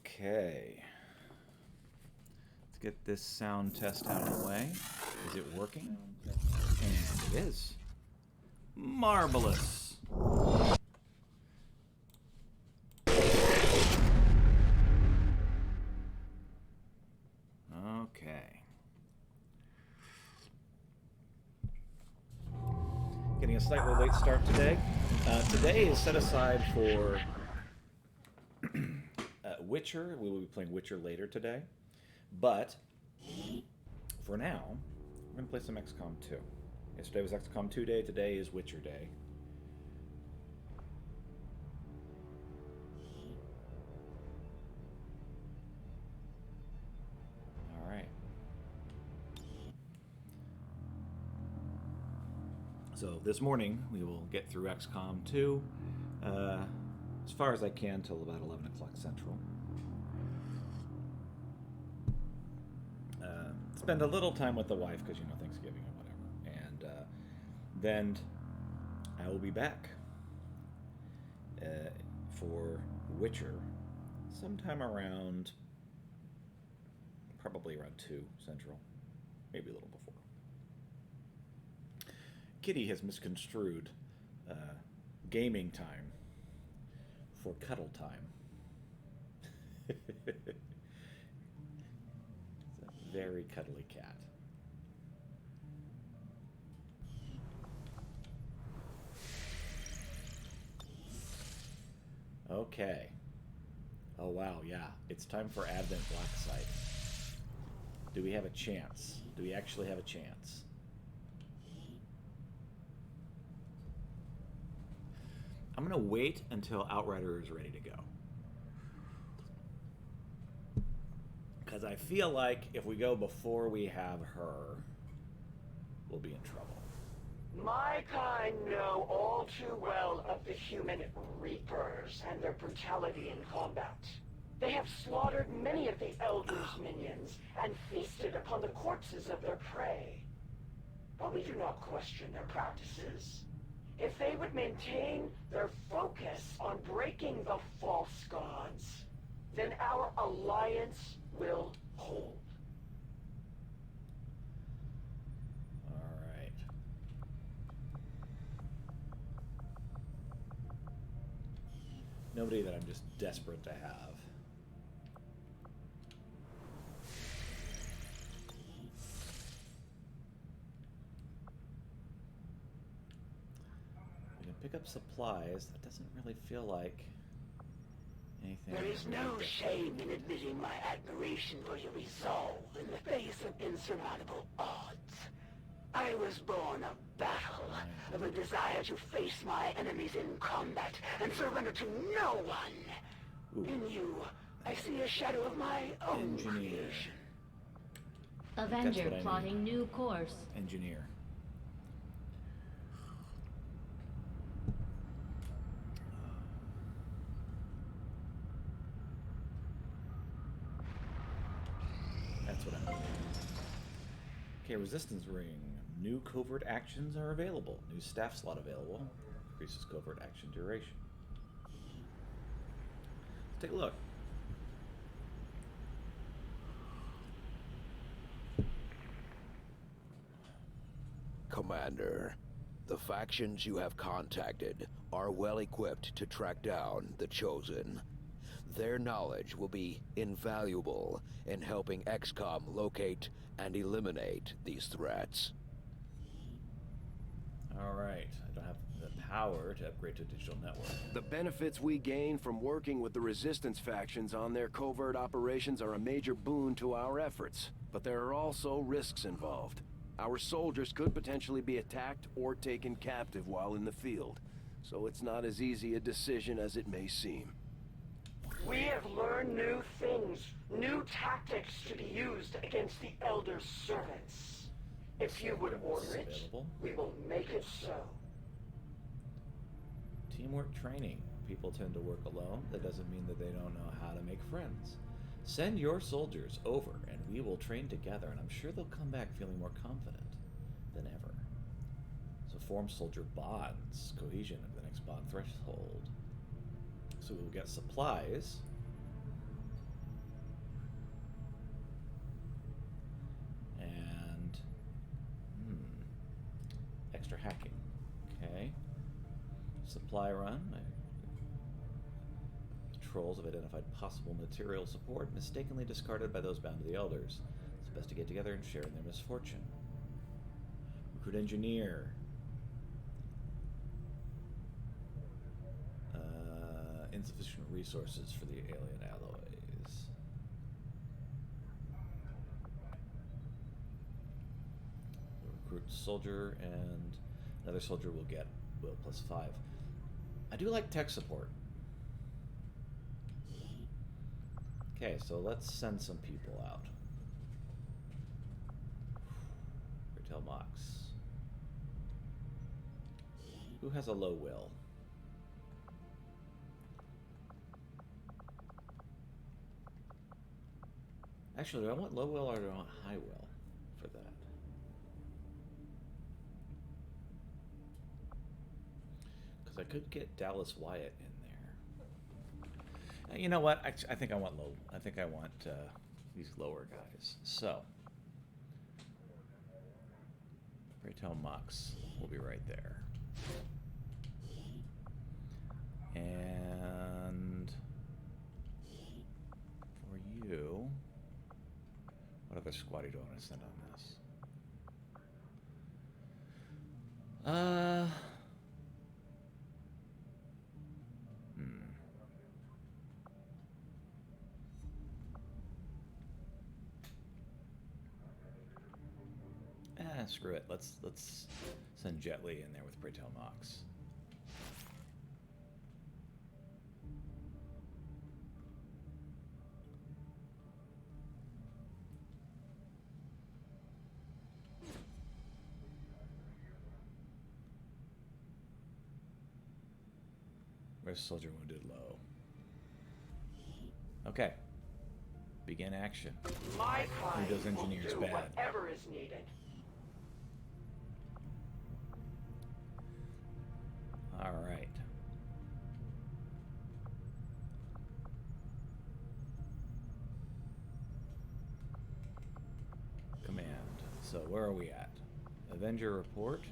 Okay. Let's get this sound test out of the way. Is it working? And it is. Marvelous. Okay. Getting a slightly late start today. Today is set aside for Witcher. We will be playing Witcher later today. But for now, we're going to play some XCOM 2. Yesterday was XCOM 2 day. Today is Witcher day. All right. So this morning we will get through XCOM 2 as far as I can till about 11 o'clock Central. Spend a little time with the wife because, Thanksgiving or whatever. And then I will be back for Witcher sometime around, probably around 2 Central, maybe a little before. Kitty has misconstrued gaming time for cuddle time. It's a very cuddly cat. Okay. Oh wow, yeah. It's time for Advent Blacksite. Do we have a chance? Do we actually have a chance? I'm going to wait until Outrider is ready to go. Because I feel like if we go before we have her, we'll be in trouble. My kind know all too well of the human Reapers and their brutality in combat. They have slaughtered many of the Elder's minions and feasted upon the corpses of their prey. But we do not question their practices. If they would maintain their focus on breaking the false gods, then our alliance will hold. All right. Nobody that I'm just desperate to have. Pick up supplies. That doesn't really feel like anything. There is no shame in admitting my admiration for your resolve in the face of insurmountable odds. I was born of battle, of a desire to face my enemies in combat and surrender to no one. Ooh. In you, I see a shadow of my own creation. Avenger plotting new course. Engineer. Okay, Resistance Ring. New covert actions are available. New staff slot available. Increases covert action duration. Let's take a look. Commander, the factions you have contacted are well equipped to track down the Chosen. Their knowledge will be invaluable in helping XCOM locate and eliminate these threats. Alright, I don't have the power to upgrade to a digital network. The benefits we gain from working with the Resistance factions on their covert operations are a major boon to our efforts, but there are also risks involved. Our soldiers could potentially be attacked or taken captive while in the field, so it's not as easy a decision as it may seem. We have learned new things, new tactics to be used against the Elder Servants. If you would order it, we will make it so. Teamwork training. People tend to work alone. That doesn't mean that they don't know how to make friends. Send your soldiers over and we will train together, and I'm sure they'll come back feeling more confident than ever. So form soldier bonds. Cohesion of the next bond threshold. So we'll get supplies supply run. Trolls have identified possible material support mistakenly discarded by those bound to the Elders. It's best to get together and share in their misfortune. Recruit engineer. Insufficient resources for the alien alloys. Recruit soldier, and another soldier will get will +5. I do like tech support. Okay, so let's send some people out. Retail Mox. Who has a low will? Actually, do I want low will or do I want high will for that? Because I could get Dallas Wyatt in there. You know what? I think I want low. I think I want these lower guys. So, Raytel Mox will be right there. And for you, what other squatty do I want to send on this? Screw it. Let's send Jet Li in there with Raytel Mox. Where's Soldier Wounded Low? Okay. Begin action. My kind Who does engineers will do bad? whatever is needed. All right. Command. So where are we at? Avenger report.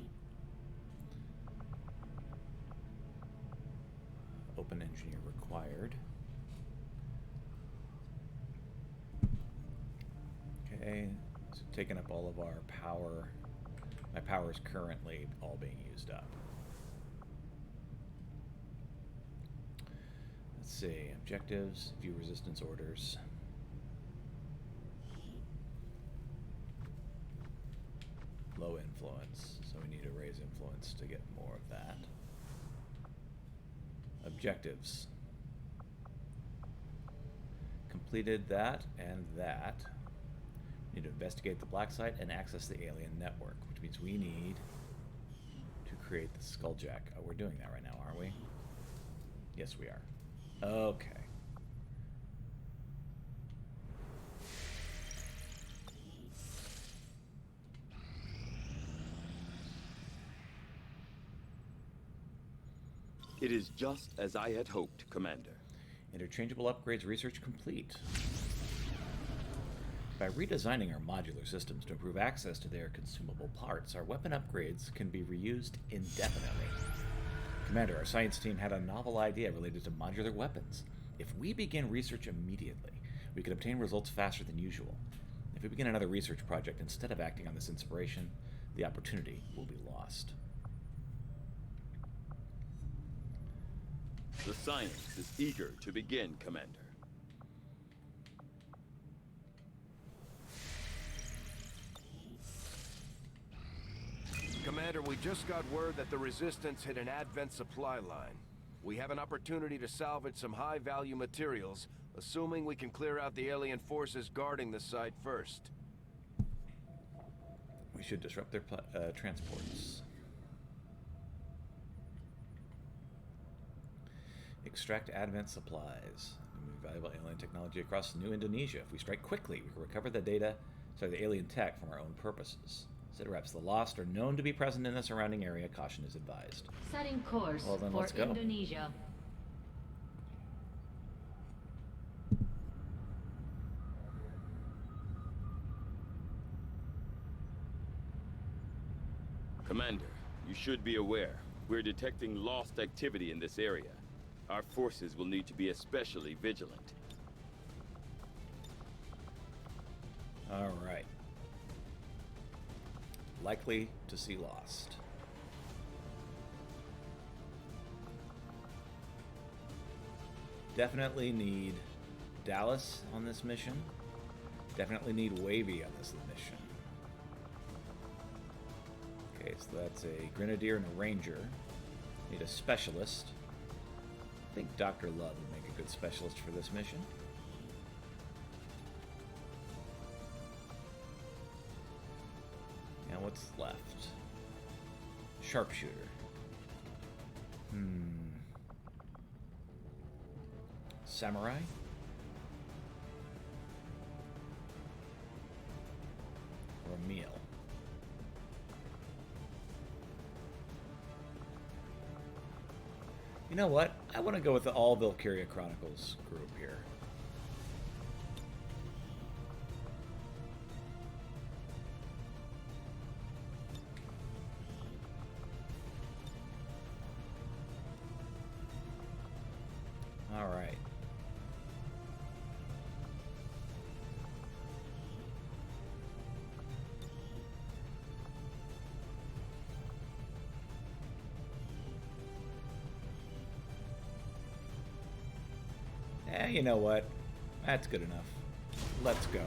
Open engineer required. Okay, so taking up all of our power. My power is currently all being used up. Let's see, objectives, view resistance orders. Low influence, so we need to raise influence to get more of that. Objectives. Completed that and that. Need to investigate the black site and access the alien network, which means we need to create the Skulljack. Oh, we're doing that right now, aren't we? Yes, we are. Okay. It is just as I had hoped, Commander. Interchangeable upgrades research complete. By redesigning our modular systems to improve access to their consumable parts, our weapon upgrades can be reused indefinitely. Commander, our science team had a novel idea related to modular weapons. If we begin research immediately, we could obtain results faster than usual. If we begin another research project instead of acting on this inspiration, the opportunity will be lost. The science is eager to begin, Commander. Commander, we just got word that the Resistance hit an Advent supply line. We have an opportunity to salvage some high-value materials, assuming we can clear out the alien forces guarding the site first. We should disrupt their transports. Extract Advent supplies. Move valuable alien technology across New Indonesia. If we strike quickly, we can recover the the alien tech from our own purposes. Sitreps, the lost are known to be present in the surrounding area. Caution is advised. Setting course Well, then for let's go. Indonesia. Commander, you should be aware. We're detecting lost activity in this area. Our forces will need to be especially vigilant. All right. Likely to see lost. Definitely need Dallas on this mission. Definitely need Wavy on this mission. Okay, so that's a Grenadier and a Ranger. Need a Specialist. I think Dr. Love would make a good Specialist for this mission. Now what's left? Sharpshooter. Samurai? Or a meal? You know what? I want to go with the All Valkyria Chronicles group here. All right. You know what? That's good enough. Let's go.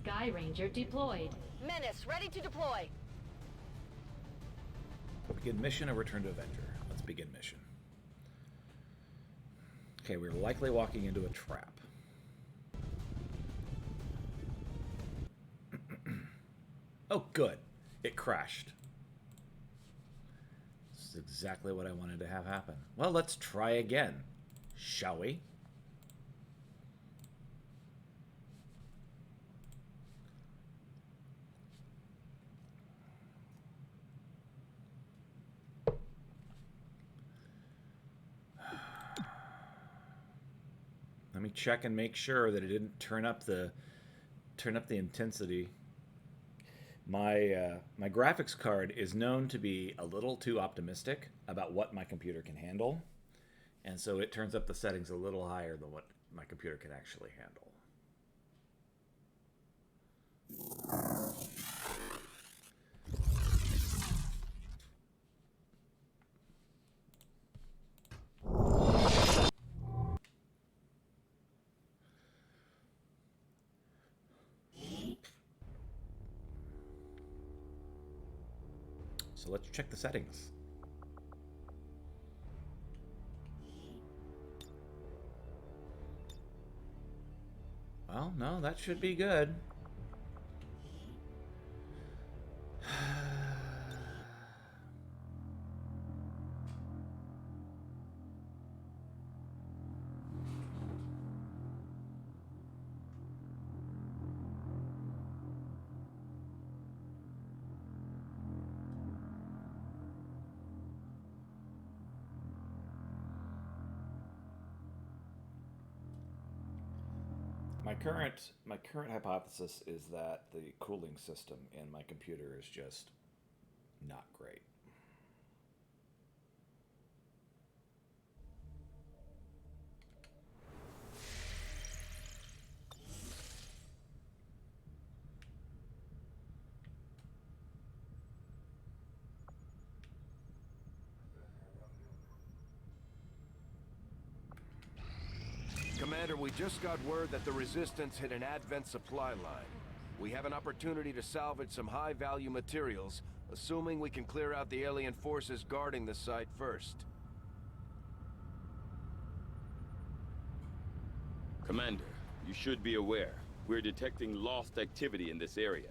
Sky Ranger deployed. Menace, ready to deploy. Begin mission or return to Avenger? Let's begin mission. Okay, we're likely walking into a trap. Oh, good. It crashed. This is exactly what I wanted to have happen. Well, let's try again, shall we? Let me check and make sure that it didn't turn up the intensity. My graphics card is known to be a little too optimistic about what my computer can handle, and so it turns up the settings a little higher than what my computer can actually handle. So let's check the settings. Well, no, that should be good. My current hypothesis is that the cooling system in my computer is just not great. Commander, we just got word that the Resistance hit an Advent supply line. We have an opportunity to salvage some high-value materials, assuming we can clear out the alien forces guarding the site first. Commander, you should be aware. We're detecting lost activity in this area.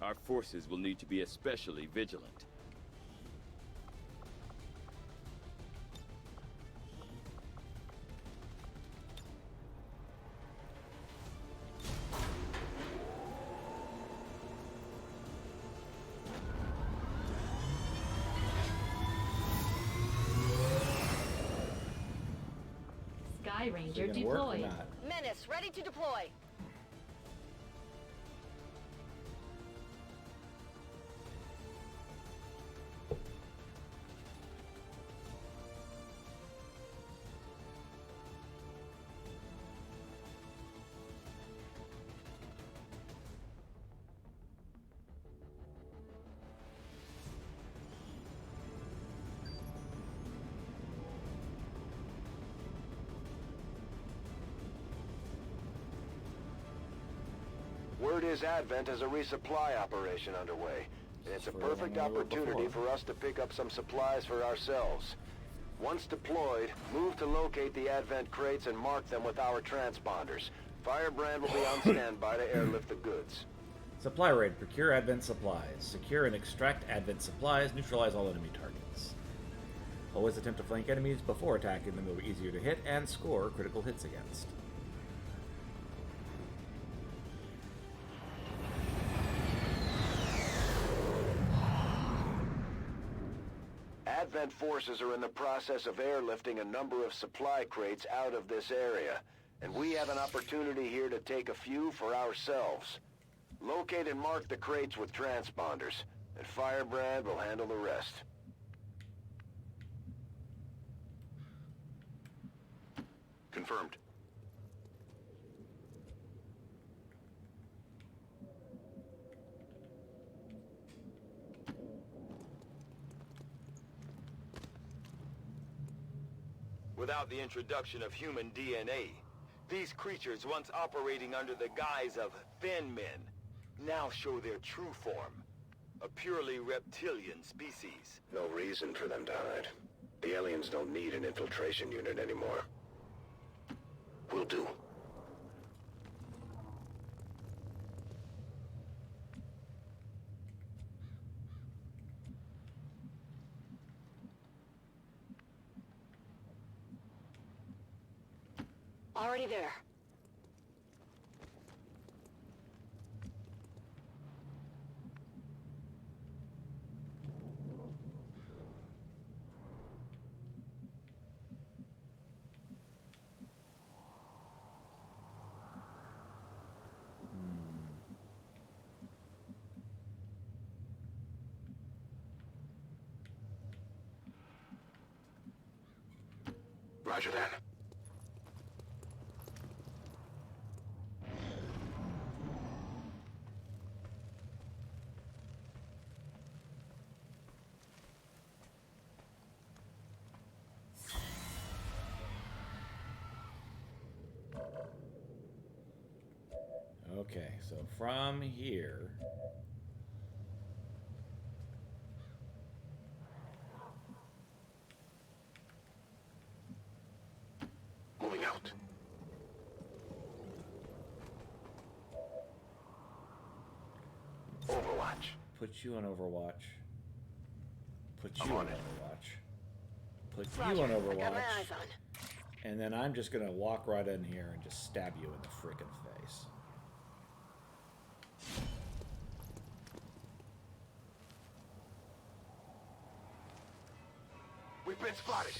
Our forces will need to be especially vigilant. Sky Ranger Is it gonna work or deployed. not? Menace, ready to deploy. Word is Advent has a resupply operation underway. And it's a perfect opportunity for us to pick up some supplies for ourselves. Once deployed, move to locate the Advent crates and mark them with our transponders. Firebrand will be on standby to airlift the goods. Supply raid. Procure Advent supplies. Secure and extract Advent supplies. Neutralize all enemy targets. Always attempt to flank enemies before attacking them. They'll be easier to hit and score critical hits against. Advent forces are in the process of airlifting a number of supply crates out of this area, and we have an opportunity here to take a few for ourselves. Locate and mark the crates with transponders, and Firebrand will handle the rest. Confirmed. Without the introduction of human DNA, these creatures once operating under the guise of thin men now show their true form, a purely reptilian species. No reason for them to hide. The aliens don't need an infiltration unit anymore. Will do. Already there. Roger that. Okay, so from here... Moving out. Overwatch. Put you on Overwatch. Put you I'm on on it. Overwatch. Put Roger, you on I got my Overwatch. eyes on. And then I'm just gonna walk right in here and just stab you in the frickin' face. We've been spotted.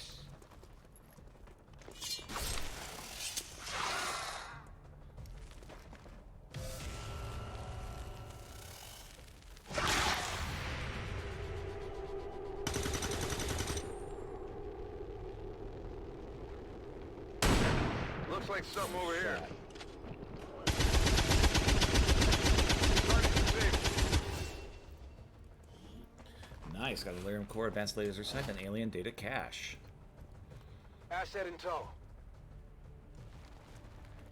Looks like something over here. Nice, got a Lyrium core, advanced laser sight, and alien data cache. Asset in tow.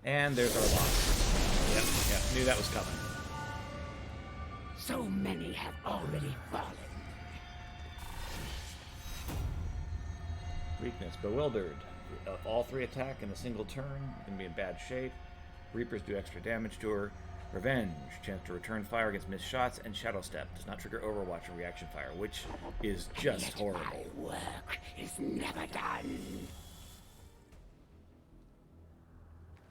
And there's our boss. Yep, knew that was coming. So many have already fallen. Weakness, bewildered. If all three attack in a single turn, gonna be in bad shape. Reapers do extra damage to her. Revenge, chance to return fire against missed shots, and Shadow Step does not trigger Overwatch or reaction fire, which is just horrible. My work is never done.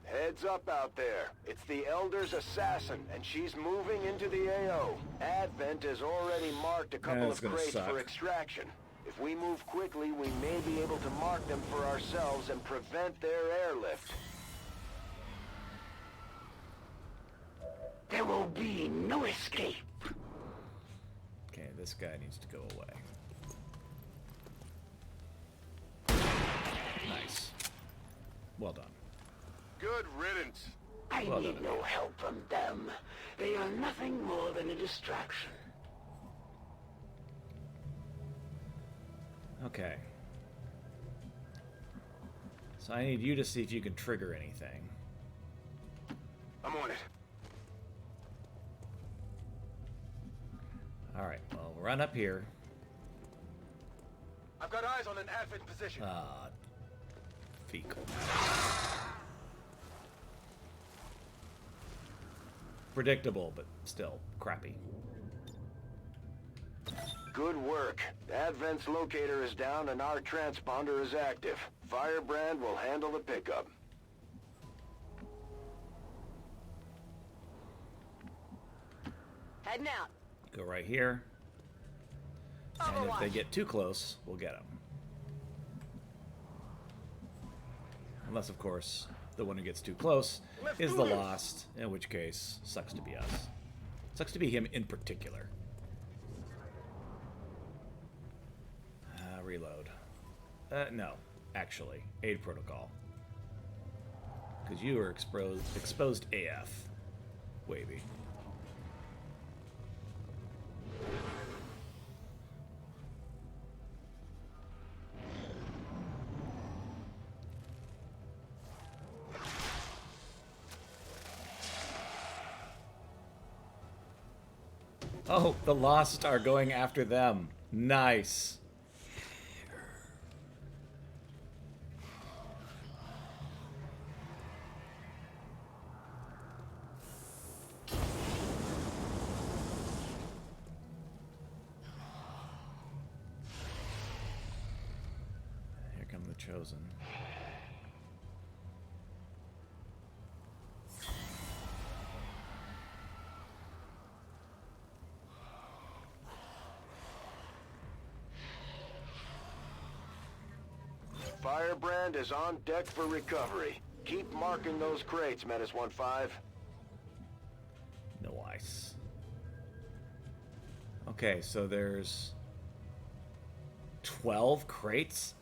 Heads up out there. It's the Elder's assassin, and she's moving into the AO. Advent has already marked a couple That's of gonna crates suck. for extraction. If we move quickly, we may be able to mark them for ourselves and prevent their airlift. There will be no escape. Okay, this guy needs to go away. Nice. Well done. Good riddance. I Well need done. no help from them. They are nothing more than a distraction. Okay. So I need you to see if you can trigger anything. I'm on it. Alright, well, we'll run up here. I've got eyes on an Advent position. Fecal. Predictable, but still crappy. Good work. Advent's locator is down and our transponder is active. Firebrand will handle the pickup. Heading out. Go right here. And if they Overwatch. get too close, we'll get them. Unless, of course, the one who gets too close is the Lost, in which case, sucks to be us. Sucks to be him in particular. Reload. No, actually. Aid protocol. Because you are exposed AF. Wavy. Oh, the Lost are going after them. Nice. Here come the Chosen. Firebrand is on deck for recovery. Keep marking those crates, Menace 1-5. No ice. Okay, so there's 12 crates?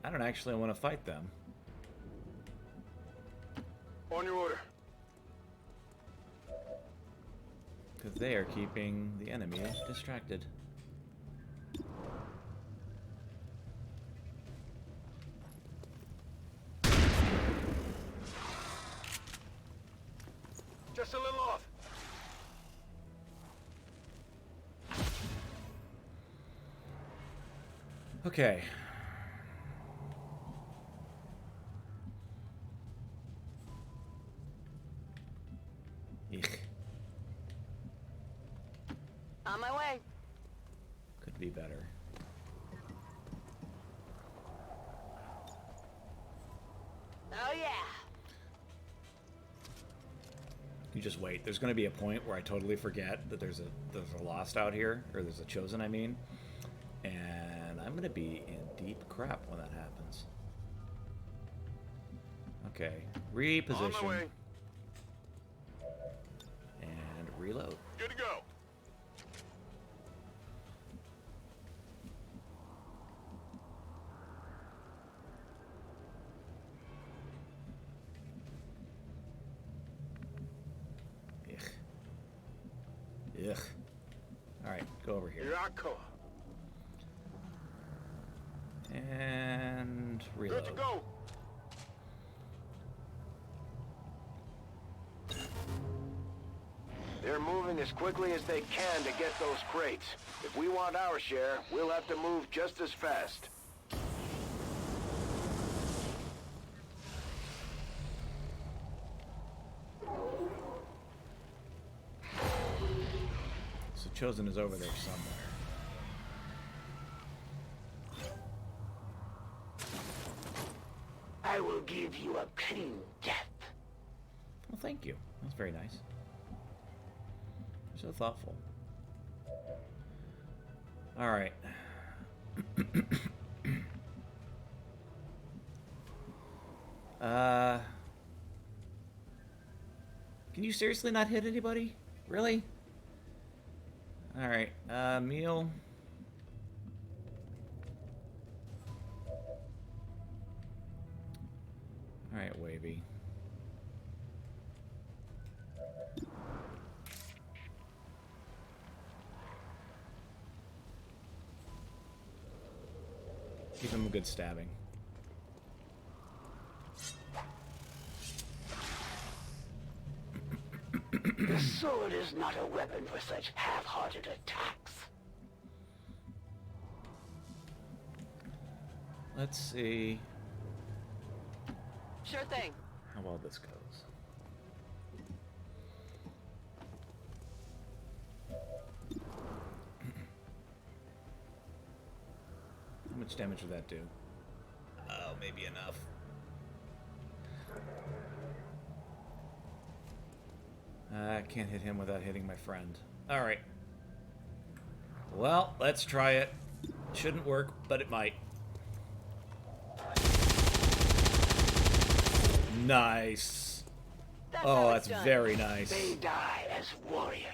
I don't actually want to fight them. On your order. Because they are keeping the enemy distracted. Just a little off. Okay. Eek. On my way. Could be better. Oh yeah. You just wait. There's going to be a point where I totally forget that there's a Lost out here, or there's a Chosen, I mean, and I'm going to be in deep crap when that happens. Okay, On my reposition way. and reload. Good to go. Ugh. All right, go over here Here I come. and reload. Good to go. They're moving as quickly as they can to get those crates. If we want our share, we'll have to move just as fast. So Chosen is over there somewhere. I will give you a clean death. Well, thank you. That's very nice. You're so thoughtful. All right. Can you seriously not hit anybody? Really? Alright, meal. Alright, Wavy. Give him a good stabbing. The sword is not a weapon for such half-hearted attacks. Let's see Sure thing. how well this goes. How much damage would that do? Oh, maybe enough. I can't hit him without hitting my friend. Alright. Well, let's try it. Shouldn't work, but it might. Nice. Oh, that's very nice. They die as warriors,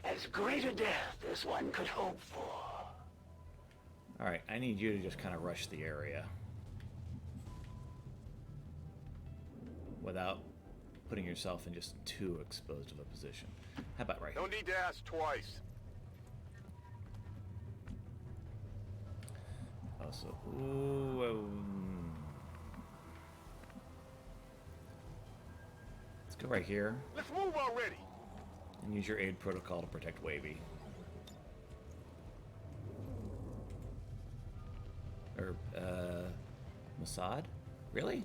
as great a death as one could hope for. Alright, I need you to just kind of rush the area. Without putting yourself in just too exposed of a position. How about right here? No need to ask twice. Also, ooh, let's go right here Let's move already. and use your aid protocol to protect Wavy. Or, Mossad? Really?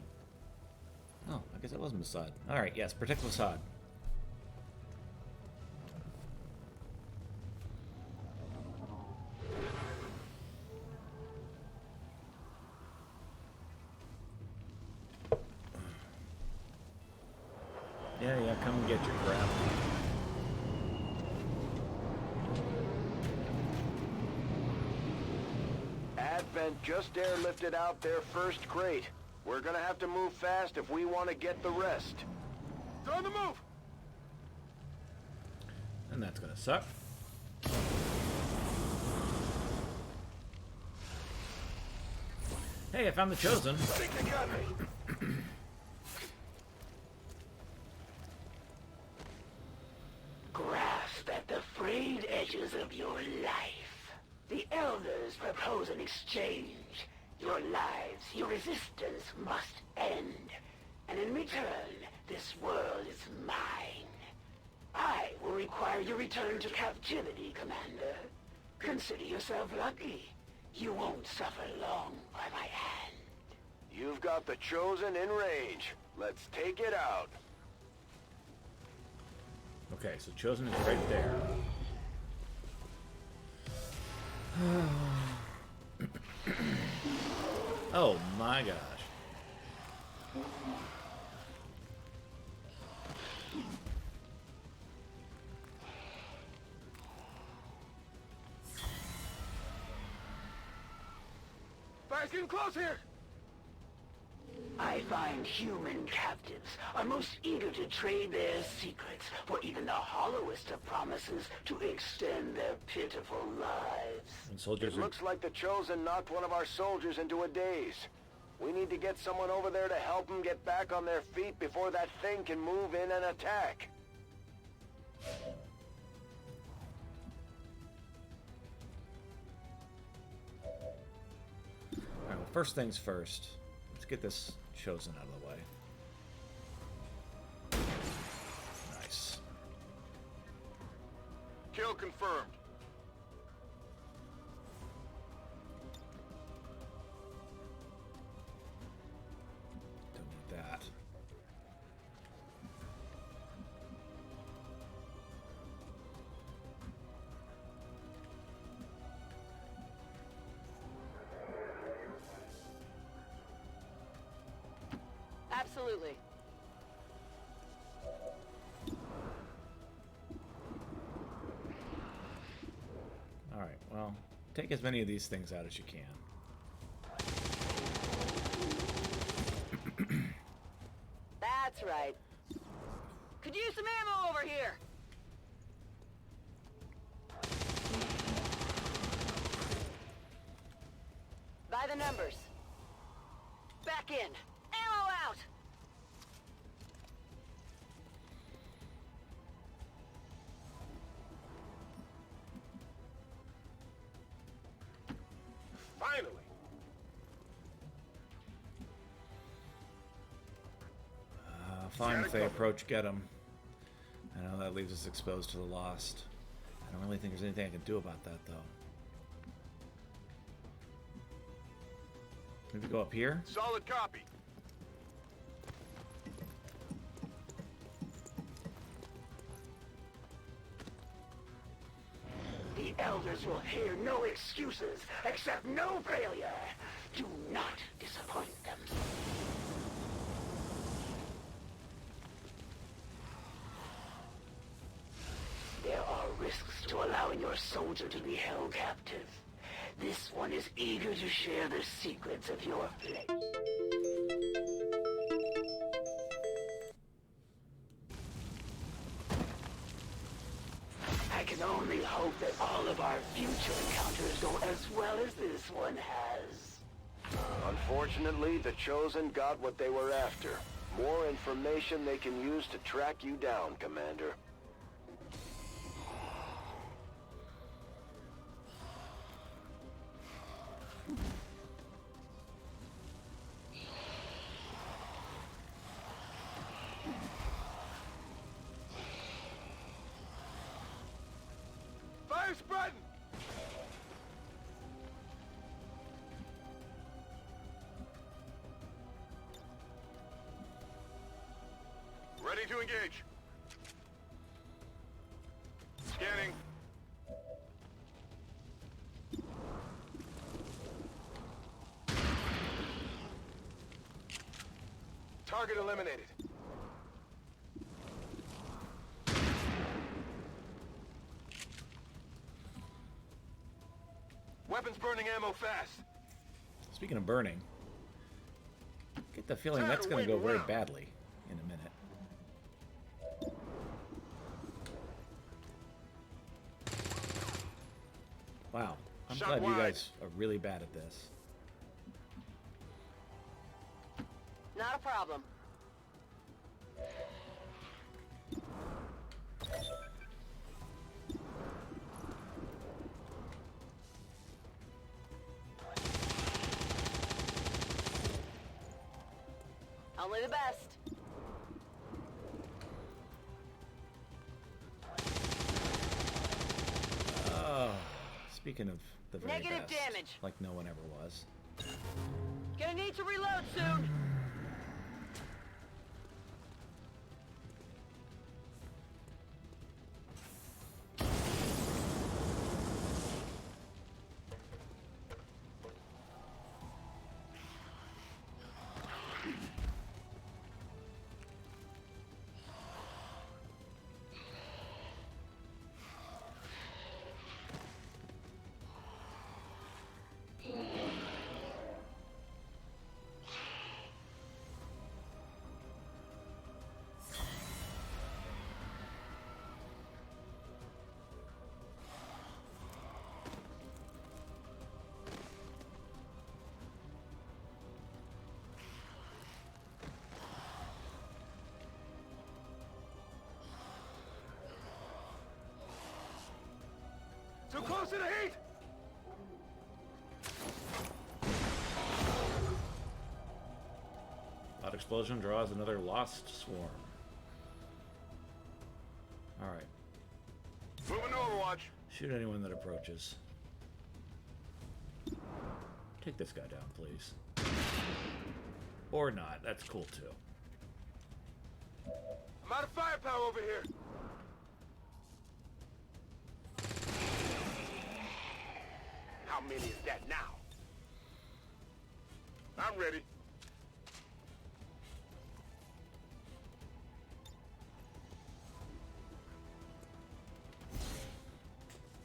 Oh, I guess it was Mossad. Alright, yes, protect Mossad. Yeah, come and get your crap. Advent just airlifted out their first crate. We're gonna have to move fast if we want to get the rest. They're on the move. And that's gonna suck. Hey, I found the Chosen. I think they got me. Grasp at the frayed edges of your life. The Elders propose an exchange. Your lives, your resistance must end. And in return, this world is mine. I will require your return to captivity, Commander. Consider yourself lucky. You won't suffer long by my hand. You've got the Chosen in range. Let's take it out. Okay, so Chosen is right there. Oh my gosh. Fire's getting close here. I find human captives are most eager to trade their secrets for even the hollowest of promises to extend their pitiful lives. And soldiers It looks like the Chosen knocked one of our soldiers into a daze. We need to get someone over there to help them get back on their feet before that thing can move in and attack. Alright, well, first things first. Let's get this Chosen out of the way. Nice. Kill confirmed. Don't need that. Absolutely. Alright, well, take as many of these things out as you can. right. Could use some ammo over here. By the numbers. Back in. Ammo out! Finally! Fine if they approach, get them. I know that leaves us exposed to the Lost. I don't really think there's anything I can do about that, though. Maybe go up here? Solid copy. The Elders will hear no excuses, accept no failure. Do not disappoint them. There are risks to allowing your soldier to be held captive. This one is eager to share the secrets of your flesh. I can only hope that all of our future encounters go as well as this one has. Unfortunately, the Chosen got what they were after. More information they can use to track you down, Commander. Fire spreading! Ready to engage. Scanning. Target eliminated. Weapons burning ammo fast. Speaking of burning, I get the feeling that's going to go very badly in a minute. Wow. I'm glad you guys are really bad at this. Not a problem. Only the best. Oh, speaking of the very Negative best, damage. like no one ever was. Gonna need to reload soon. Too close to the heat! Loud explosion draws another lost swarm. Alright. Moving to Overwatch. Shoot anyone that approaches. Take this guy down, please. Or not. That's cool, too. I'm out of firepower over here. How many is that now? I'm ready.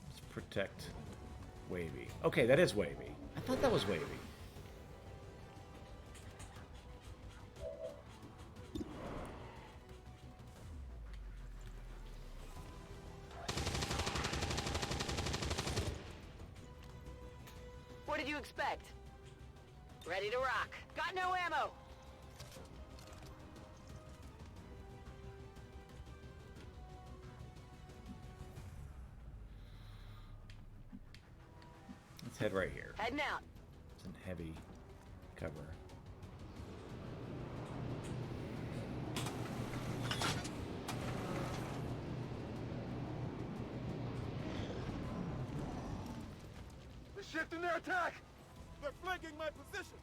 Let's protect Wavy. Okay, that is Wavy. I thought that was Wavy. What did you expect? Ready to rock. Got no ammo. Let's head right here. Heading out. It's in heavy cover. They're shifting their attack! They're flanking my position!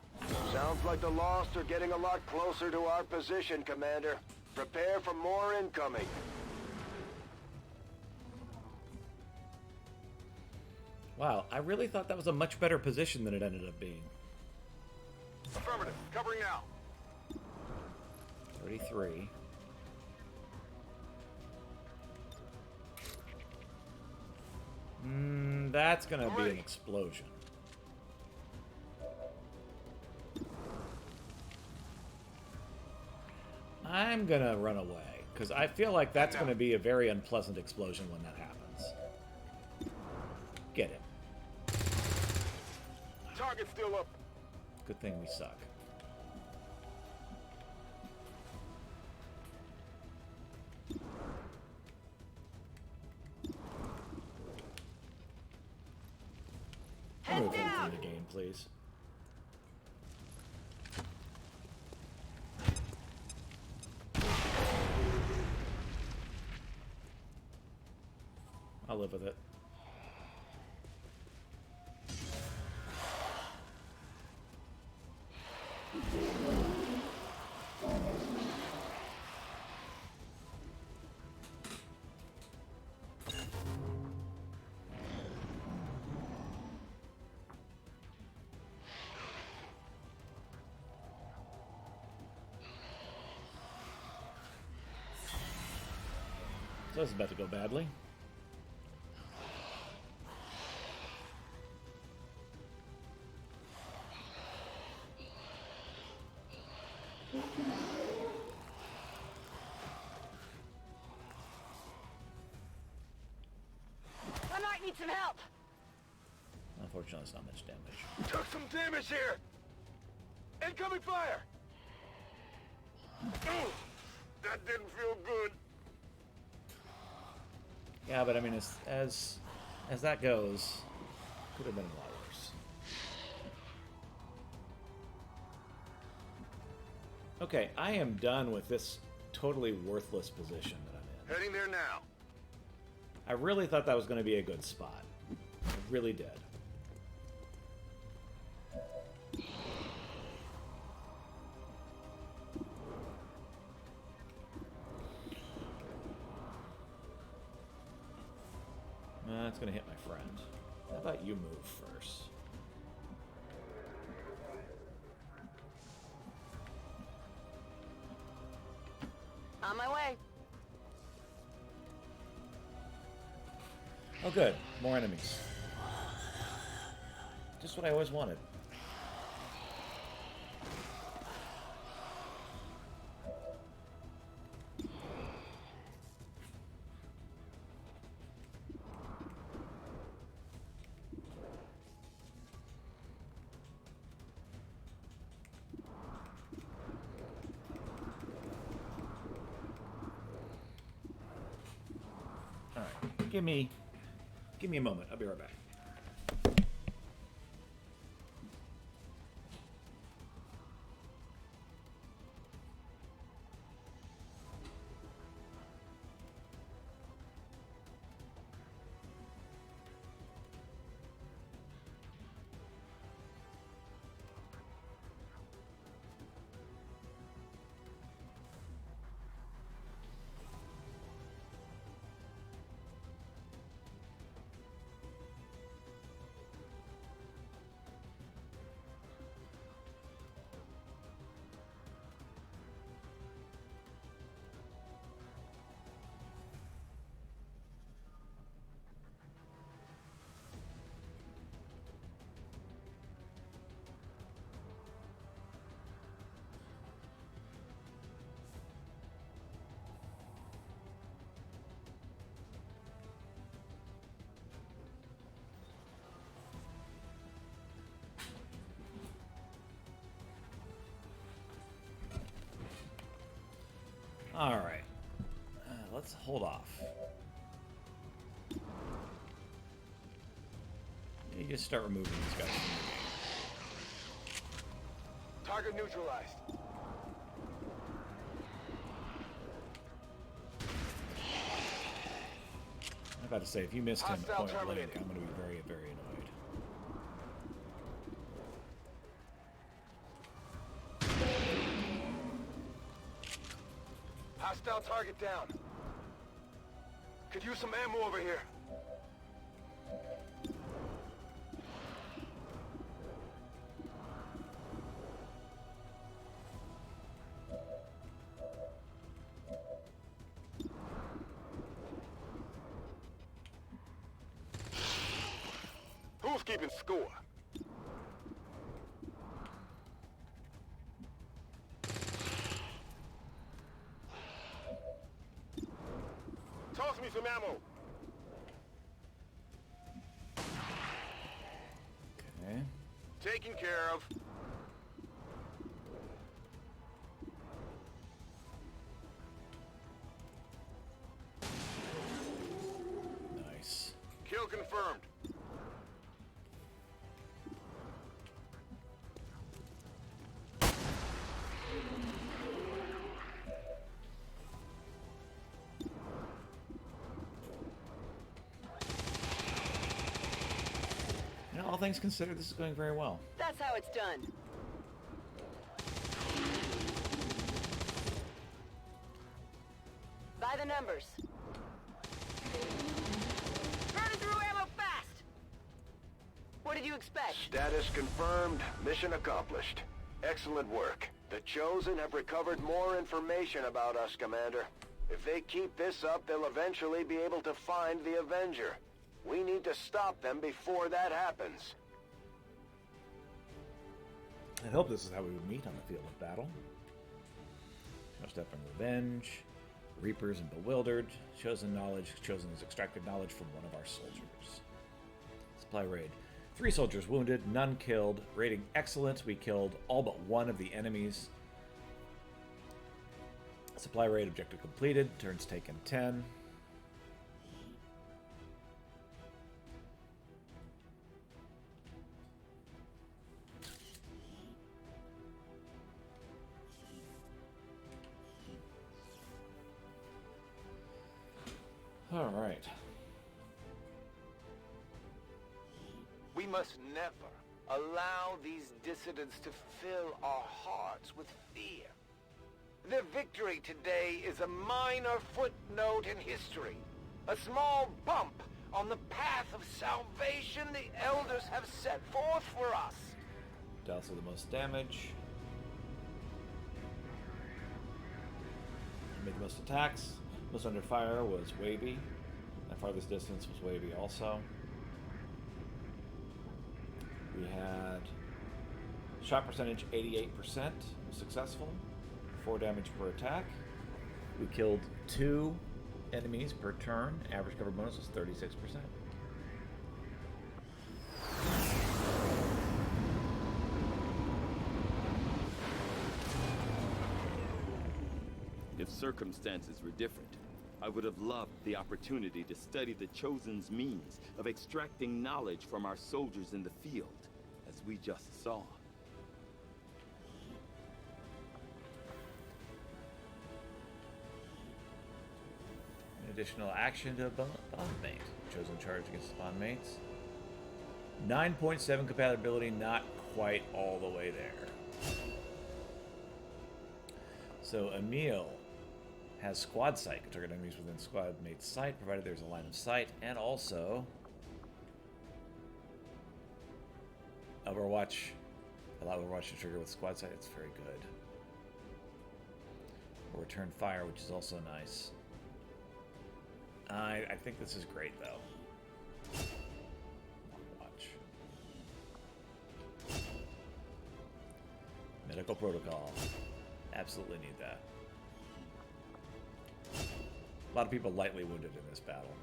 Sounds like the Lost are getting a lot closer to our position, Commander. Prepare for more incoming. Wow, I really thought that was a much better position than it ended up being. Affirmative. Covering now. 33. That's gonna be an explosion. I'm gonna run away, because I feel like that's gonna be a very unpleasant explosion when that happens. Get him. Target's still up. Good thing we suck. Move away from the game, please. I'll live with it. So this is about to go badly. I might need some help. Unfortunately, it's not much damage. Took some damage here! Incoming fire! Oh, that didn't feel good. Yeah, but I mean, as that goes, could have been a lot worse. Okay, I am done with this totally worthless position that I'm in. Heading there now. I really thought that was going to be a good spot. I really did. That's going to hit my friend. How about you move first? On my way. Oh, good. More enemies. Just what I always wanted. All right. Give me a moment. I'll be right back. Alright. Let's hold off. You just start removing these guys from the game. Target neutralized. I'm about to say, if you missed him Hostile point blank, terminated. I'm going to be very, very annoyed. Hostile target down. Could use some ammo over here. Who's keeping score? Toss me some ammo. Okay. Taken care of. Nice. Kill confirmed. You know, all things considered, this is going very well. That's how it's done. By the numbers. Burning through ammo fast! What did you expect? Status confirmed. Mission accomplished. Excellent work. The Chosen have recovered more information about us, Commander. If they keep this up, they'll eventually be able to find the Avenger. We need to stop them before that happens. I hope this is how we would meet on the field of battle. No step in revenge. Reapers and bewildered. Chosen knowledge. Chosen has extracted knowledge from one of our soldiers. Supply raid. 3 soldiers wounded, none killed. Rating excellent. We killed all but one of the enemies. Supply raid objective completed. Turns taken 10. All right. We must never allow these dissidents to fill our hearts with fear. Their victory today is a minor footnote in history, a small bump on the path of salvation the Elders have set forth for us. Dealt with the most damage. Made the most attacks. Most under fire was Wavy. And farthest distance was Wavy also. We had shot percentage 88%, successful. 4 damage per attack. We killed 2 enemies per turn. Average cover bonus was 36%. If circumstances were different, I would have loved the opportunity to study the Chosen's means of extracting knowledge from our soldiers in the field, as we just saw. An additional action to bond mate. Chosen charge against bond mates. 9.7 compatibility, not quite all the way there. So Emil has squad sight. Can target enemies within squad mate's sight, provided there's a line of sight, and also Overwatch. Allow Overwatch to trigger with squad sight. It's very good. Or return fire, which is also nice. I think this is great though. Watch. Medical protocol. Absolutely need that. A lot of people lightly wounded in this battle.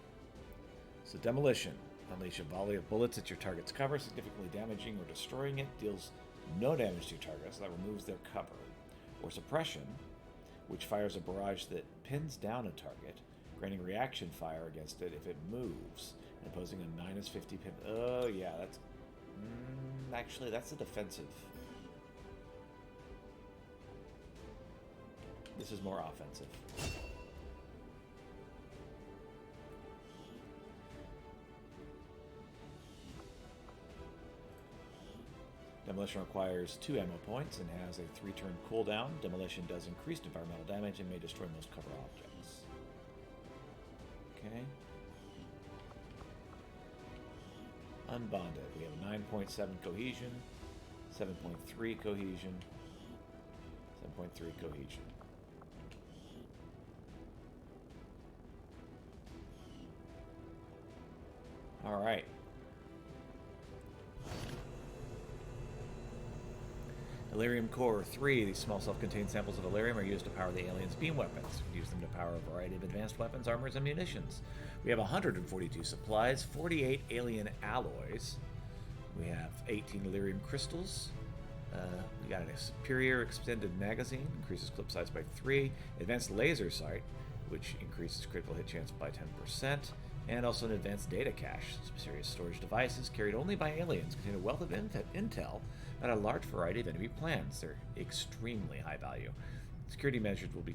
So demolition. Unleash a volley of bullets at your target's cover, significantly damaging or destroying it. Deals no damage to your target, so that removes their cover. Or suppression. which fires a barrage that pins down a target, granting reaction fire against it if it moves, and imposing a -50 pin. Oh, yeah, that's... actually, that's a defensive. This is more offensive. Demolition requires 2 ammo points and has a 3-turn cooldown. Demolition does increased environmental damage and may destroy most cover objects. Okay. Unbonded. We have 9.7 cohesion, 7.3 cohesion, 7.3 cohesion. All right. Delirium Core 3. These small self-contained samples of Delirium are used to power the aliens' beam weapons. We use them to power a variety of advanced weapons, armors, and munitions. We have 142 supplies, 48 alien alloys. We have 18 Delirium crystals. We got a superior extended magazine, increases clip size by 3. Advanced laser sight, which increases critical hit chance by 10%. And also an advanced data cache. Serious storage devices carried only by aliens contain a wealth of intel about a large variety of enemy plans. They're extremely high value. Security measures will be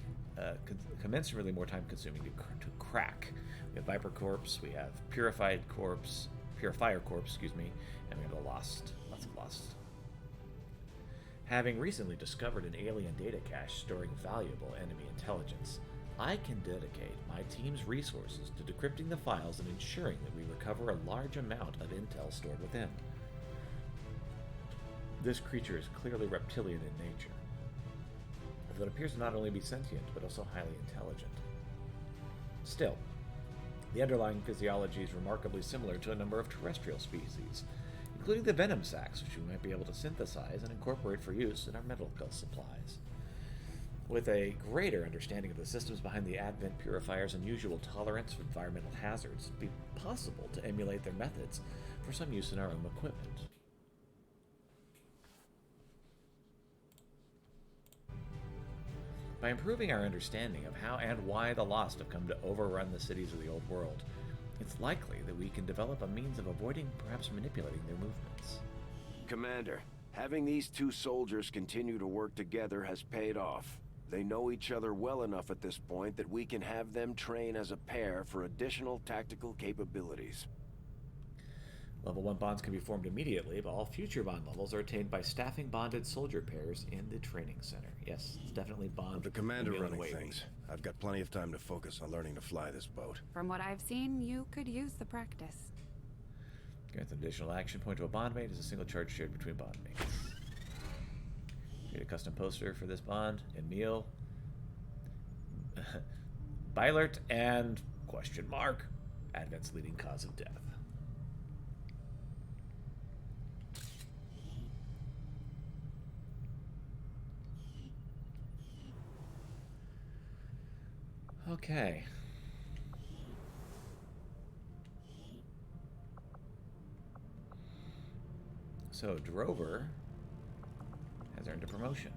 commensurately more time consuming to crack. We have Viper Corpse, we have Purifier Corpse, and we have lots of Lost. Having recently discovered an alien data cache storing valuable enemy intelligence, I can dedicate my team's resources to decrypting the files and ensuring that we recover a large amount of intel stored within. This creature is clearly reptilian in nature, though it appears to not only be sentient, but also highly intelligent. Still, the underlying physiology is remarkably similar to a number of terrestrial species, including the venom sacs, which we might be able to synthesize and incorporate for use in our medical supplies. With a greater understanding of the systems behind the Advent Purifier's unusual tolerance for environmental hazards, it would be possible to emulate their methods for some use in our own equipment. By improving our understanding of how and why the Lost have come to overrun the cities of the old world, it's likely that we can develop a means of avoiding, perhaps manipulating their movements. Commander, having these 2 soldiers continue to work together has paid off. They know each other well enough at this point that we can have them train as a pair for additional tactical capabilities. Level 1 bonds can be formed immediately, but all future bond levels are attained by staffing bonded soldier pairs in the training center. Yes, it's definitely bond. With the commander running things, I've got plenty of time to focus on learning to fly this boat. From what I've seen, you could use the practice. Grant an additional action point to a bond mate as a single charge shared between bond mates. Create a custom poster for this bond. Emil, Bylert, and question mark. Advent's leading cause of death. Okay. So Drover has earned a promotion.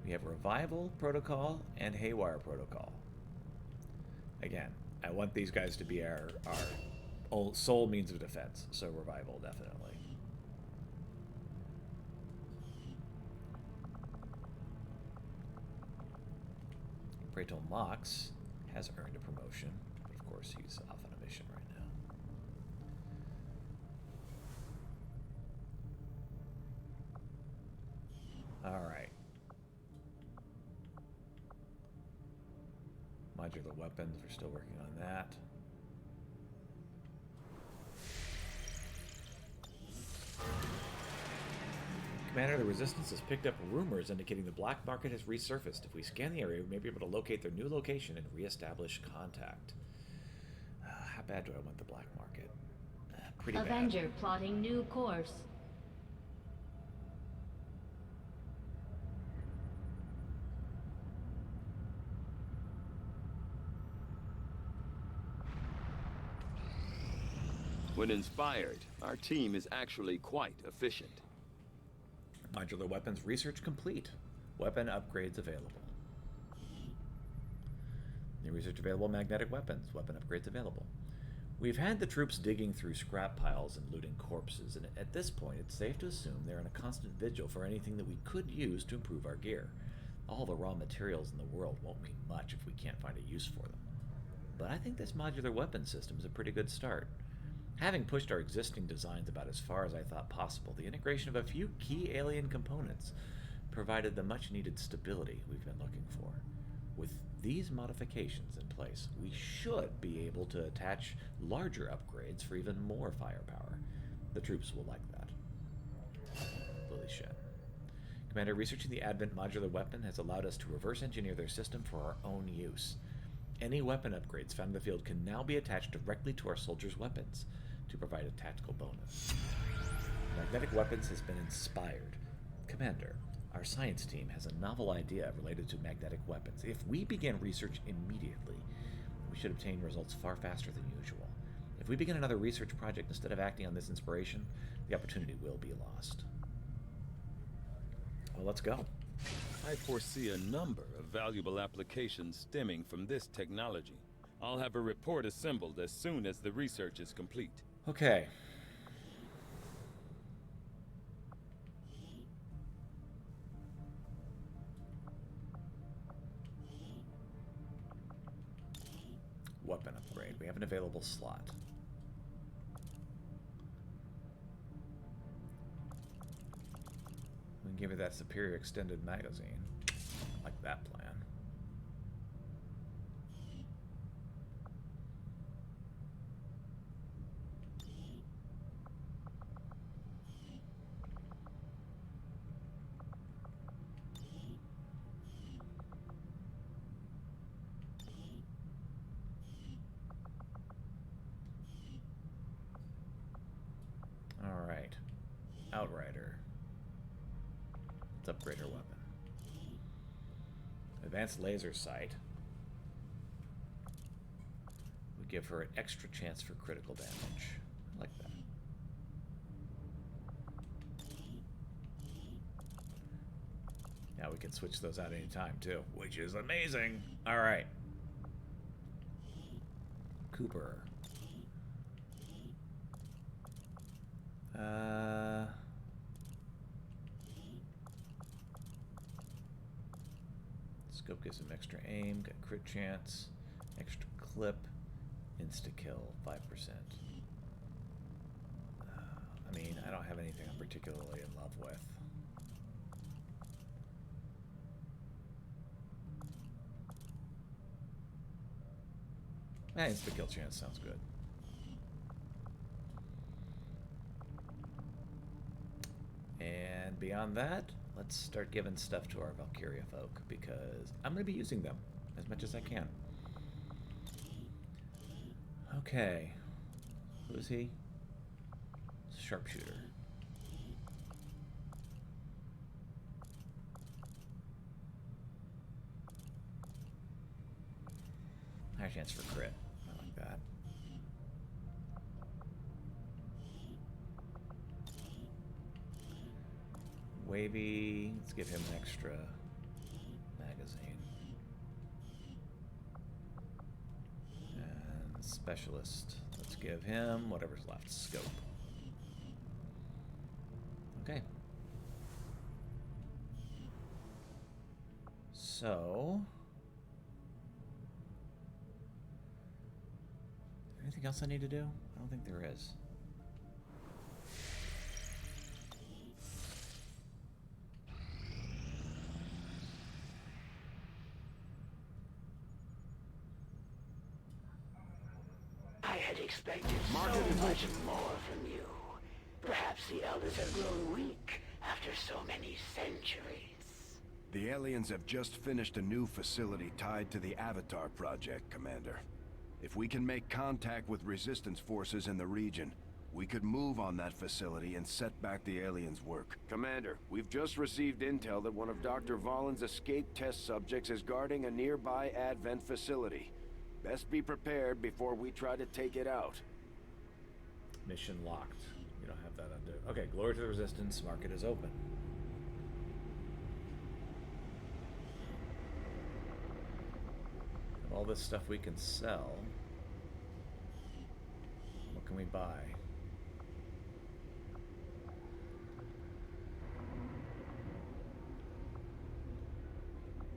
We have Revival Protocol and Haywire Protocol. Again, I want these guys to be our sole means of defense, so Revival, definitely. Praetor Mox has earned a promotion, but of course he's off on a mission right now. Alright. Modular weapons, we're still working on that. Commander, the Resistance has picked up rumors indicating the black market has resurfaced. If we scan the area, we may be able to locate their new location and re-establish contact. How bad do I want the black market? Pretty Avenger bad. plotting new course. When inspired, our team is actually quite efficient. Modular weapons research complete. Weapon upgrades available. New research available, magnetic weapons. Weapon upgrades available. We've had the troops digging through scrap piles and looting corpses, and at this point it's safe to assume they're in a constant vigil for anything that we could use to improve our gear. All the raw materials in the world won't mean much if we can't find a use for them. But I think this modular weapon system is a pretty good start. Having pushed our existing designs about as far as I thought possible, the integration of a few key alien components provided the much-needed stability we've been looking for. With these modifications in place, we should be able to attach larger upgrades for even more firepower. The troops will like that. Lily Shen. Commander, researching the Advent modular weapon has allowed us to reverse engineer their system for our own use. Any weapon upgrades found in the field can now be attached directly to our soldiers' weapons to provide a tactical bonus. Magnetic weapons has been inspired. Commander, our science team has a novel idea related to magnetic weapons. If we begin research immediately, we should obtain results far faster than usual. If we begin another research project instead of acting on this inspiration, the opportunity will be lost. Well, let's go. I foresee a number of valuable applications stemming from this technology. I'll have a report assembled as soon as the research is complete. Okay. Weapon upgrade. We have an available slot. We can give her that superior extended magazine. I like that plan. Alright. Outrider. Let's upgrade her weapon. Advanced laser sight. We give her an extra chance for critical damage. I like that. Now we can switch those out anytime too, which is amazing. Alright. Cooper. Scope gives him extra aim, got crit chance, extra clip, insta-kill, 5%. I mean, I don't have anything I'm particularly in love with. Insta-kill chance sounds good. And beyond that, let's start giving stuff to our Valkyria folk, because I'm going to be using them as much as I can. Okay. Who is he? Sharpshooter. High chance for crit. I like that. Wavy, let's give him an extra magazine. And specialist, let's give him whatever's left, scope. Okay. So, anything else I need to do? I don't think there is. Expected so much more from you. Perhaps the elders have grown weak after so many centuries. The aliens have just finished a new facility tied to the Avatar project, Commander. If we can make contact with resistance forces in the region, we could move on that facility and set back the aliens' work. Commander, we've just received intel that one of Dr. Vollin's escape test subjects is guarding a nearby Advent facility. Best be prepared before we try to take it out. Mission locked. You don't have that undo. Okay, glory to the resistance. Market is open. All this stuff we can sell. What can we buy?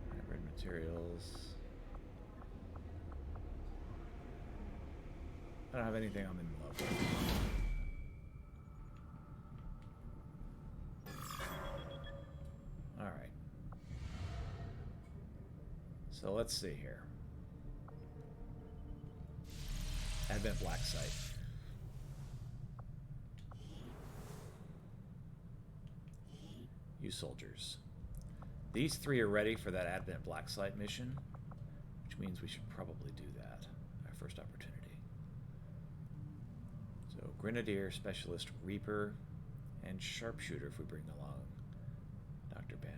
Hybrid materials. I don't have anything I'm in love with. All right. So let's see here. Advent Black Site. You soldiers. These three are ready for that Advent Black Site mission, which means we should probably do that. Our first opportunity. So Grenadier, Specialist, Reaper, and Sharpshooter if we bring along Dr. Banner.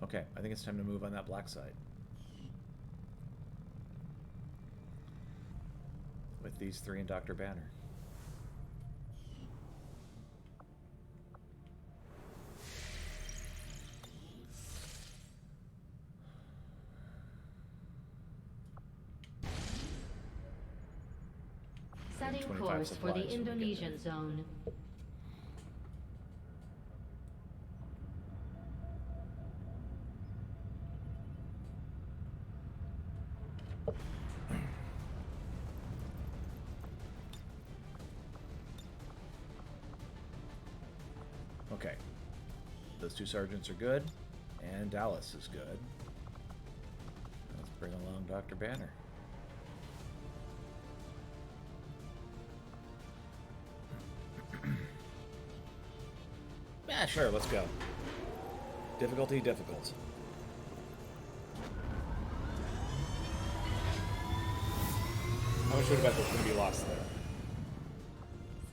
Okay, I think it's time to move on that black site. With these three and Dr. Banner. Setting course for the Indonesian zone. Okay. Those two sergeants are good, and Dallas is good. Let's bring along Dr. Banner. Yeah, sure, let's go. Difficulty, difficult. How much would I bet there's going to be lost there?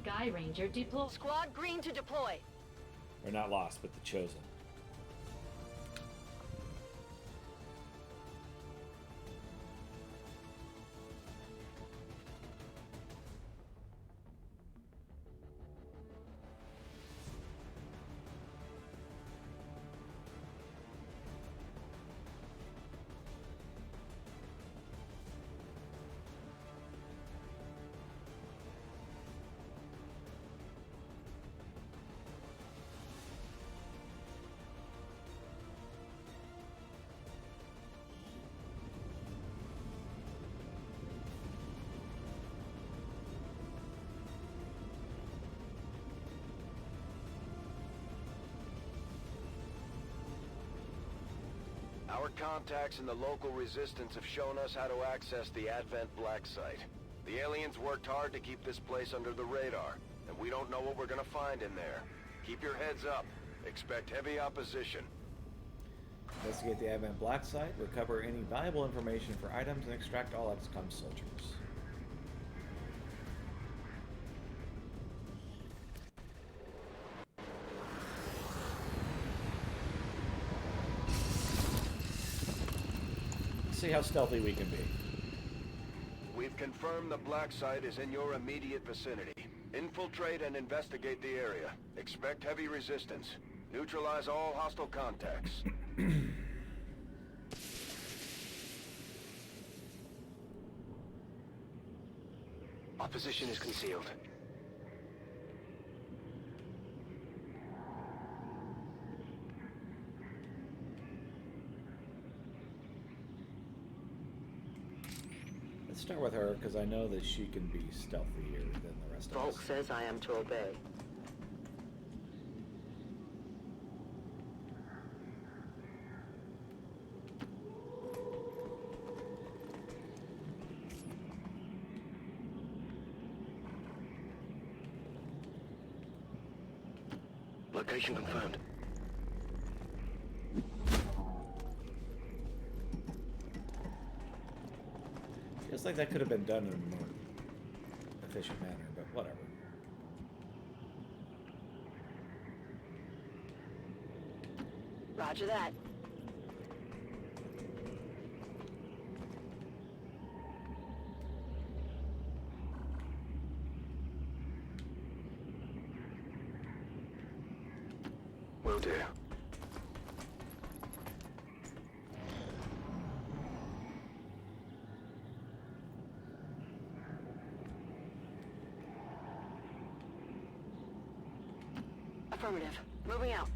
Sky Ranger deploy. Squad green to deploy. Or not lost, but the chosen. Our contacts in the local resistance have shown us how to access the Advent Black Site. The aliens worked hard to keep this place under the radar, and we don't know what we're gonna find in there. Keep your heads up. Expect heavy opposition. Investigate the Advent Black Site, recover any valuable information for items, and extract all XCOM soldiers. See how stealthy we can be. We've confirmed the Black Site is in your immediate vicinity. Infiltrate and investigate the area. Expect heavy resistance. Neutralize all hostile contacts. Our position is concealed. Let's start with her, because I know that she can be stealthier than the rest of us. Volk says I am to obey. Location confirmed. Feels like that could have been done in a more efficient manner, but whatever. Roger that. Will do. Affirmative. Moving out.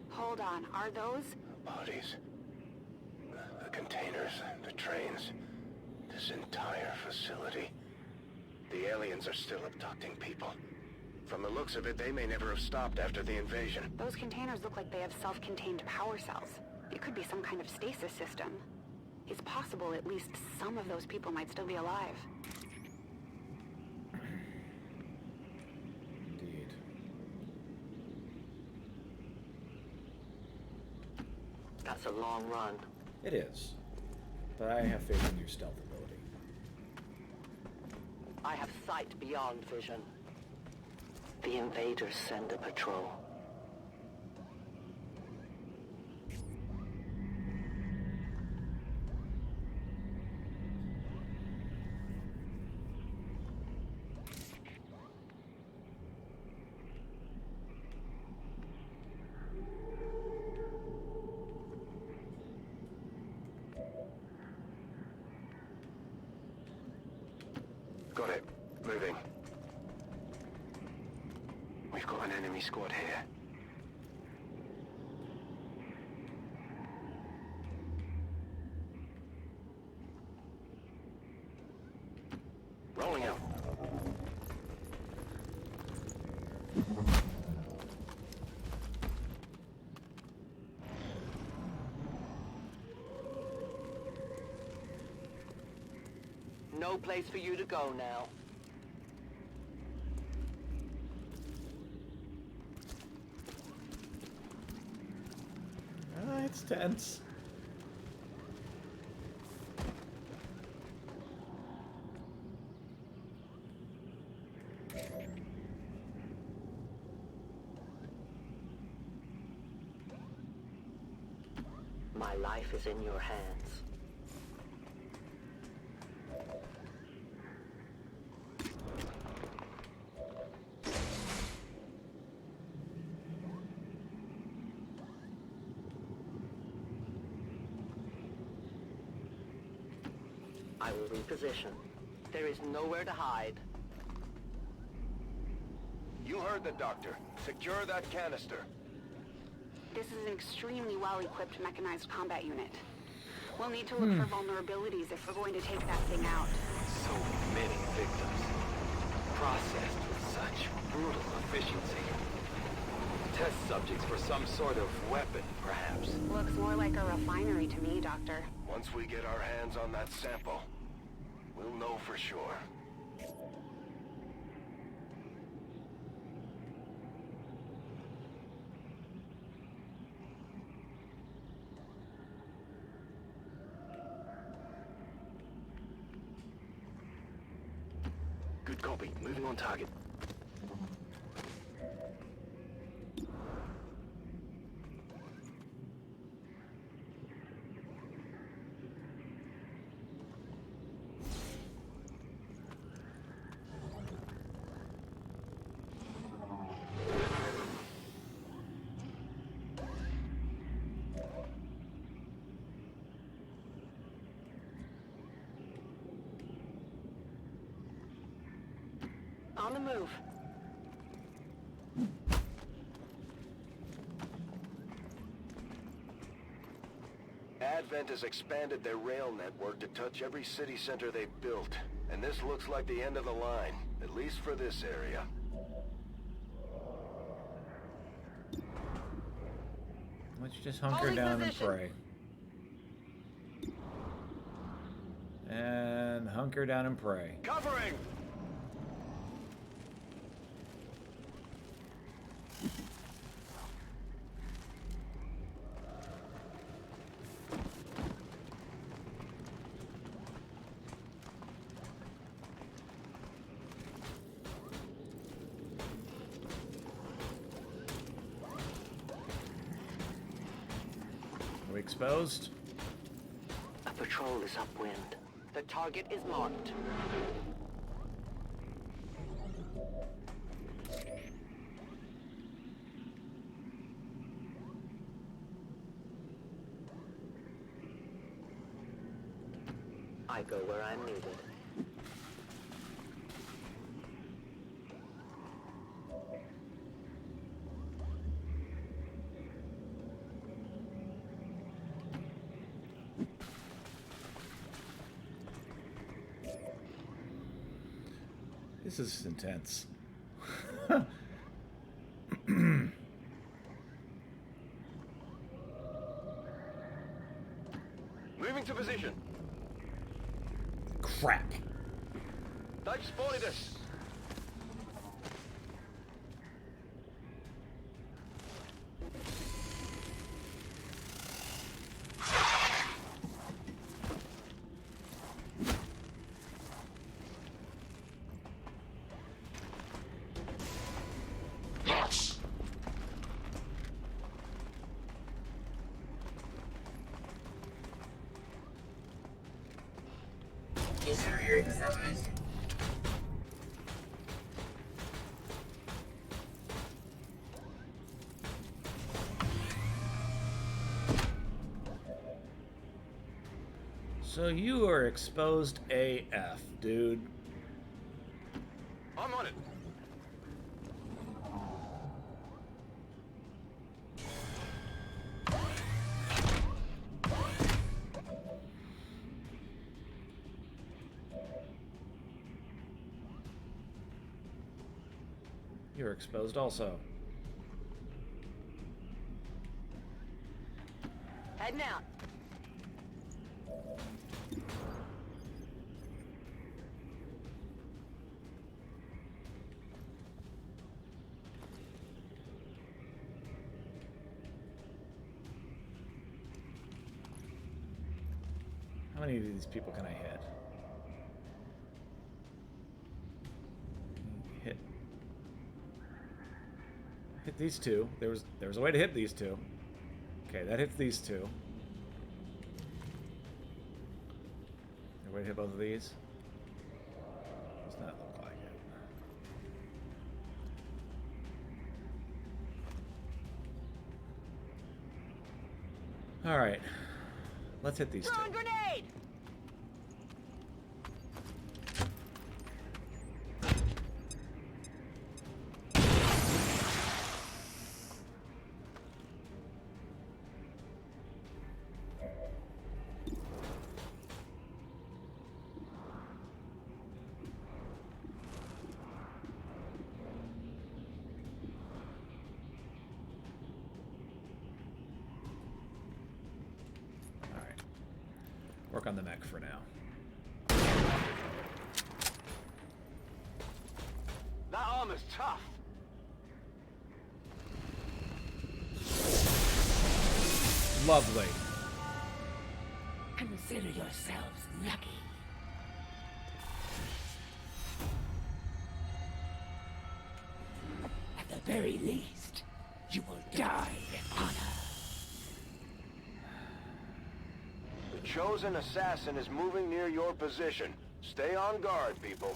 Hold on, are those? Bodies. The containers, the trains. This entire facility. The aliens are still abducting people. From the looks of it, they may never have stopped after the invasion. Those containers look like they have self-contained power cells. It could be some kind of stasis system. It's possible at least some of those people might still be alive. Indeed. That's a long run. It is. But I have faith in your stealth ability. I have sight beyond vision. The invaders send a patrol. Got it. Moving. We've got an enemy squad here. Rolling out. No place for you to go now. It's tense. My life is in your hands. I will reposition. There is nowhere to hide. You heard the doctor. Secure that canister. This is an extremely well-equipped mechanized combat unit. We'll need to look for vulnerabilities if we're going to take that thing out. So many victims. Processed with such brutal efficiency. Test subjects for some sort of weapon, perhaps. Looks more like a refinery to me, Doctor. Once we get our hands on that sample, we'll know for sure. Good copy. Moving on target. On the move. Advent has expanded their rail network to touch every city center they've built. And this looks like the end of the line, at least for this area. Let's just hunker Holding down position. and pray. And hunker down and pray. Covering! exposed? A patrol is upwind. The target is marked. I go where I'm needed. This is intense. Moving to position. Crap. They've spotted us. So you are exposed AF, dude. I'm on it. You're exposed also. Heading out. How many of these people can I hit? Hit these two. There was a way to hit these two. Okay, that hits these two. There a way to hit both of these? Does not look like it. All right, let's hit these two. Throwing grenade! Work on the mech for now. That armor's tough. Lovely. Consider yourselves lucky. At the very least, you will die in honor. The chosen assassin is moving near your position. Stay on guard, people.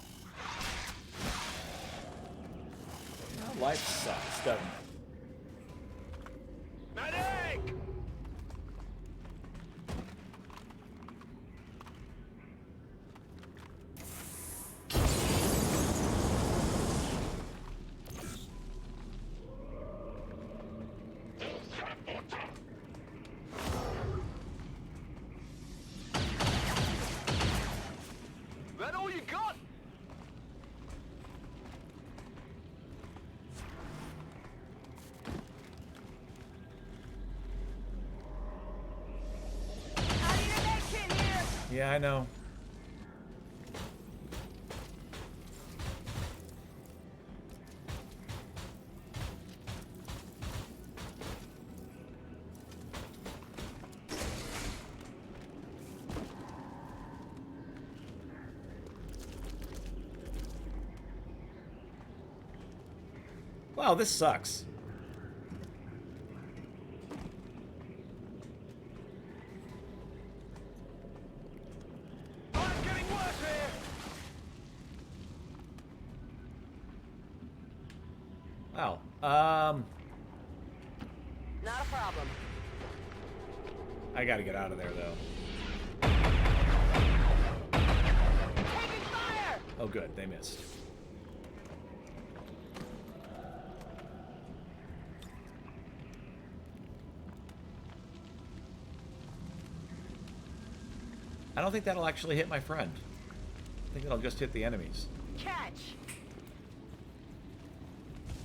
Life sucks, doesn't it? Medic! That all you got? Yeah, I know. Wow, this sucks. Oh, Not a problem. I gotta get out of there, though. Taking fire! Oh, good. They missed. I don't think that'll actually hit my friend. I think it'll just hit the enemies. Catch!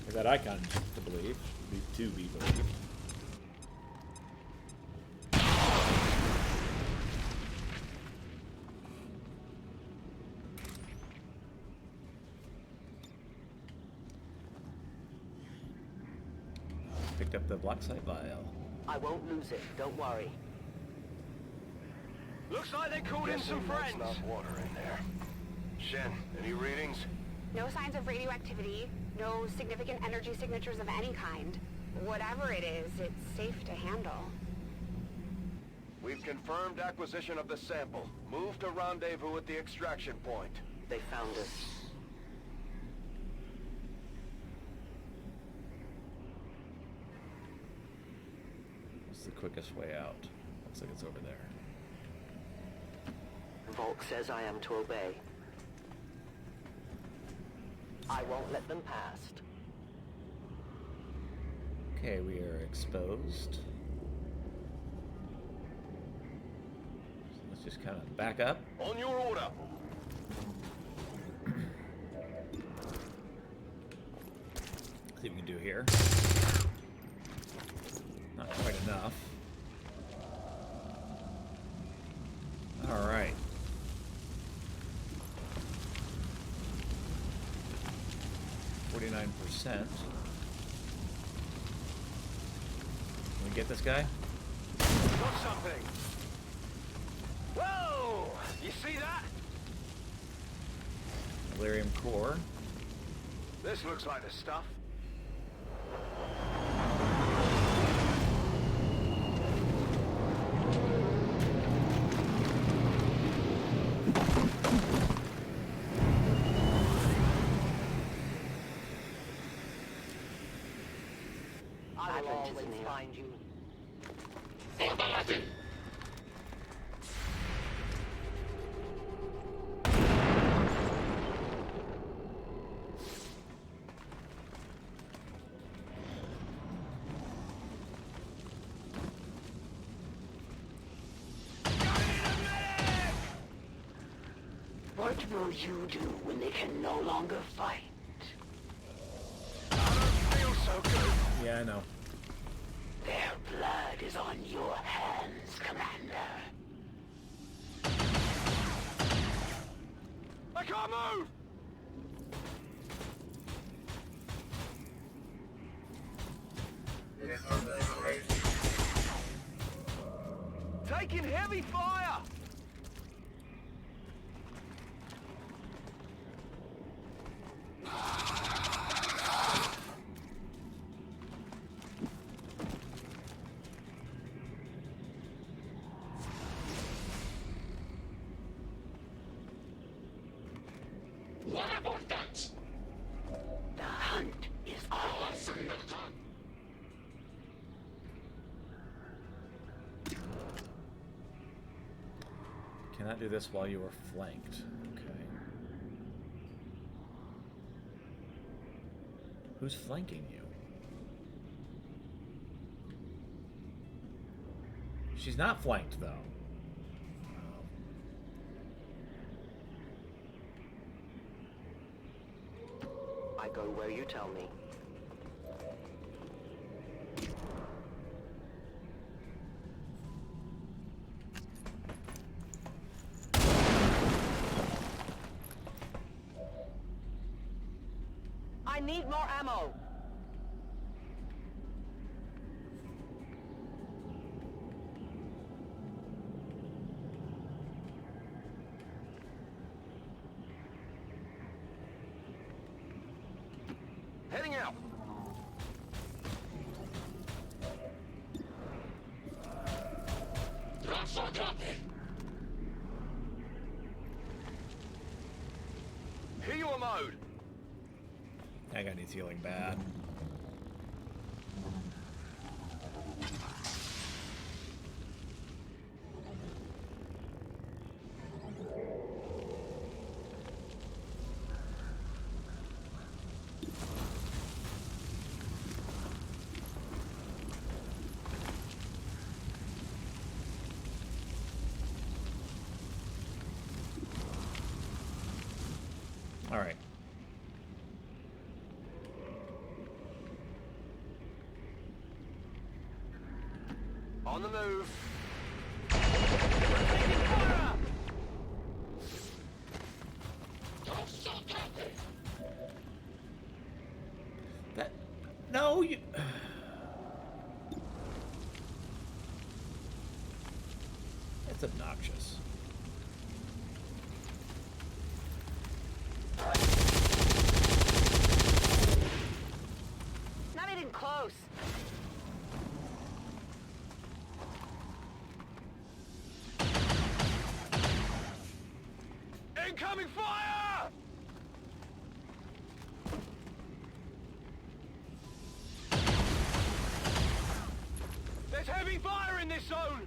Is that icon to believe? To be believed. Picked up the black site vial. I won't lose it, don't worry. Looks like they called in some friends. Not water in there. Shen, any readings? No signs of radioactivity, no significant energy signatures of any kind. Whatever it is, it's safe to handle. We've confirmed acquisition of the sample. Move to rendezvous at the extraction point. They found us. What's the quickest way out? Looks like it's over there. Volk says I am to obey. I won't let them past. Okay, we are exposed. So let's just kind of back up. On your order. See what we can do here. Not quite enough. All right. %. Can we get this guy? Got something. Whoa! You see that? Delirium core. This looks like the stuff. I will always find you. What will you do when they can no longer fight? I don't feel so good. Yeah, I know. Their blood is on your hands, Commander. I can't move! Taking heavy fire! The hunt is ours. Cannot do this while you are flanked. Okay. Who's flanking you? She's not flanked, though. I go where you tell me. I need more ammo. Heading out. Heal mode. That guy needs healing bad. All right. On the move. That no, you. That's obnoxious. Not even close. Incoming fire! There's heavy fire in this zone!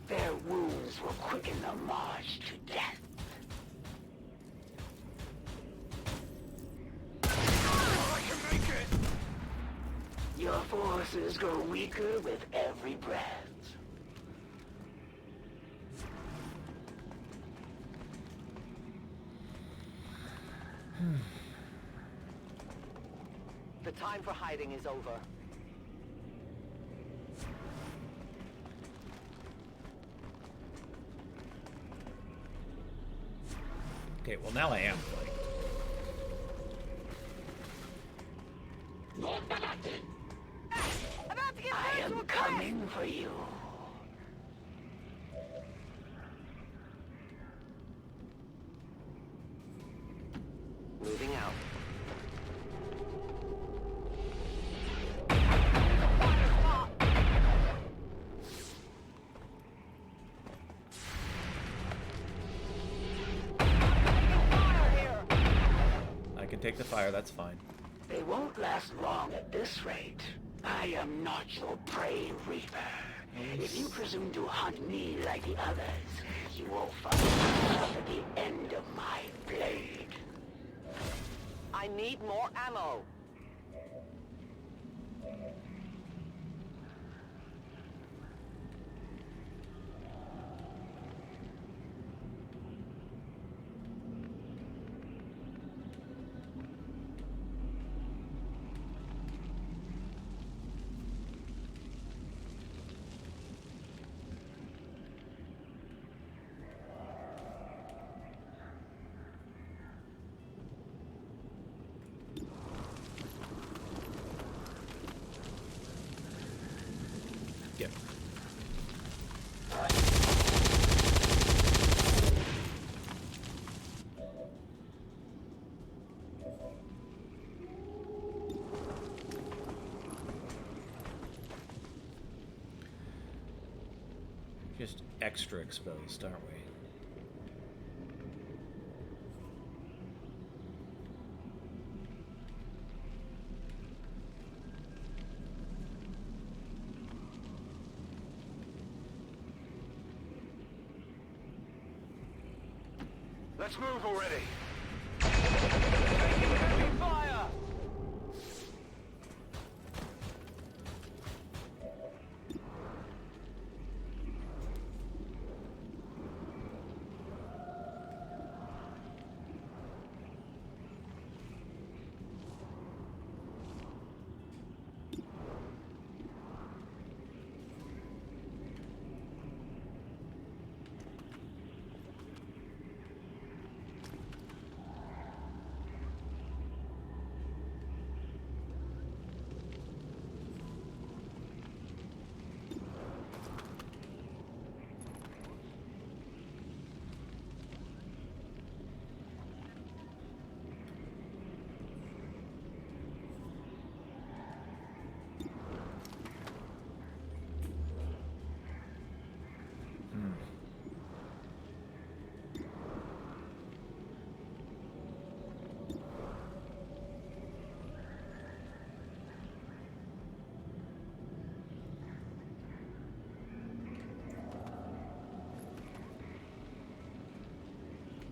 Their wounds will quicken the march to death. I can make it! Your forces grow weaker with every breath. The time for hiding is over. Okay, well now I am flanked. About to get I back to am a crash! coming for you. Moving out. I can take the fire, that's fine. They won't last long at this rate. I am not your prey reaper. If you presume to hunt me like the others, you will find yourself at the end of my blade. I need more ammo. Yep. Just extra exposed, aren't we? Let's move already. Taking heavy fire!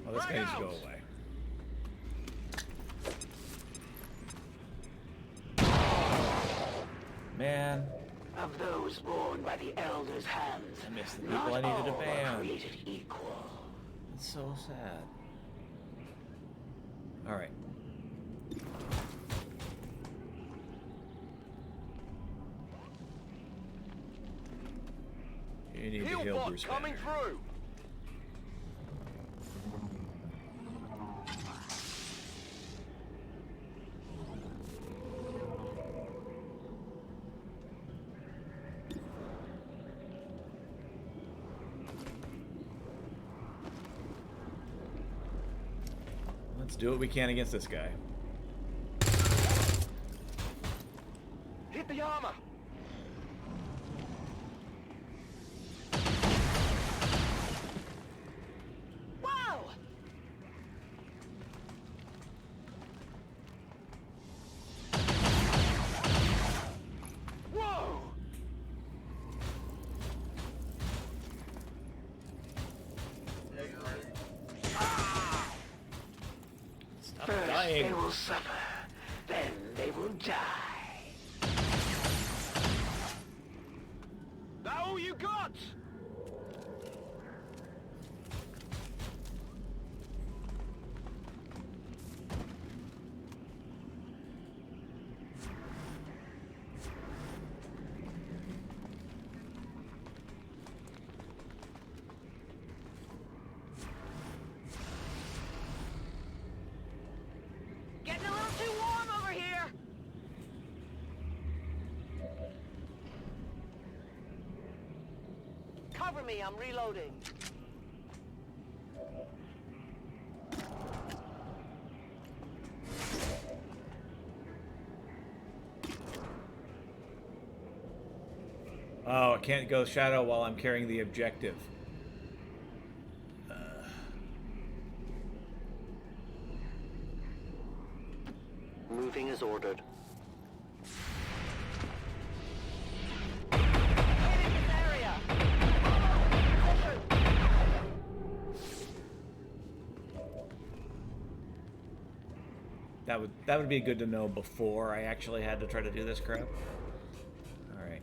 Well, this guy needs to go away. Man. Of those born by the Elder's hands, I missed the not people I needed to all ban. are created equal. It's so sad. Alright. You need to heal Bruce coming Banner. through. Let's do what we can against this guy. Hit the armor. Whoa! Whoa! Stop First dying. they will suffer, then they will die. That all you got? Getting a little too warm over here. Cover me, I'm reloading. Oh, I can't go shadow while I'm carrying the objective. Moving as ordered. Hit this area. That would be good to know before I actually had to try to do this crap. All right.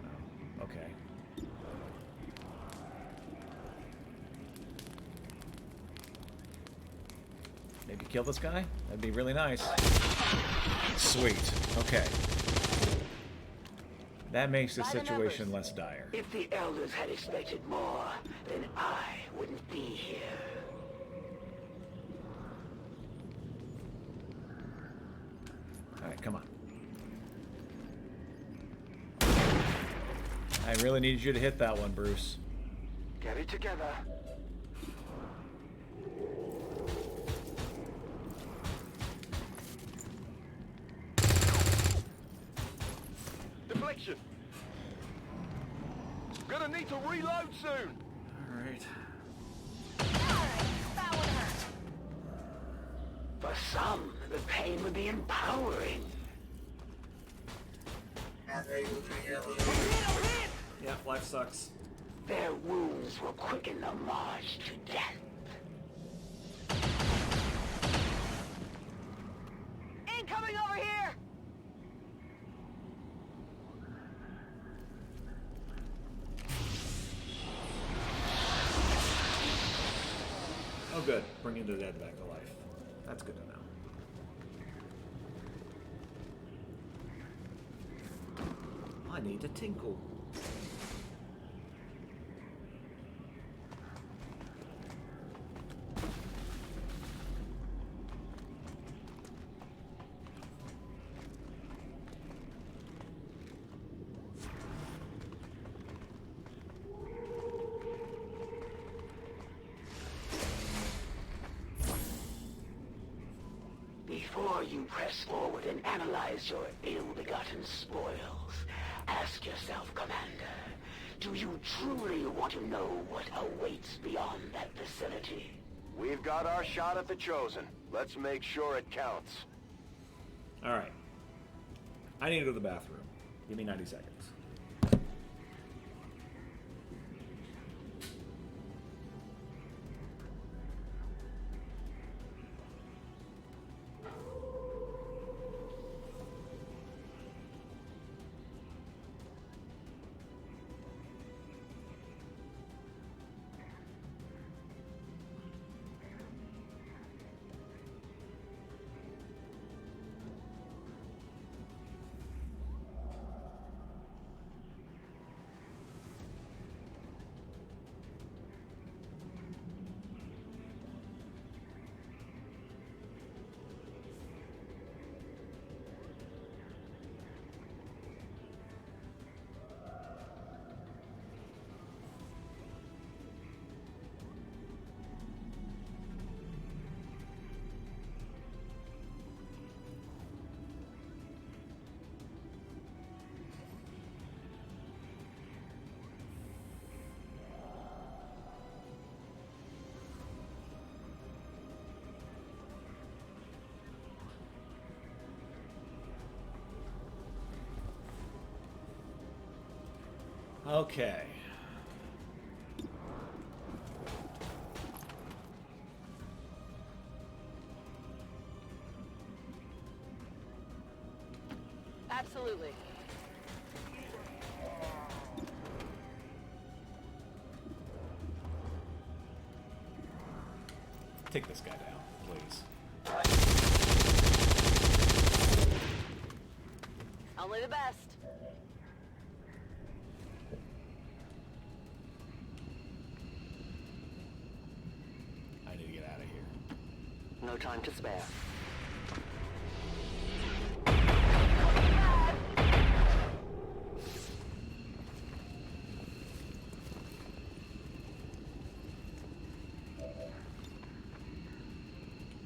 Oh, okay. Maybe kill this guy? That'd be really nice. Sweet. Okay. That makes the situation less dire. If the Elders had expected more, then I wouldn't be here. Alright, come on. I really needed you to hit that one, Bruce. Get it together. Deflection. Gonna need to reload soon. Alright. That one hurt. For some, the pain would be empowering. Yeah, life sucks. Their wounds will quicken the march to death. Incoming over here. Oh good, bringing the dead back to life. That's good to know. I need to tinkle. Before you press forward and analyze your ill-begotten spoils, ask yourself, Commander, do you truly want to know what awaits beyond that facility? We've got our shot at the Chosen. Let's make sure it counts. Alright. I need to go to the bathroom. Give me 90 seconds. Okay. Absolutely. Take this guy down, please. Only the best. I need to get out of here. No time to spare.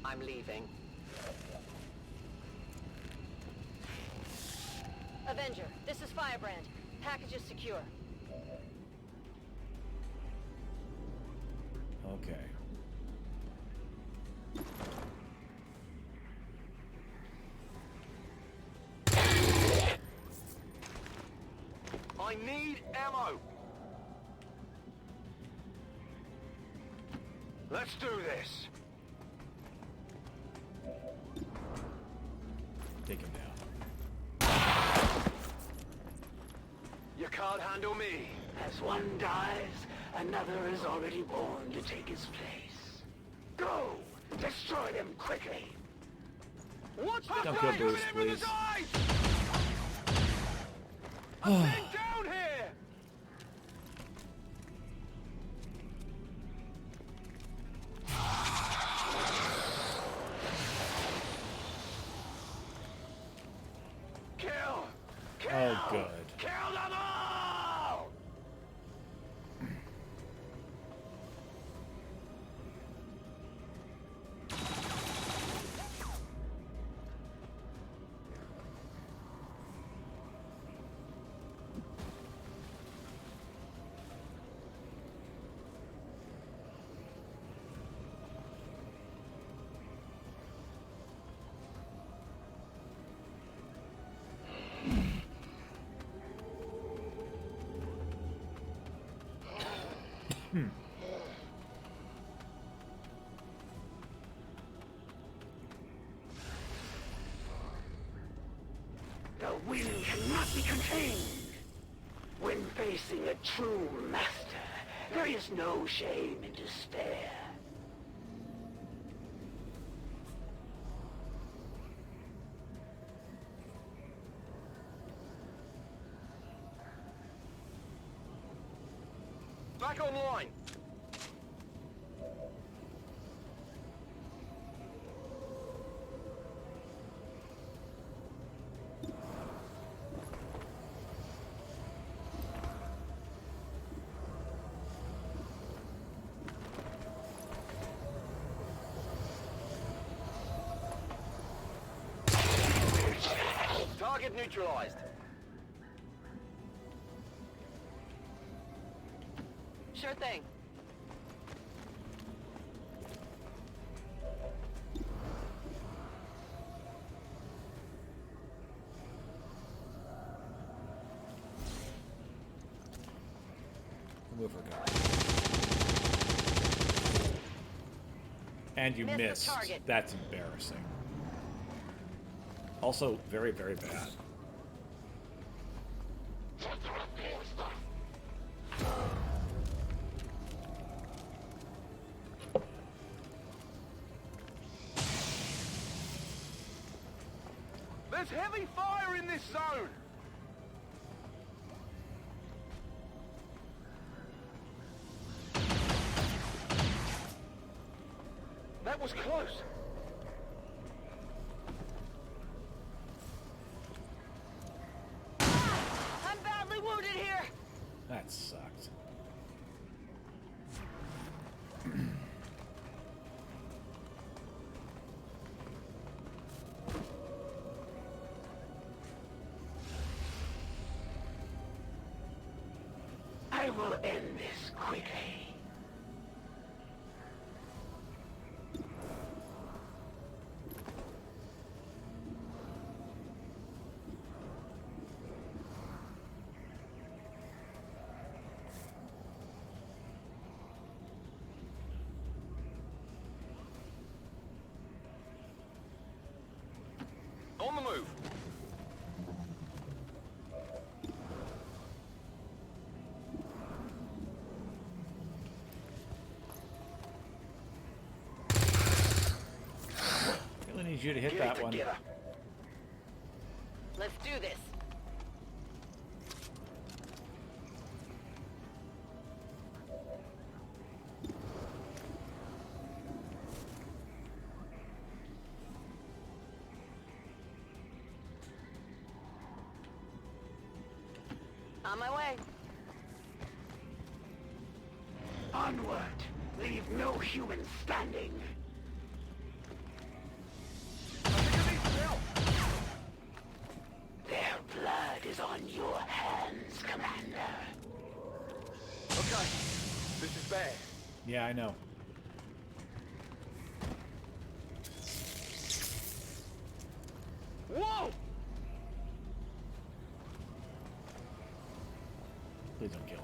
I'm leaving. Avenger, this is Firebrand. Package is secure. Okay. I need ammo. Let's do this. Take him down. You can't handle me. As one dies, another is already born to take his place. Go! Destroy them quickly! What's the Don't kill Bruce, please. I'm being down here! Kill! Kill! Oh, good. Kill them all! The wind cannot be contained. When facing a true master, there is no shame in despair. Back online! Target neutralized. Sure thing. Remove her guard. And you Missed the missed. target. That's embarrassing. Also, very, very bad. There's heavy fire in this zone! That was close. I'm badly wounded here. That sucked. I will end this quickly. On the move. Really need you to hit Get that it one. together. Let's do this. On my way. Onward. Leave no human standing. Their blood is on your hands, Commander. Okay, this is bad. Yeah, I know. Whoa! Please don't kill him.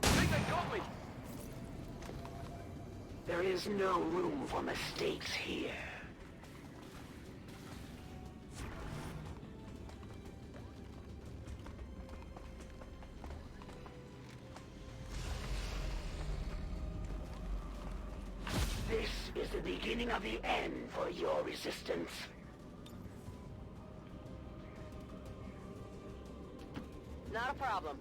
I think they got me. There is no room for mistakes here. This is the beginning of the end for your resistance. Not a problem.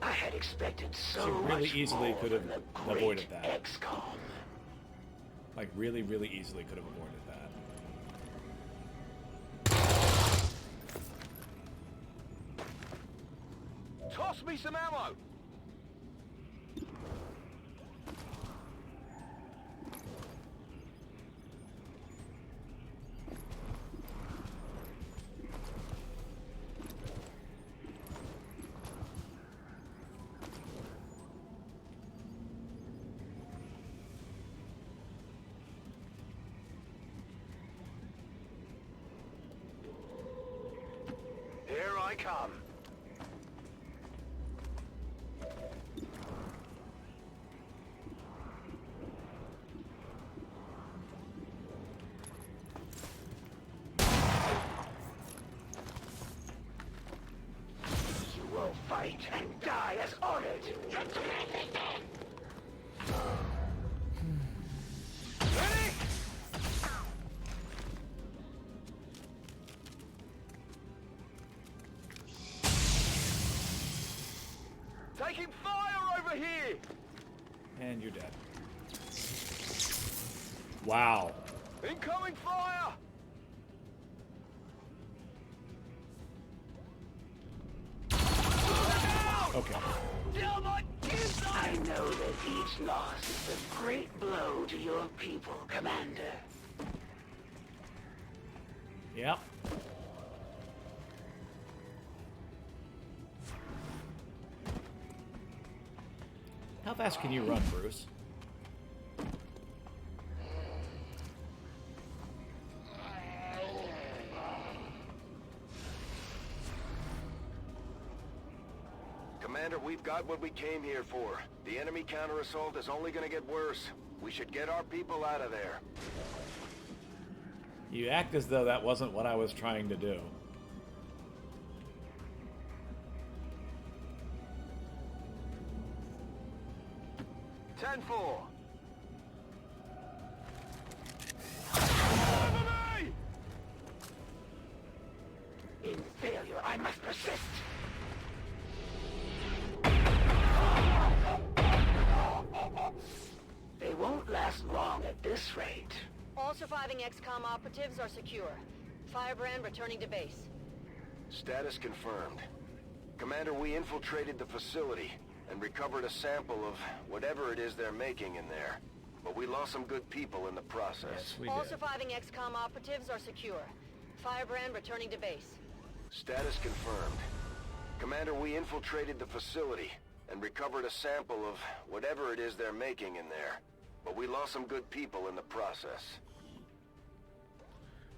I had expected so She really much easily more could have from the great avoided that. XCOM. Like, really, really easily could have avoided that. Toss me some ammo. Here I come. You will fight and die as ordered. Ready? Taking fire over here. And you're dead. Wow. Incoming fire. Okay. I know that each loss is a great blow to your people, Commander. Yep. How fast can you run, Bruce? Commander, we've got what we came here for. The enemy counter-assault is only gonna get worse. We should get our people out of there. You act as though that wasn't what I was trying to do. Ten four. In failure, I must persist. They won't last long at this rate. All surviving XCOM operatives are secure. Firebrand returning to base. Status confirmed. Commander, we infiltrated the facility and recovered a sample of whatever it is they're making in there. But we lost some good people in the process. All surviving XCOM operatives are secure. Firebrand returning to base. Status confirmed. Commander, we infiltrated the facility and recovered a sample of whatever it is they're making in there. But we lost some good people in the process.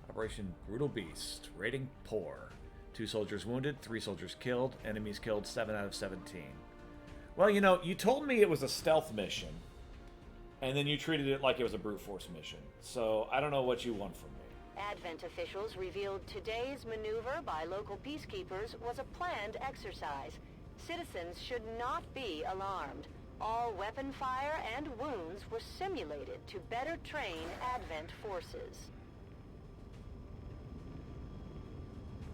Operation Brutal Beast. Rating poor. 2 soldiers wounded, 3 soldiers killed. Enemies killed 7 out of 17. Well, you know, you told me it was a stealth mission, and then you treated it like it was a brute force mission. So I don't know what you want from me. Advent officials revealed today's maneuver by local peacekeepers was a planned exercise. Citizens should not be alarmed. All weapon fire and wounds were simulated to better train Advent forces.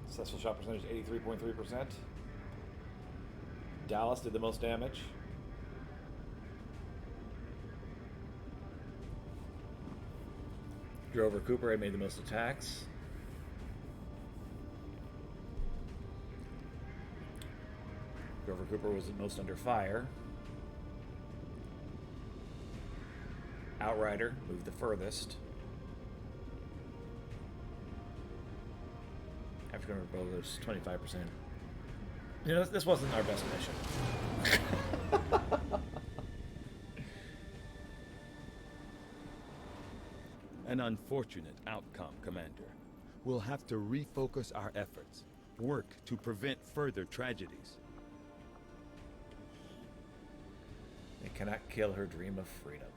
Successful shot percentage 83.3%. Dallas did the most damage. Grover Cooper had made the most attacks. Grover Cooper was the most under fire. Outrider moved the furthest. African Rebels 25%. You know, this wasn't our best mission. An unfortunate outcome, Commander. We'll have to refocus our efforts, work to prevent further tragedies. They cannot kill her dream of freedom.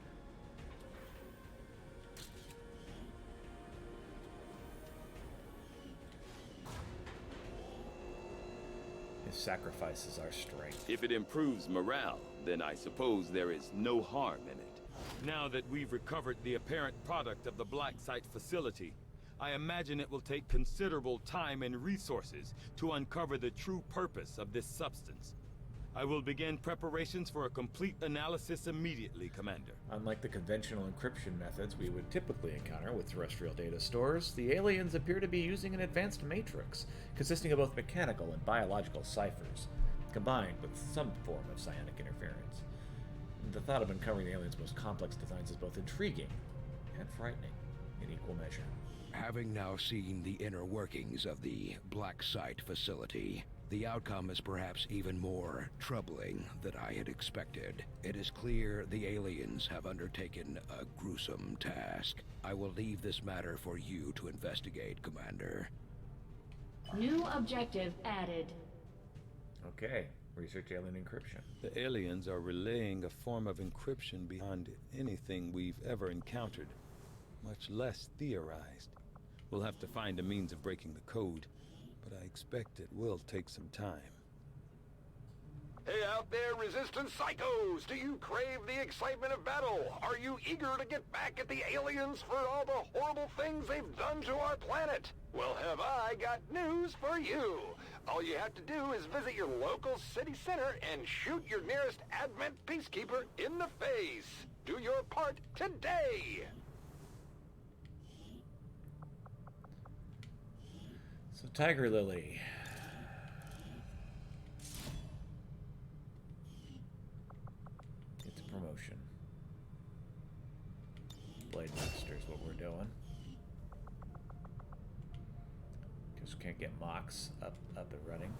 His sacrifice is our strength. If it improves morale, then I suppose there is no harm in it. Now that we've recovered the apparent product of the Black Site facility, I imagine it will take considerable time and resources to uncover the true purpose of this substance. I will begin preparations for a complete analysis immediately, Commander. Unlike the conventional encryption methods we would typically encounter with terrestrial data stores, the aliens appear to be using an advanced matrix, consisting of both mechanical and biological ciphers, combined with some form of psionic interference. The thought of uncovering the aliens' most complex designs is both intriguing and frightening in equal measure. Having now seen the inner workings of the Black Site facility, the outcome is perhaps even more troubling than I had expected. It is clear the aliens have undertaken a gruesome task. I will leave this matter for you to investigate, Commander. New objective added. Okay, research alien encryption. The aliens are relaying a form of encryption beyond anything we've ever encountered, much less theorized. We'll have to find a means of breaking the code, but I expect it will take some time. Hey out there, resistance psychos! Do you crave the excitement of battle? Are you eager to get back at the aliens for all the horrible things they've done to our planet? Well, have I got news for you. All you have to do is visit your local city center and shoot your nearest Advent peacekeeper in the face. Do your part today! So Tiger Lily. It's a promotion. Blade Master is what we're doing. Just can't get Mox up and running.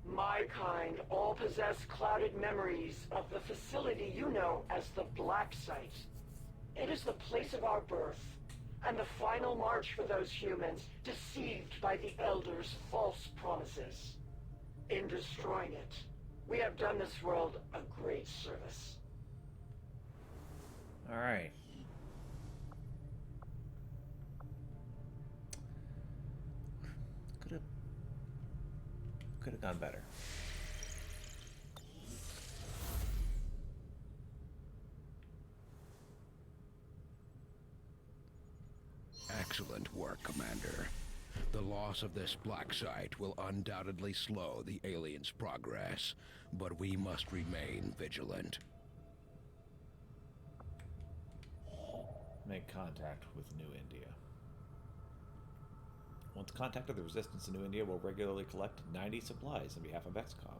My kind all possess clouded memories of the facility you know as the Black Site. It is the place of our birth, and the final march for those humans deceived by the Elders' false promises. In destroying it, we have done this world a great service. All right. Could have gone better. Excellent work, Commander. The loss of this Black Site will undoubtedly slow the aliens' progress, but we must remain vigilant. Make contact with New India. Once contacted, the Resistance in New India will regularly collect 90 supplies on behalf of XCOM.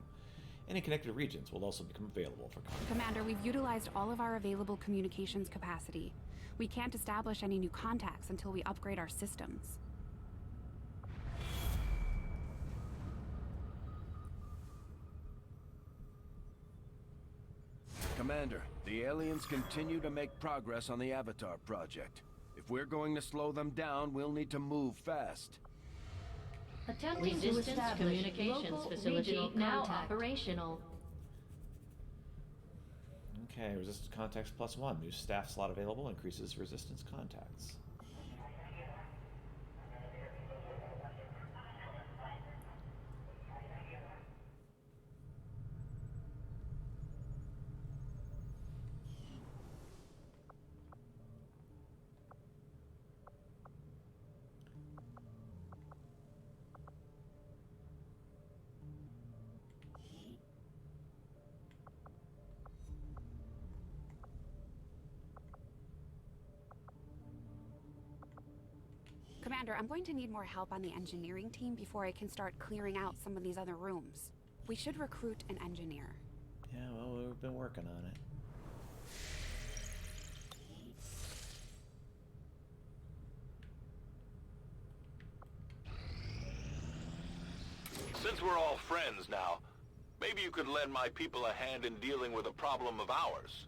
Any connected regions will also become available for contact. Commander, we've utilized all of our available communications capacity. We can't establish any new contacts until we upgrade our systems. Commander, the aliens continue to make progress on the Avatar project. If we're going to slow them down, we'll need to move fast. Attempting to Resistance establish communications local facility regional now contact. operational. Okay, resistance contacts +1. New staff slot available. Increases resistance contacts. Commander, I'm going to need more help on the engineering team before I can start clearing out some of these other rooms. We should recruit an engineer. Yeah, well, we've been working on it. Since we're all friends now, maybe you could lend my people a hand in dealing with a problem of ours.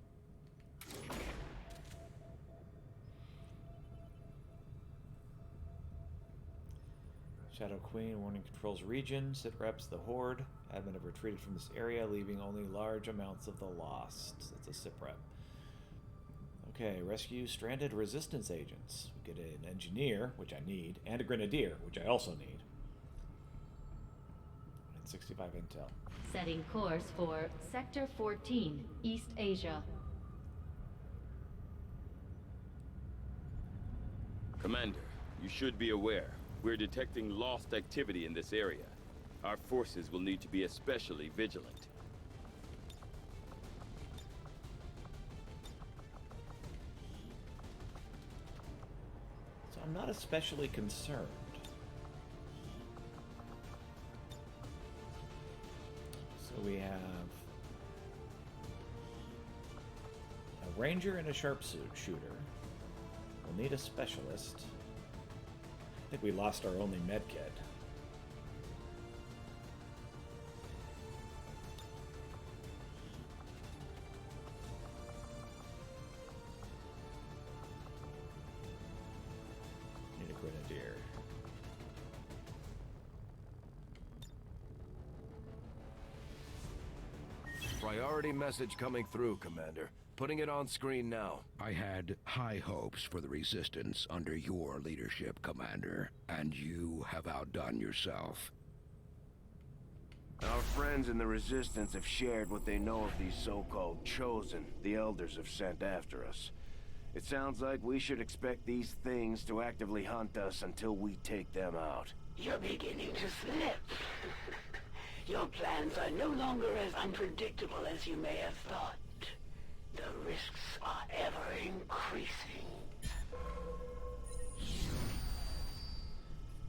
Shadow Queen, warning controls region. Sit reps the Horde. Admin have retreated from this area, leaving only large amounts of the lost. That's a SIP rep. Okay, rescue stranded resistance agents. We get an engineer, which I need, and a grenadier, which I also need. And 65 intel. Setting course for Sector 14, East Asia. Commander, you should be aware. We're detecting lost activity in this area. Our forces will need to be especially vigilant. So I'm not especially concerned. So we have a ranger and a sharpshooter. We'll need a specialist. I think we lost our only med kit. Need a grenadier. Priority message coming through, Commander. Putting it on screen now. I had high hopes for the Resistance under your leadership, Commander, and you have outdone yourself. Our friends in the Resistance have shared what they know of these so-called Chosen the Elders have sent after us. It sounds like we should expect these things to actively hunt us until we take them out. You're beginning to slip. Your plans are no longer as unpredictable as you may have thought. The risks are ever increasing.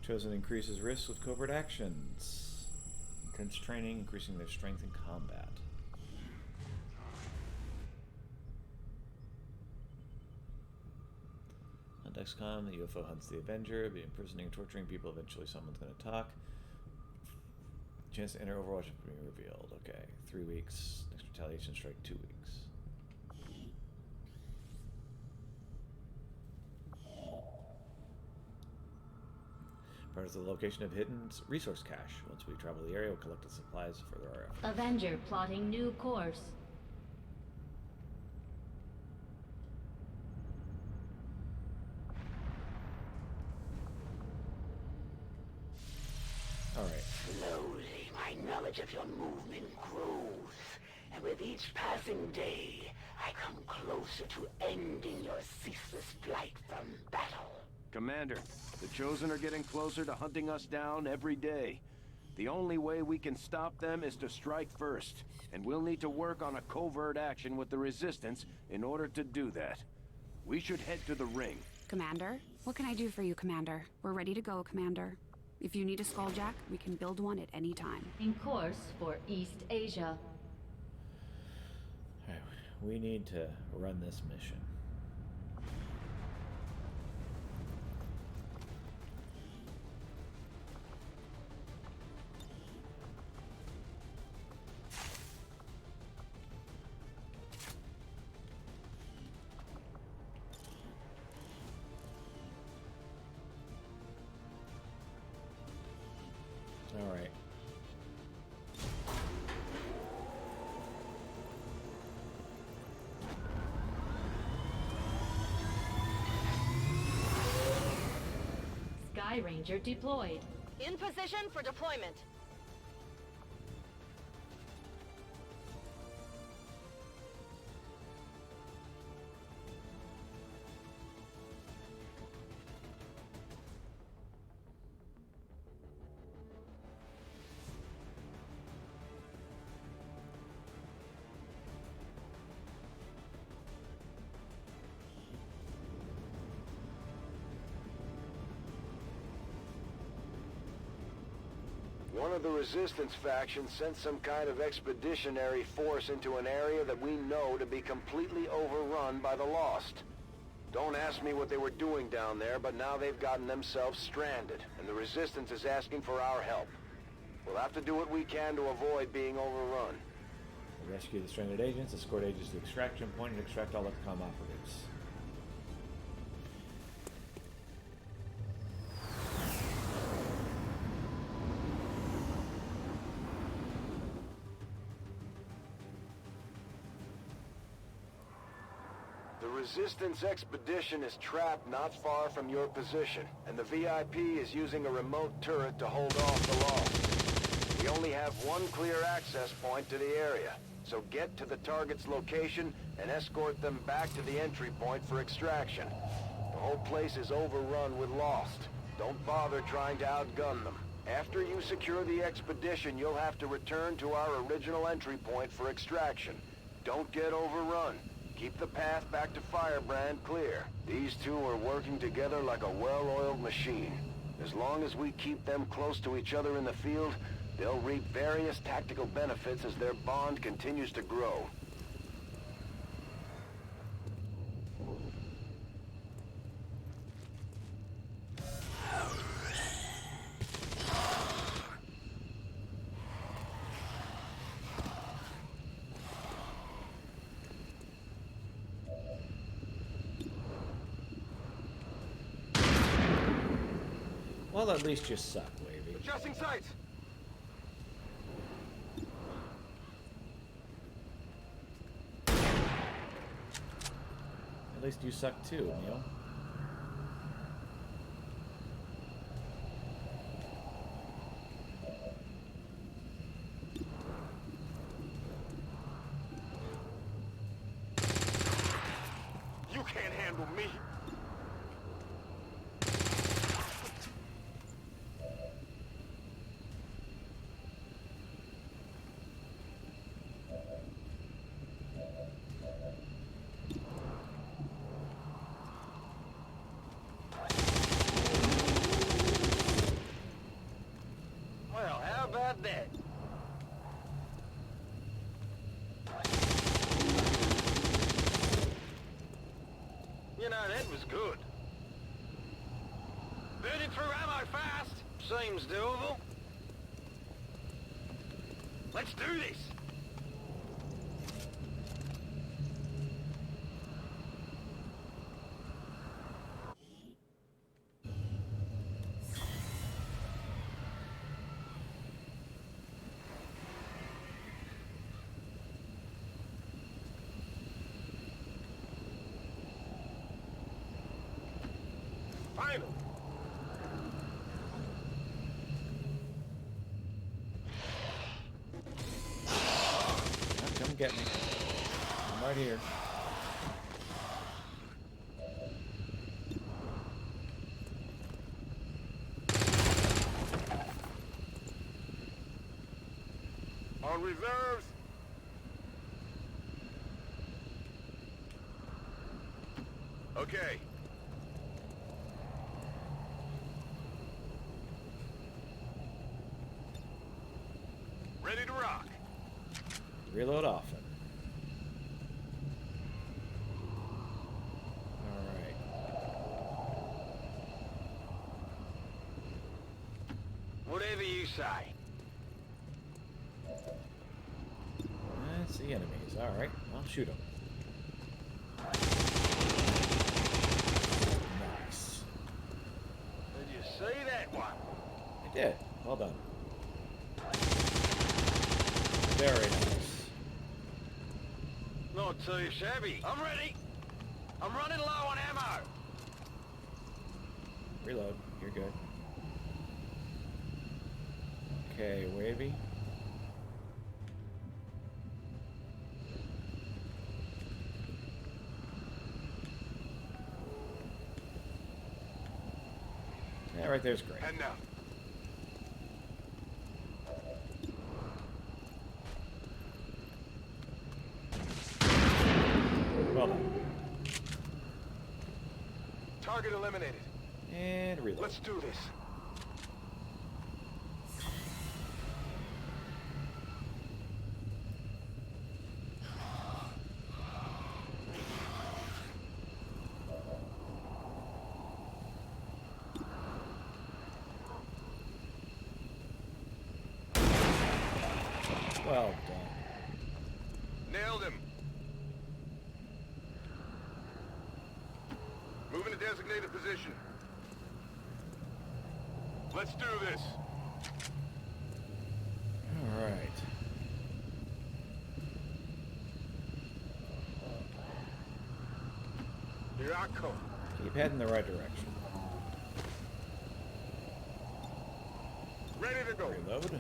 Chosen increases risks with covert actions. Intense training, increasing their strength in combat. On Dexcom, the UFO hunts the Avenger, be imprisoning and torturing people. Eventually someone's going to talk. Chance to enter Overwatch is being revealed. Okay, 3 weeks. Next retaliation strike, 2 weeks. Part of the location of hidden resource cache. Once we travel the area, we'll collect the supplies for our efforts. Avenger plotting new course. Alright. Slowly, my knowledge of your movement grows. And with each passing day, I come closer to ending your ceaseless flight from battle. Commander, the Chosen are getting closer to hunting us down every day. The only way we can stop them is to strike first, and we'll need to work on a covert action with the Resistance in order to do that. We should head to the ring. Commander? What can I do for you, Commander? We're ready to go, Commander. If you need a skulljack, we can build one at any time. In course for East Asia. Alright, we need to run this mission. Sky Ranger deployed. In position for deployment. One of the Resistance factions sent some kind of expeditionary force into an area that we know to be completely overrun by the Lost. Don't ask me what they were doing down there, but now they've gotten themselves stranded, and the Resistance is asking for our help. We'll have to do what we can to avoid being overrun. Rescue the stranded agents, escort agents to extraction point, and extract all ExComm operatives. The Resistance expedition is trapped not far from your position, and the VIP is using a remote turret to hold off the Lost. We only have one clear access point to the area, so get to the target's location and escort them back to the entry point for extraction. The whole place is overrun with Lost. Don't bother trying to outgun them. After you secure the expedition, you'll have to return to our original entry point for extraction. Don't get overrun. Keep the path back to Firebrand clear. These two are working together like a well-oiled machine. As long as we keep them close to each other in the field, they'll reap various tactical benefits as their bond continues to grow. Well, at least you suck, Wavy. Adjusting sights. At least you suck too, Neil. You can't handle me. Well, how about that? You know, that was good. Burning through ammo fast. Seems doable. Let's do this. Final. Come get me. I'm right here. On reserves. Okay. Ready to rock. Reload often. Alright. Whatever you say. That's the enemies. Alright, I'll shoot them. Nice. Did you see that one? I did. Well done. Very nice. Not too shabby. I'm ready. I'm running low on ammo. Reload. You're good. Okay, wavy. Yeah, right there's great. And now. Well done. Target eliminated. And reload. Let's do this. Well done. Nailed him. Moving to designated position. Let's do this. All right. Here I come. Keep heading the right direction. Ready to go. Reload.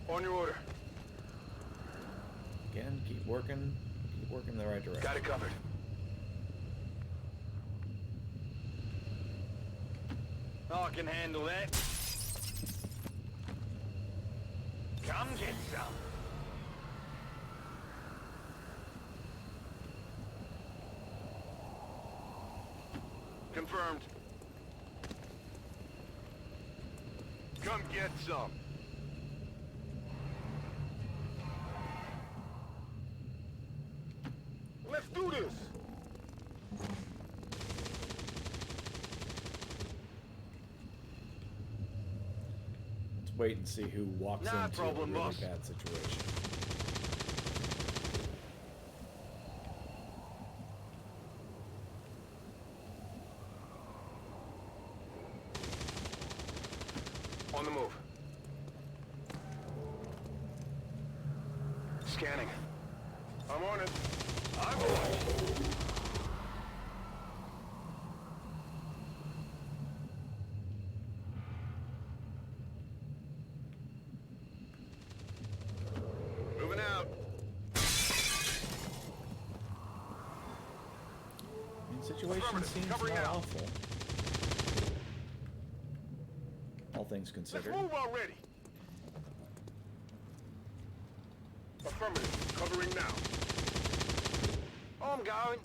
On your order. Again, keep working in the right direction. Got it covered. Oh, I can handle that. Come get some. Confirmed. Come get some. Let's do this. Let's wait and see who walks Nah into problem, a really boss. bad situation. On the move. Scanning. I'm on it. I'm on it. Moving out. I mean, situation Affirmative. seems Covering not now. awful. All things Let's considered. move already. Affirmative. Covering now. I'm going.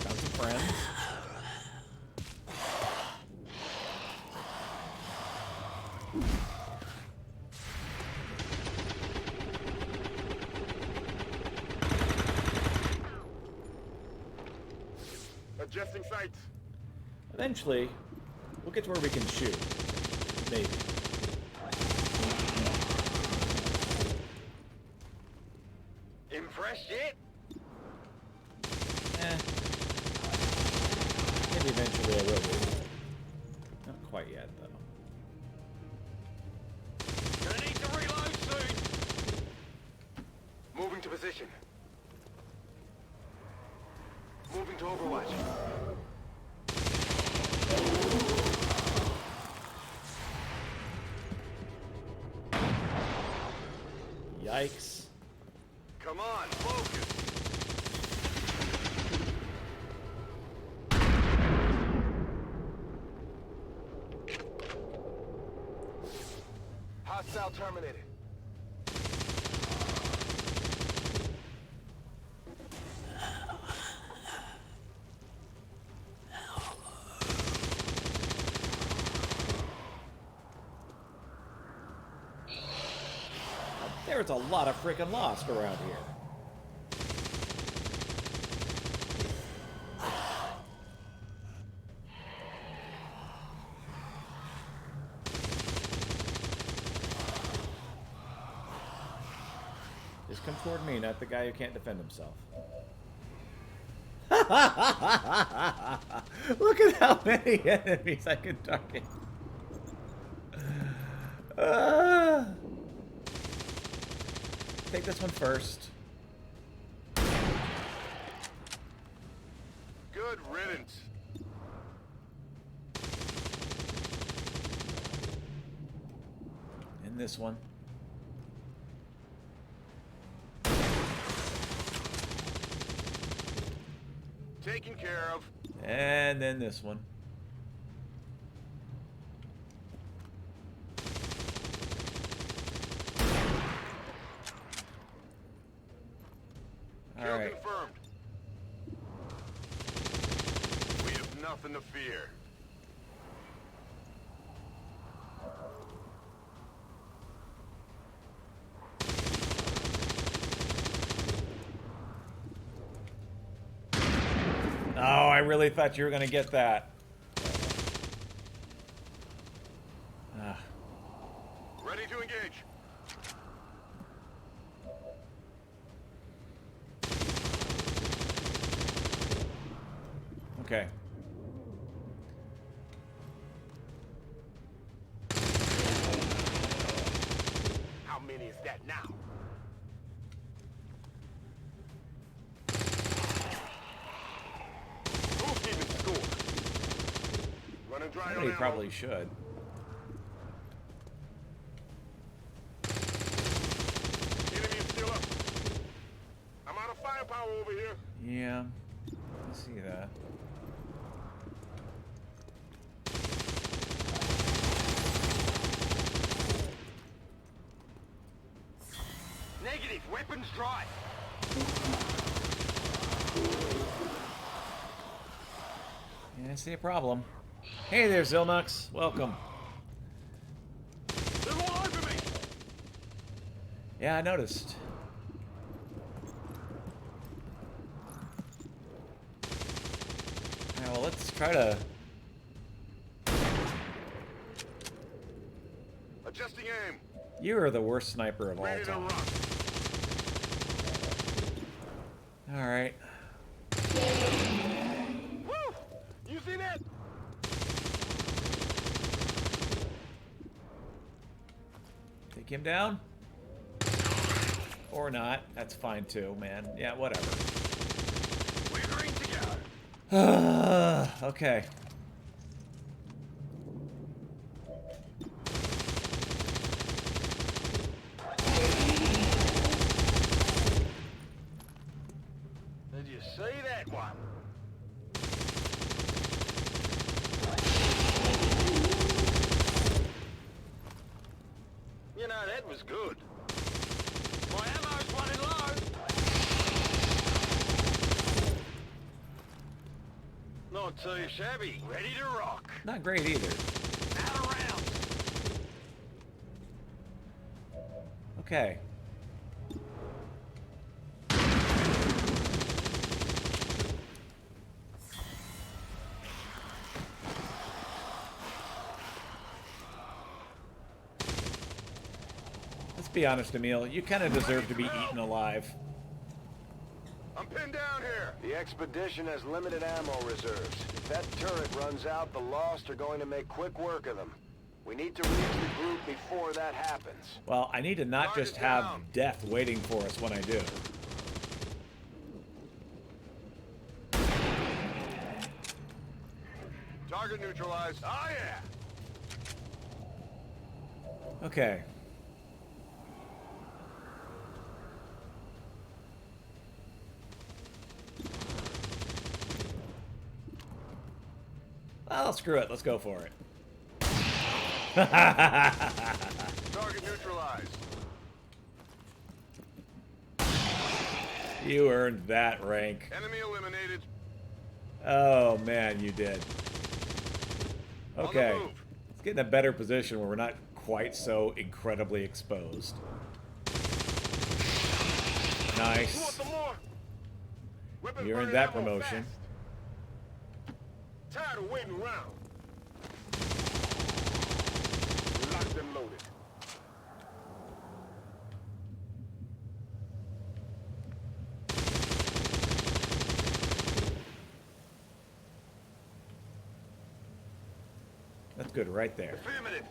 Got some friends. Adjusting sights. Eventually, we'll get to where we can shoot. Maybe. Impressed yet? Maybe eventually I will be. Not quite yet, though. Gonna need to reload soon. Moving to position. Moving to Overwatch. Yikes. Come on, focus. Hostile terminated. There's a lot of freaking lost around here. Just come toward me, not the guy who can't defend himself. Look at how many enemies I can target. Take this one first. Good riddance. In this one. Taken care of. And then this one. All Kill right. confirmed. We have nothing to fear. Oh, I really thought you were going to get that. Ah. Ready to engage. Okay. How many is that now? Who's keeping score? Running dry on Somebody ammo. probably should. Enemy is still up. I'm out of firepower over here. Yeah. I see that. Negative. Weapons dry. Yeah, I see a problem. Hey there, Zilnux. Welcome. They're all over me. Yeah, I noticed. Alright, well, let's try to... Adjusting aim. You are the worst sniper of all Ready to time. rock. Alright. Woo! You see that? Take him down? Or not. That's fine too, man. Yeah, whatever. We're green together. Okay. Did you see that one? You know, that was good. My ammo's running low. Not too shabby. Ready to rock. Not great either. Out of rounds. Okay. Let's be honest, Emil. You kind of deserve to be eaten alive. I'm pinned down here. The expedition has limited ammo reserves. If that turret runs out, the Lost are going to make quick work of them. We need to reach the group before that happens. Well, I need to not just have death waiting for us when I do. Target neutralized. Oh, yeah. Okay. Well, screw it. Let's go for it. Target neutralized. You earned that rank. Enemy eliminated. Oh, man, you did. Okay. On the move. Let's get in a better position where we're not quite so incredibly exposed. You want Nice. some more? Weapons You earned burning that ammo promotion. fast. Tired of waiting around. Locked and loaded. That's good right there. Affirmative.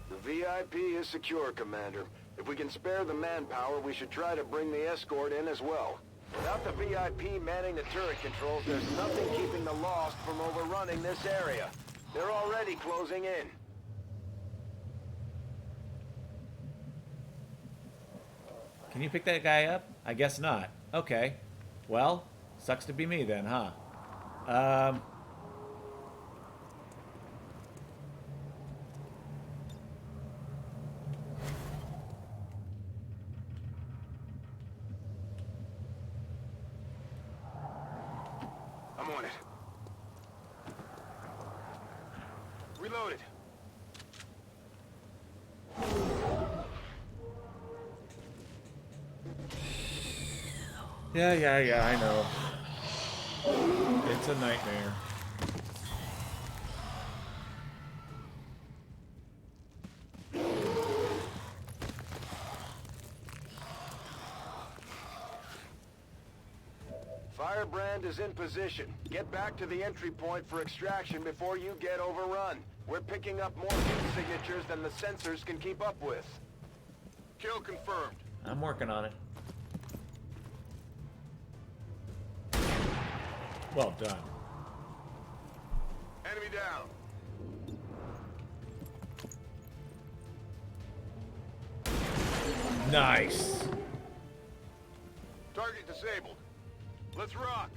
The VIP is secure, Commander. If we can spare the manpower, we should try to bring the escort in as well. Without the VIP manning the turret controls, there's nothing keeping the Lost from overrunning this area. They're already closing in. Can you pick that guy up? I guess not. Okay. Well, sucks to be me then, huh? I'm on it. Reloaded. Yeah, I know. It's a nightmare. Firebrand is in position. Get back to the entry point for extraction before you get overrun. We're picking up more heat signatures than the sensors can keep up with. Kill confirmed. I'm working on it. Well done. Enemy down. Nice. Target disabled. Let's rock.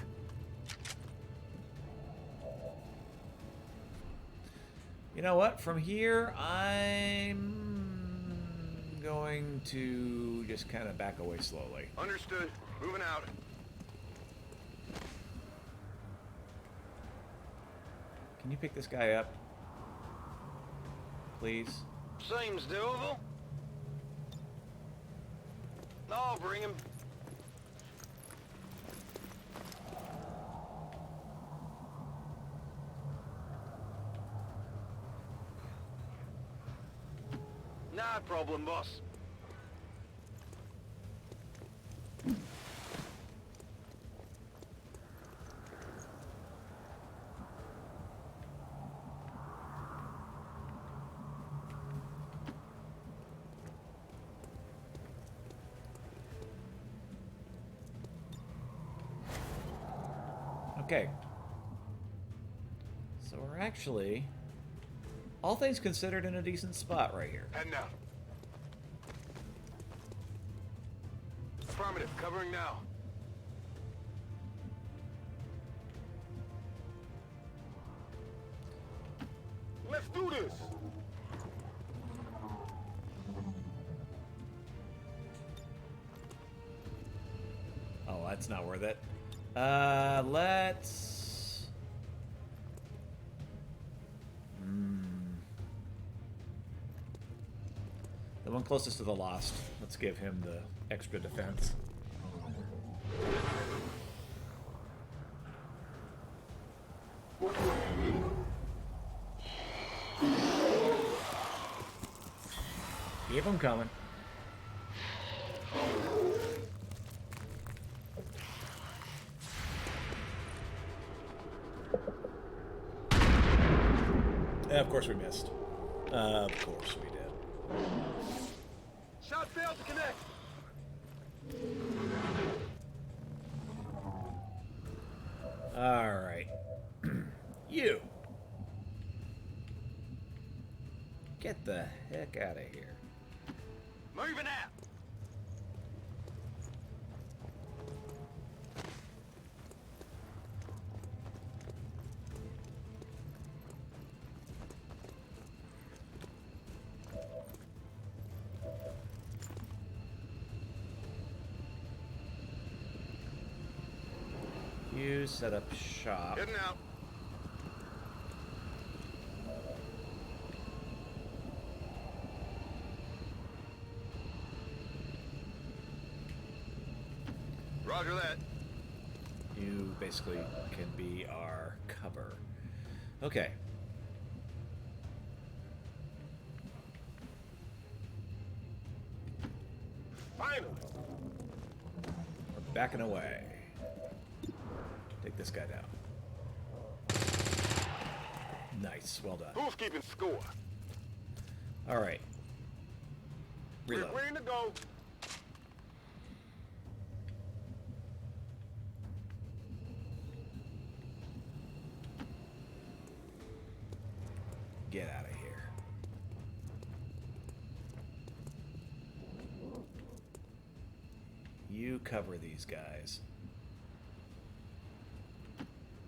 You know what? From here, I'm going to just kind of back away slowly. Understood. Moving out. Can you pick this guy up? Please? Seems doable. I'll bring him. Not problem, boss. Okay. So we're actually, all things considered, in a decent spot right here. Heading out. Affirmative. Covering now. Let's do this. Oh, that's not worth it. Let's... The one closest to the Lost. Let's give him the extra defense. Keep him coming. Of course we missed. Of course we did. Shot failed to connect. All right. You. Get the heck out of here. Moving out. You set up shop. Heading out. Roger that. You basically can be our cover. Okay. Finally. We're backing away. Take this guy down. Nice. Well done. Who's keeping score? All right. Reload. We're clearing to go. Get out of here. You cover these guys.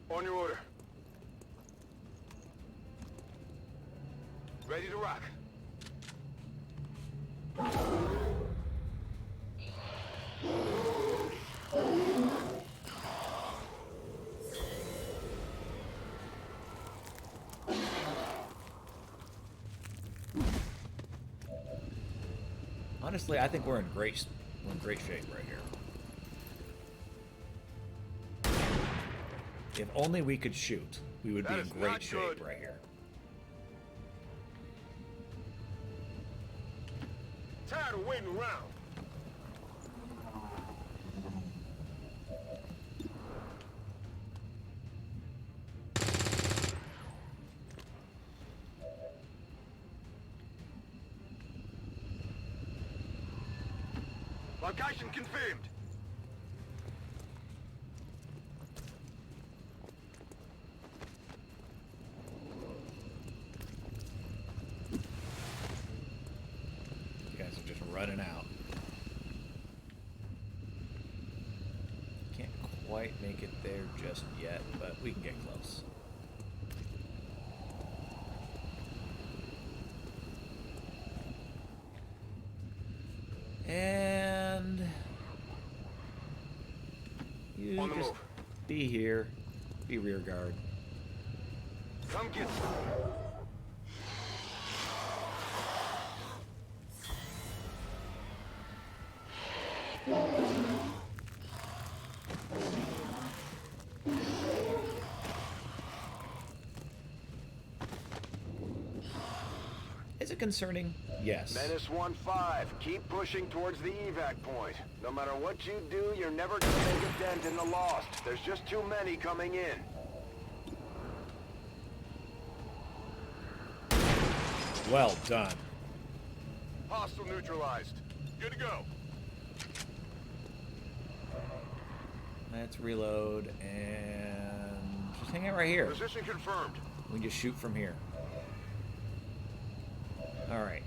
On your order. Ready to rock. Honestly, I think we're in great shape right here. If only we could shoot, we would be in great shape right here. Tired of waiting around. Location confirmed. You guys are just running out. Can't quite make it there just yet, but we can get close. And you On the just move. be here, be rear guard. Come get some. Is it concerning? Yes. Menace 1-5, keep pushing towards the evac point. No matter what you do, you're never gonna make a dent in the lost. There's just too many coming in. Well done. Hostile neutralized. Good to go. Let's reload and just hang out right here. Position confirmed. We can just shoot from here. Alright.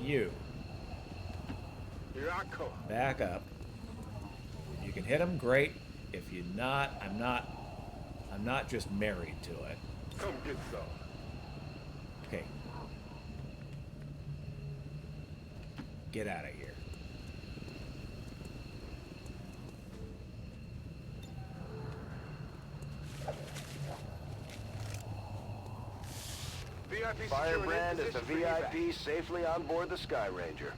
You. Here I come. Back up. You can hit him, great. If you're not, I'm not just married to it. Come get some. Okay. Get out of here. VIP Firebrand is the VIP safely on board the Sky Ranger.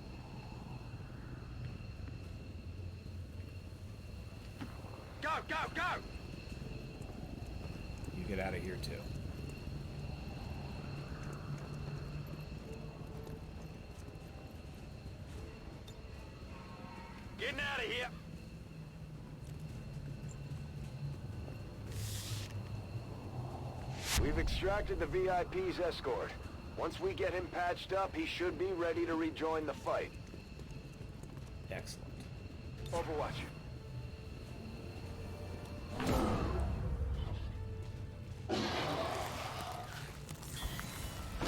Go, go, go! You get out of here too. Getting out of here. We've extracted the VIP's escort. Once we get him patched up, he should be ready to rejoin the fight. Excellent. Overwatch.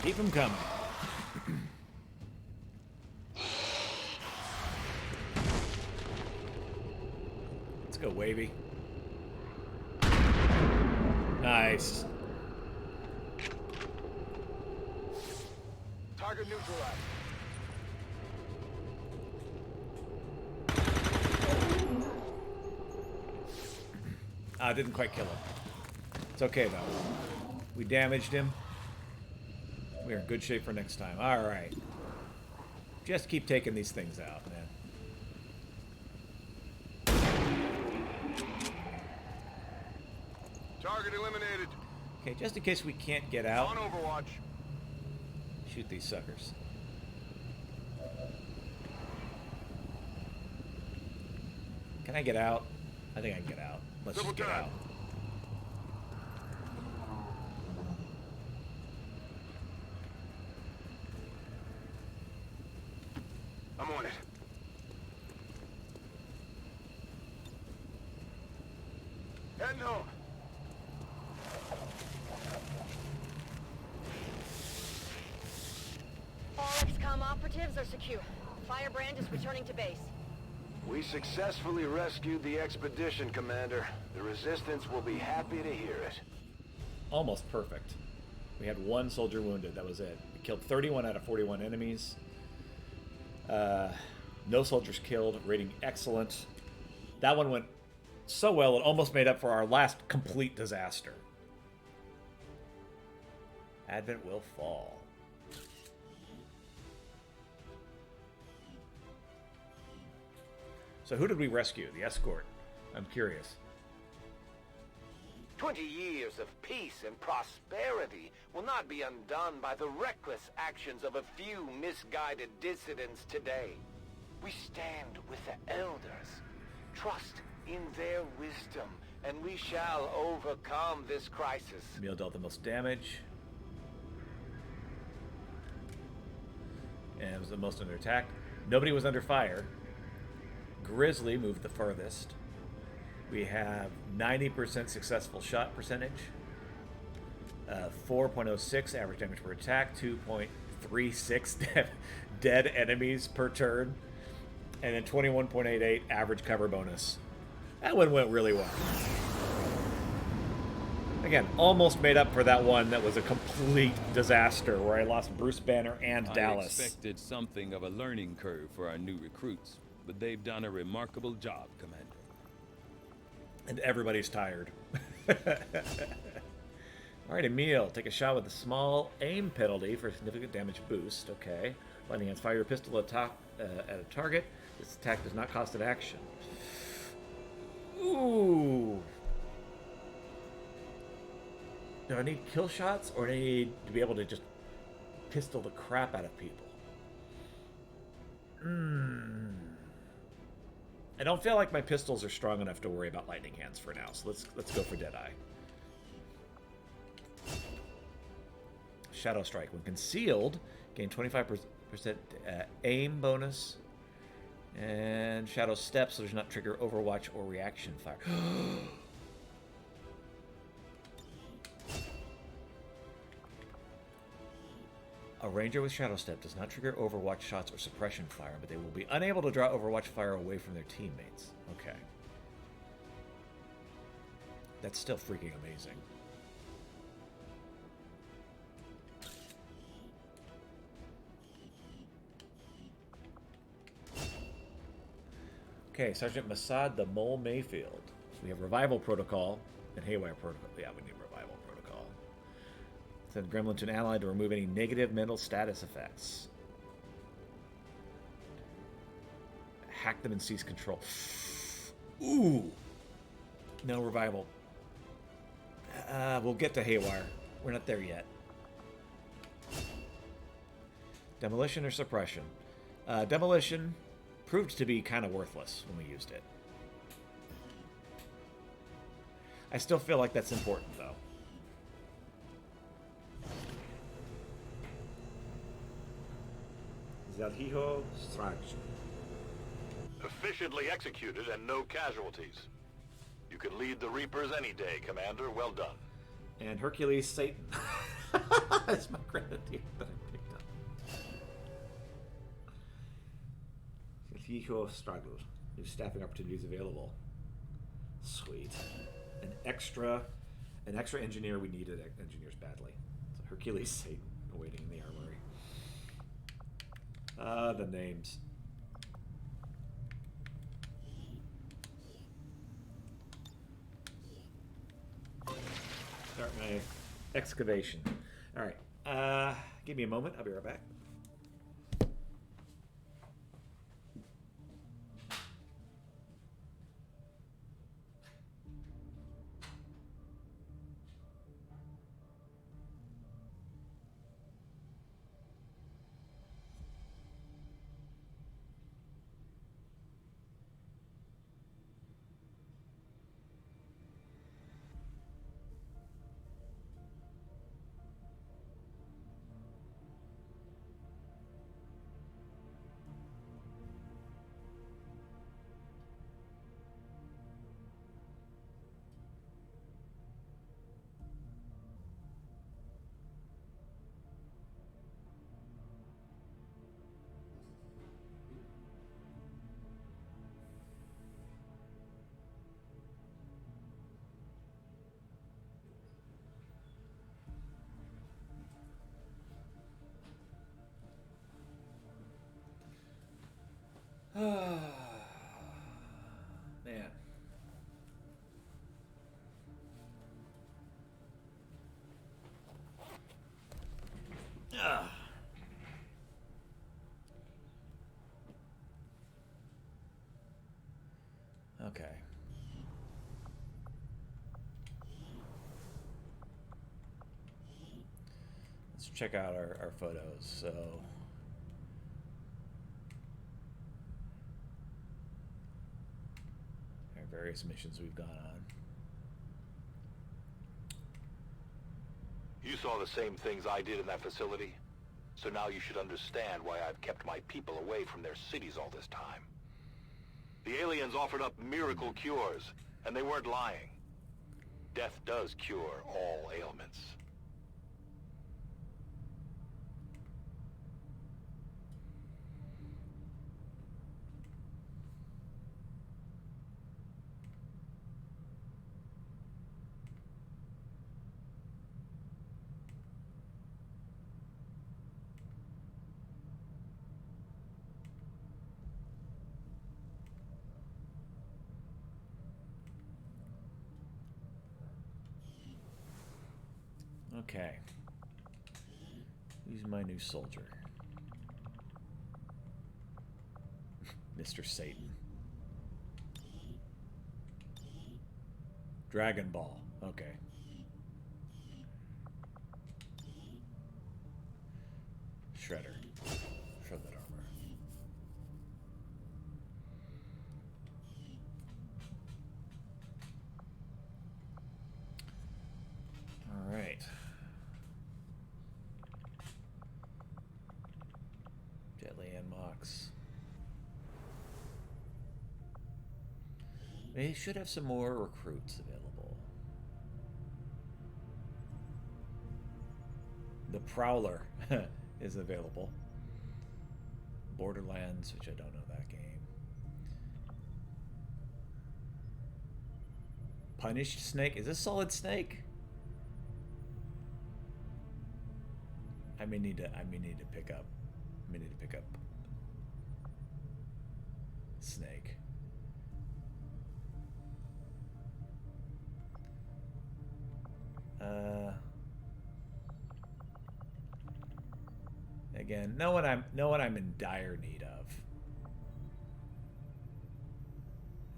Keep him coming. Let's go, Wavy. Nice. Target neutralized. Didn't quite kill him. It's okay, though. We damaged him. We're in good shape for next time. Alright. Just keep taking these things out, man. Target eliminated. Okay, just in case we can't get out, On Overwatch. shoot these suckers. Can I get out? I think I can get out. Let's just get out. I'm on it. Heading home. All XCOM operatives are secure. Firebrand is returning to base. We successfully rescued the expedition, Commander. The Resistance will be happy to hear it. Almost perfect. We had one soldier wounded. That was it. We killed 31 out of 41 enemies. No soldiers killed. Rating excellent. That one went so well, it almost made up for our last complete disaster. Advent will fall. So who did we rescue? The escort. I'm curious. 20 years of peace and prosperity will not be undone by the reckless actions of a few misguided dissidents today. We stand with the elders. Trust in their wisdom, and we shall overcome this crisis. Emil dealt the most damage. And was the most under attack. Nobody was under fire. Grizzly moved the furthest. We have 90% successful shot percentage. 4.06 average damage per attack. 2.36 dead enemies per turn. And then 21.88 average cover bonus. That one went really well. Again, almost made up for that one that was a complete disaster where I lost Bruce Banner and Dallas. I expected something of a learning curve for our new recruits, but they've done a remarkable job, Commander. And everybody's tired. All right, Emil, take a shot with a small aim penalty for a significant damage boost. Okay. Lightning hands, fire your pistol at a target. This attack does not cost an action. Ooh. Do I need kill shots, or do I need to be able to just pistol the crap out of people? I don't feel like my pistols are strong enough to worry about lightning hands for now, so let's go for Deadeye. Shadow Strike. When concealed, gain 25% aim bonus. And Shadow Step, so does not trigger Overwatch or reaction fire. A ranger with Shadow Step does not trigger Overwatch shots or suppression fire, but they will be unable to draw Overwatch fire away from their teammates. Okay. That's still freaking amazing. Okay, Sergeant Massad the Mole Mayfield. We have Revival Protocol and Haywire Protocol. Yeah, we need Revival Protocol. Send Gremlin to an ally to remove any negative mental status effects. Hack them and seize control. Ooh! No Revival. We'll get to Haywire. We're not there yet. Demolition or Suppression? Demolition proved to be kind of worthless when we used it. I still feel like that's important, though. Zalhiho Straj. Efficiently executed and no casualties. You could lead the Reapers any day, Commander. Well done. And Hercules Satan. That's my grenadier that I picked up. Zalhiho Stragl. New staffing opportunities available. Sweet. An extra engineer. We needed engineers badly. So Hercules Satan awaiting in the armory. The names. Start my excavation. All right. Give me a moment. I'll be right back. Man. Okay. Let's check out our photos. So our various missions we've gone on. You saw the same things I did in that facility. So now you should understand why I've kept my people away from their cities all this time. The aliens offered up miracle cures, and they weren't lying. Death does cure all ailments. Okay. Who's my new soldier? Mr. Satan. Dragon Ball. Okay. Shredder. Shred that armor. All right. Jetly and Mox. They should have some more recruits available. The Prowler is available. Borderlands, which I don't know that game. Punished Snake? Is this Solid Snake? I may need to pick up Snake. Again, know what I'm in dire need of.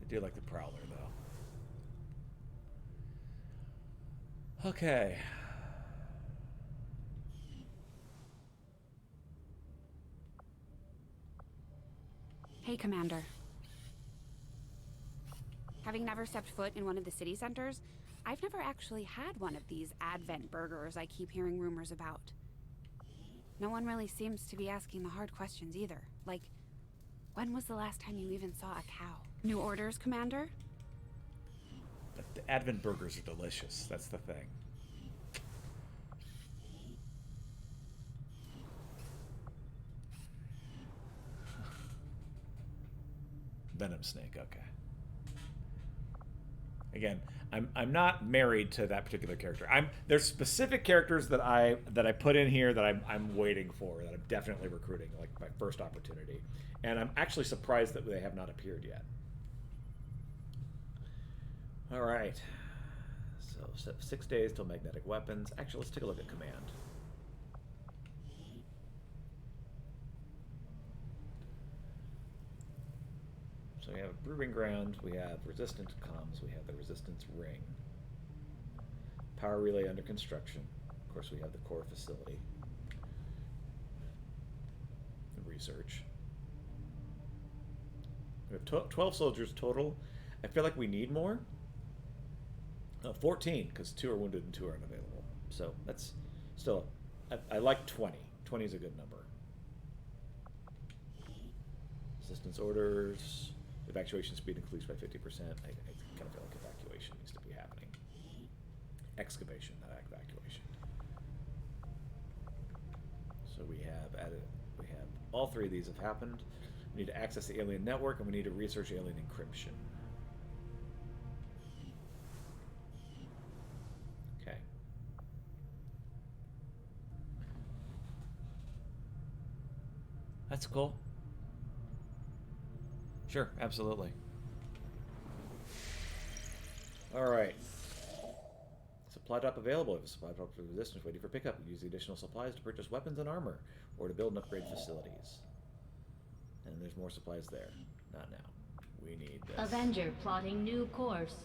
I do like the Prowler though. Okay. Hey, Commander. Having never stepped foot in one of the city centers, I've never actually had one of these Advent burgers I keep hearing rumors about. No one really seems to be asking the hard questions either. Like, when was the last time you even saw a cow? New orders, Commander? But the Advent burgers are delicious. That's the thing. Venom Snake, okay. Again, I'm not married to that particular character. There's specific characters that I put in here that I'm waiting for, that I'm definitely recruiting, like my first opportunity. And I'm actually surprised that they have not appeared yet. All right. So 6 days till magnetic weapons. Actually, let's take a look at command. So we have a Proving Ground, we have resistant comms, we have the resistance ring. Power relay under construction. Of course, we have the core facility. The research. We have 12 soldiers total. I feel like we need more. 14, because 2 are wounded and 2 are unavailable. So that's still, I like 20. 20 is a good number. Assistance orders. Evacuation speed increased by 50%. I kind of feel like evacuation needs to be happening. Excavation, not evacuation. So we have all 3 of these have happened. We need to access the alien network, and we need to research alien encryption. Okay. That's cool. Sure, absolutely. Alright. Supply drop available. If a supply drop for resistance waiting for pickup, use the additional supplies to purchase weapons and armor, or to build and upgrade facilities. And there's more supplies there. Not now. We need this. Avenger plotting new course.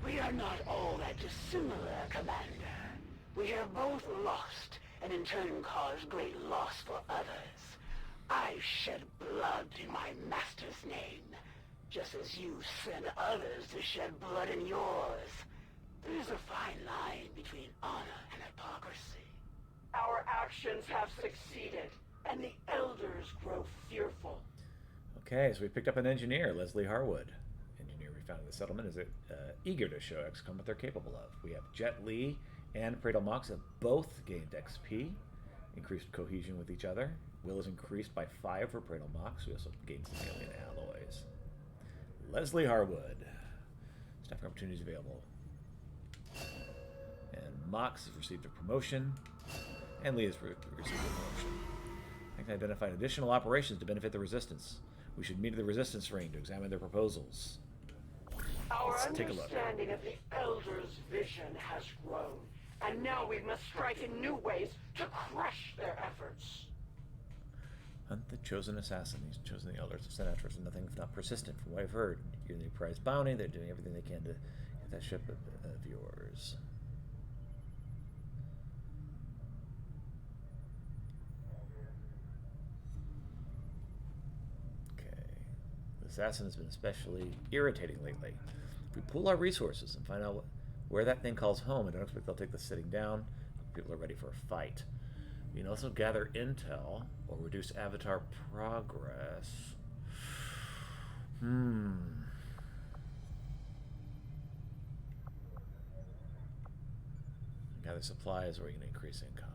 We are not all that dissimilar, Commander. We have both lost, and in turn caused great loss for others. I shed blood in my master's name, just as you send others to shed blood in yours. There's a fine line between honor and hypocrisy. Our actions have succeeded, and the elders grow fearful. Okay, so we picked up an engineer, Leslie Harwood. Engineer we found in the settlement is eager to show XCOM what they're capable of. We have Jet Li and Praetor Mox have both gained XP, increased cohesion with each other. Will is increased by 5 for Praetor Mox. We also gained some alien alloys. Leslie Harwood. Staffing opportunities available. And Mox has received a promotion. And Lee has received a promotion. I can identify additional operations to benefit the Resistance. We should meet at the Resistance ring to examine their proposals. Our Let's take a look. understanding of the Elders' vision has grown, and now we must strike in new ways to crush their efforts. Hunt the chosen assassin. He's chosen the elders of senators, and nothing if not persistent. From what I've heard, you're the prize bounty. They're doing everything they can to get that ship of yours. Okay. The assassin has been especially irritating lately. If we pool our resources and find out where that thing calls home, I don't expect they'll take the sitting down. People are ready for a fight. We can also gather intel or reduce avatar progress. Gather supplies or we can increase income.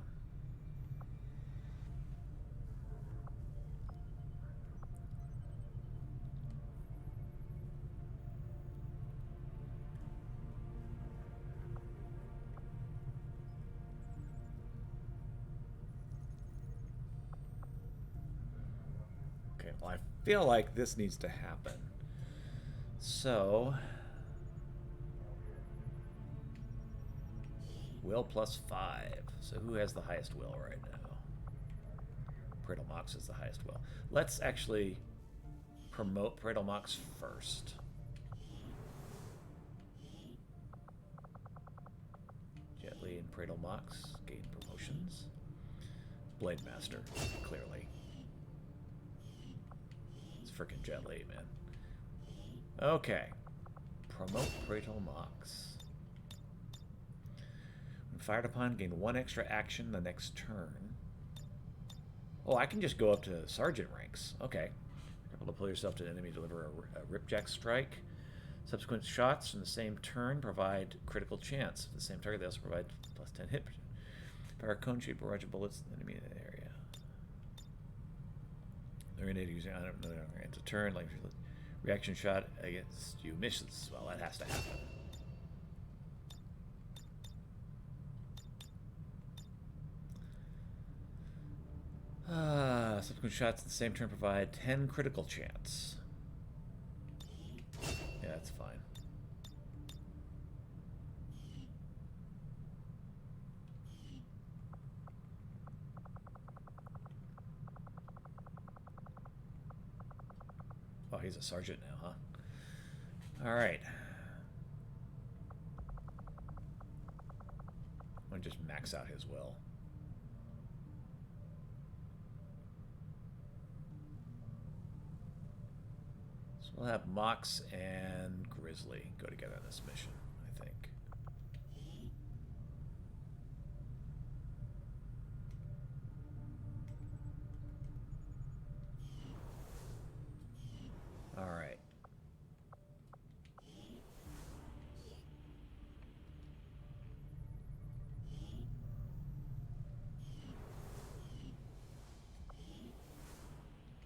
Well, I feel like this needs to happen. So, will plus 5. So who has the highest will right now? Praetor Mox is the highest will. Let's actually promote Praetor Mox first. Jet Li and Praetor Mox gain promotions. Blade Master, clearly. Frickin' Jet Li, man. Okay. Promote Praetor Mox. When fired upon, gain 1 extra action the next turn. Oh, I can just go up to sergeant ranks. Okay. Able to pull yourself to an enemy, deliver a ripjack strike. Subsequent shots from the same turn provide critical chance. For the same target, they also provide plus 10 hit. Fire a cone-shaped barrage of bullets in the enemy area. Grenade using I don't know into turn like reaction shot against you misses. Well, that has to happen. Subsequent shots at the same turn provide 10 critical chance. Yeah, that's fine. Oh, he's a sergeant now, huh? Alright. I'm gonna just max out his will. So we'll have Mox and Grizzly go together on this mission, I think. All right.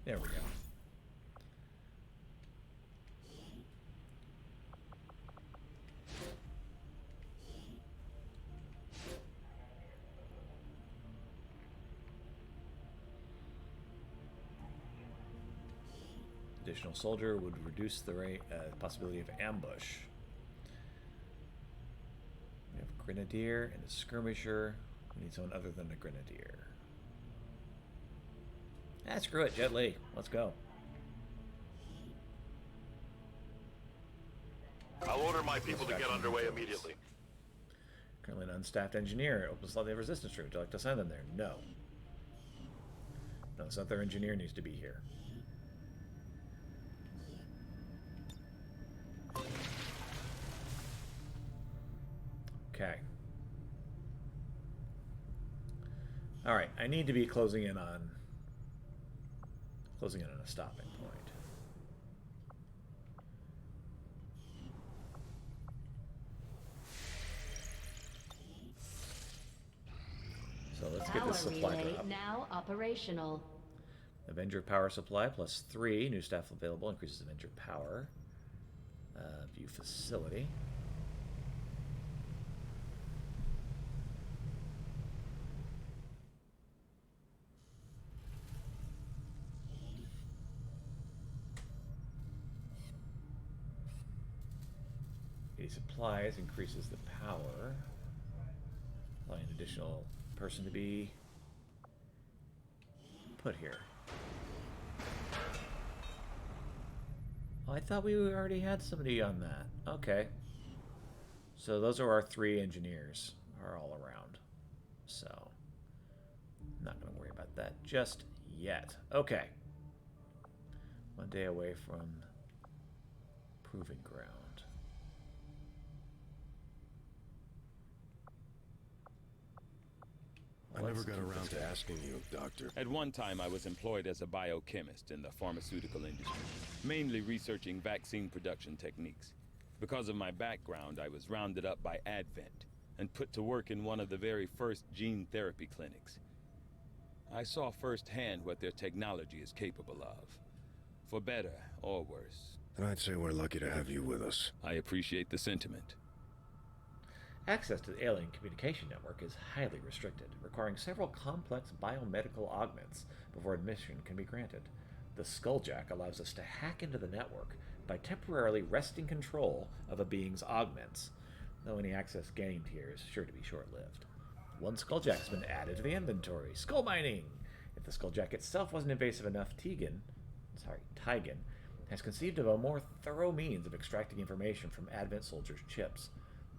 There we go. additional soldier would reduce the possibility of ambush. We have a grenadier and a skirmisher. We need someone other than a grenadier. Ah, screw it, Jet Li. Let's go. I'll order my people to get underway immediately. Currently an unstaffed engineer. Open slot the resistance room. Would you like to send them there? No. No, this other engineer needs to be here. Okay. Alright, I need to be closing in on a stopping point. So let's get this supply drop. Now operational. Avenger power supply +3. New staff available. Increases Avenger power. View facility. Supplies increases the power. Allowing an additional person to be put here. Oh, I thought we already had somebody on that. Okay. So those are our 3 engineers are all around. So I'm not going to worry about that just yet. Okay. 1 day away from proving ground. I never got around to asking you, Doctor. At one time, I was employed as a biochemist in the pharmaceutical industry, mainly researching vaccine production techniques. Because of my background, I was rounded up by Advent and put to work in one of the very first gene therapy clinics. I saw firsthand what their technology is capable of, for better or worse. And I'd say we're lucky to have you with us. I appreciate the sentiment. Access to the alien communication network is highly restricted, requiring several complex biomedical augments before admission can be granted. The Skulljack allows us to hack into the network by temporarily wresting control of a being's augments, though any access gained here is sure to be short-lived. 1 Skulljack has been added to the inventory. Skull mining! If the Skulljack itself wasn't invasive enough, Tigan has conceived of a more thorough means of extracting information from Advent soldiers' chips.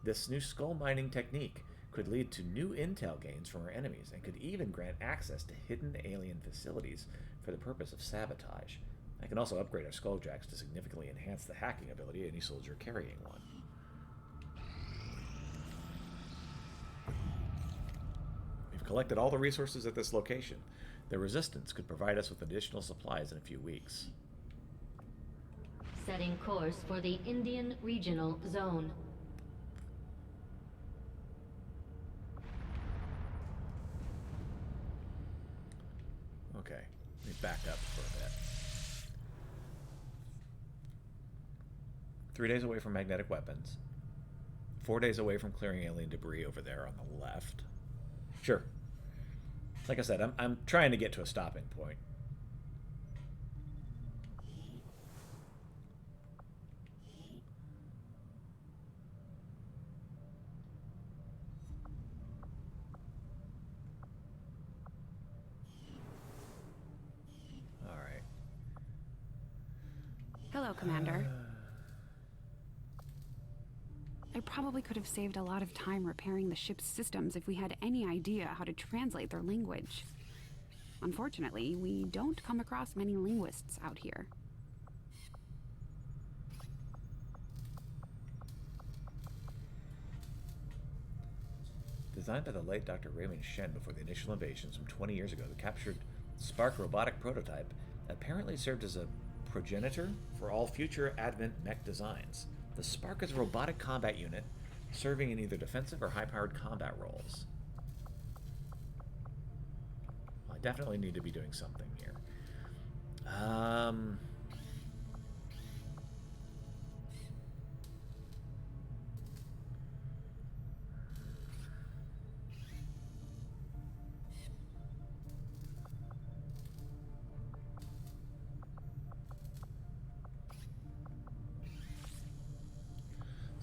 This new skull mining technique could lead to new intel gains from our enemies and could even grant access to hidden alien facilities for the purpose of sabotage. I can also upgrade our Skulljacks to significantly enhance the hacking ability of any soldier carrying one. We've collected all the resources at this location. The Resistance could provide us with additional supplies in a few weeks. Setting course for the Indian Regional Zone. Okay, let me back up for a bit. 3 days away from magnetic weapons. 4 days away from clearing alien debris over there on the left. Sure. Like I said, I'm trying to get to a stopping point. Hello, Commander. I probably could have saved a lot of time repairing the ship's systems if we had any idea how to translate their language. Unfortunately, we don't come across many linguists out here. Designed by the late Dr. Raymond Shen before the initial invasions from 20 years ago, the captured Spark robotic prototype apparently served as a progenitor for all future Advent mech designs. The Spark is a robotic combat unit serving in either defensive or high-powered combat roles. Well, I definitely need to be doing something here.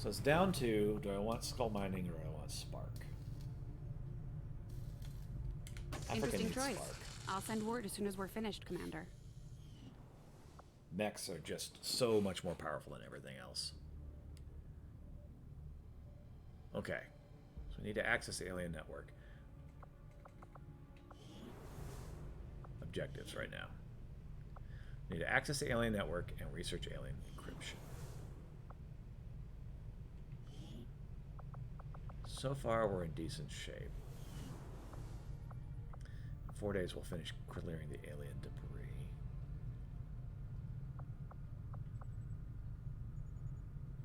So it's down to, do I want skull mining or do I want spark? Africa Interesting needs choice. spark. I'll send word as soon as we're finished, Commander. Mechs are just so much more powerful than everything else. Okay. So we need to access the alien network. Objectives right now. We need to access the alien network and research alien encryption. So far, we're in decent shape. In 4 days, we'll finish clearing the alien debris.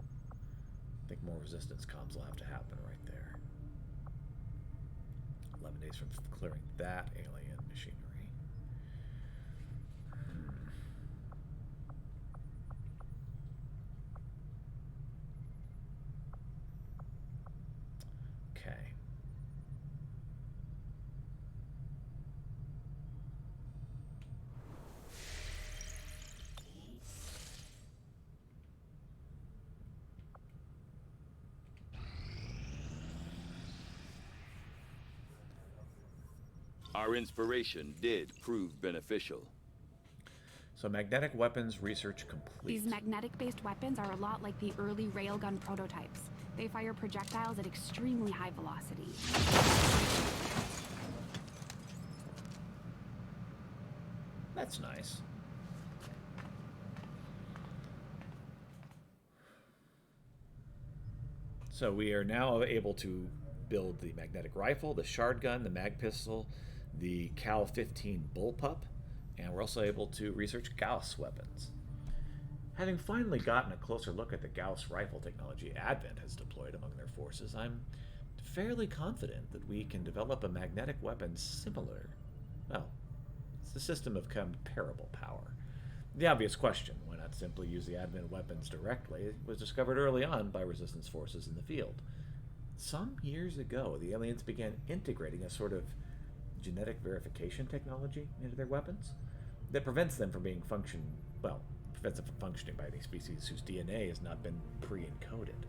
I think more resistance comms will have to happen right there. 11 days from clearing that alien machinery. Okay. Our inspiration did prove beneficial. So magnetic weapons research complete. These magnetic-based weapons are a lot like the early railgun prototypes. They fire projectiles at extremely high velocity. That's nice. So we are now able to build the magnetic rifle, the shard gun, the mag pistol, the Cal 15 bullpup, and we're also able to research Gauss weapons. Having finally gotten a closer look at the Gauss rifle technology Advent has deployed among their forces, I'm fairly confident that we can develop a magnetic weapon similar. Well, it's a system of comparable power. The obvious question, why not simply use the Advent weapons directly, was discovered early on by resistance forces in the field. Some years ago, the aliens began integrating a sort of genetic verification technology into their weapons that prevents them from being prevents them from functioning by any species whose DNA has not been pre-encoded.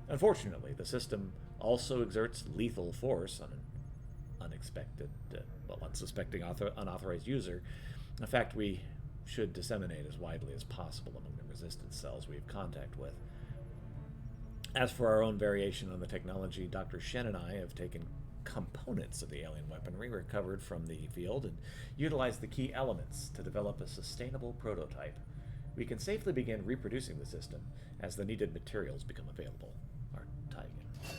Unfortunately, the system also exerts lethal force on an unsuspecting unauthorized user, a fact we should disseminate as widely as possible among the resistance cells we have contact with. As for our own variation on the technology, Dr. Shen and I have taken components of the alien weaponry recovered from the field and utilized the key elements to develop a sustainable prototype. We can safely begin reproducing the system as the needed materials become available. Our Tigan.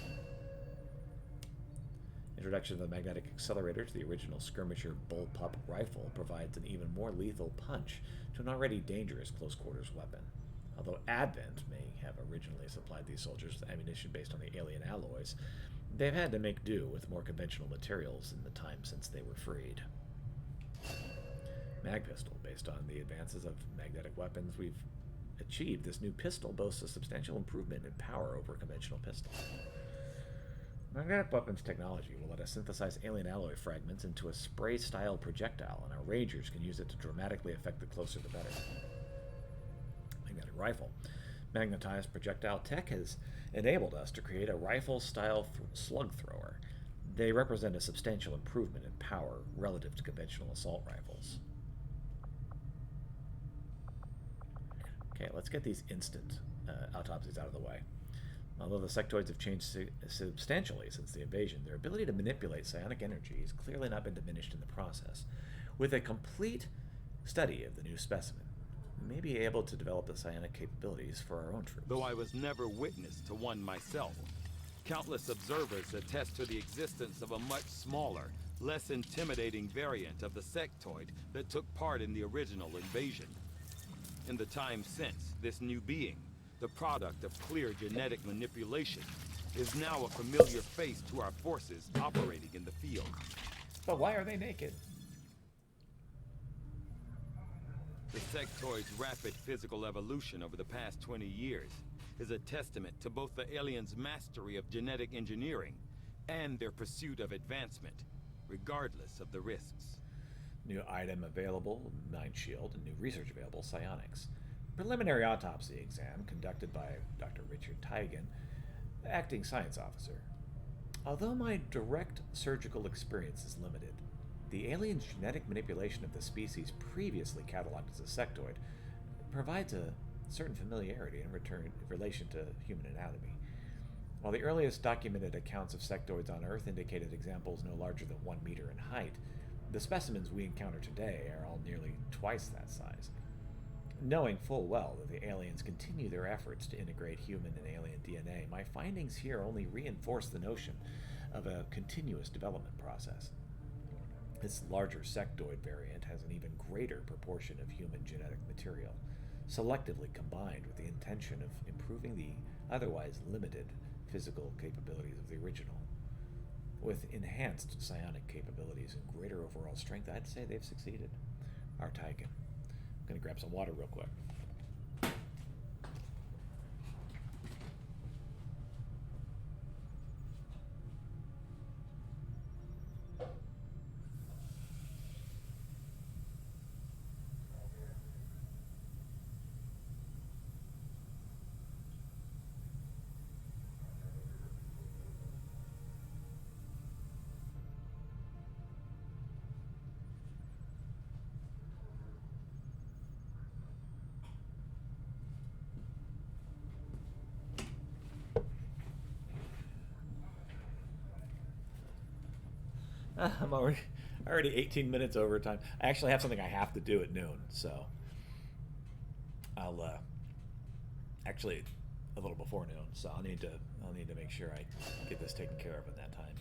Introduction of the magnetic accelerator to the original skirmisher bullpup rifle provides an even more lethal punch to an already dangerous close-quarters weapon. Although Advent may have originally supplied these soldiers with ammunition based on the alien alloys, they've had to make do with more conventional materials in the time since they were freed. Mag pistol, based on the advances of magnetic weapons we've achieved, this new pistol boasts a substantial improvement in power over conventional pistols. Magnetic weapons technology will let us synthesize alien alloy fragments into a spray-style projectile, and our Rangers can use it to dramatically affect the closer the better. Magnetic rifle. Magnetized projectile tech has enabled us to create a rifle-style slug thrower. They represent a substantial improvement in power relative to conventional assault rifles. Okay, let's get these instant autopsies out of the way. Although the sectoids have changed substantially since the invasion, their ability to manipulate psionic energy has clearly not been diminished in the process. With a complete study of the new specimen, we may be able to develop the psionic capabilities for our own troops. Though I was never witness to one myself, countless observers attest to the existence of a much smaller, less intimidating variant of the sectoid that took part in the original invasion. In the time since, this new being, the product of clear genetic manipulation, is now a familiar face to our forces operating in the field. But why are they naked? The sectoid's rapid physical evolution over the past 20 years is a testament to both the aliens' mastery of genetic engineering and their pursuit of advancement, regardless of the risks. New item available, Mind Shield, and new research available, Psionics. Preliminary autopsy exam conducted by Dr. Richard Teigen, acting science officer. Although my direct surgical experience is limited, the alien's genetic manipulation of the species previously cataloged as a sectoid provides a certain familiarity in relation to human anatomy. While the earliest documented accounts of sectoids on Earth indicated examples no larger than 1 meter in height, the specimens we encounter today are all nearly twice that size. Knowing full well that the aliens continue their efforts to integrate human and alien DNA, my findings here only reinforce the notion of a continuous development process. This larger sectoid variant has an even greater proportion of human genetic material, selectively combined with the intention of improving the otherwise limited physical capabilities of the original. With enhanced psionic capabilities and greater overall strength, I'd say they've succeeded. Our Teigen. I'm going to grab some water real quick. I'm already 18 minutes over time. I actually have something I have to do at noon, so I'll actually a little before noon. So I'll need to make sure I get this taken care of in that time.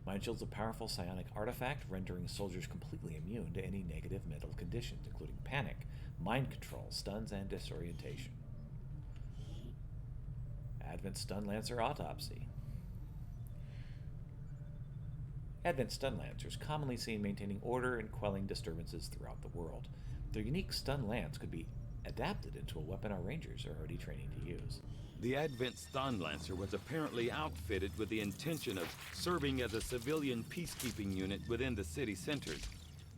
Mind Shield's a powerful psionic artifact, rendering soldiers completely immune to any negative mental conditions, including panic, mind control, stuns, and disorientation. Advent Stun Lancer autopsy. Advent stun lancers, commonly seen maintaining order and quelling disturbances throughout the world. Their unique stun lance could be adapted into a weapon our rangers are already training to use. The Advent Stun Lancer was apparently outfitted with the intention of serving as a civilian peacekeeping unit within the city centers.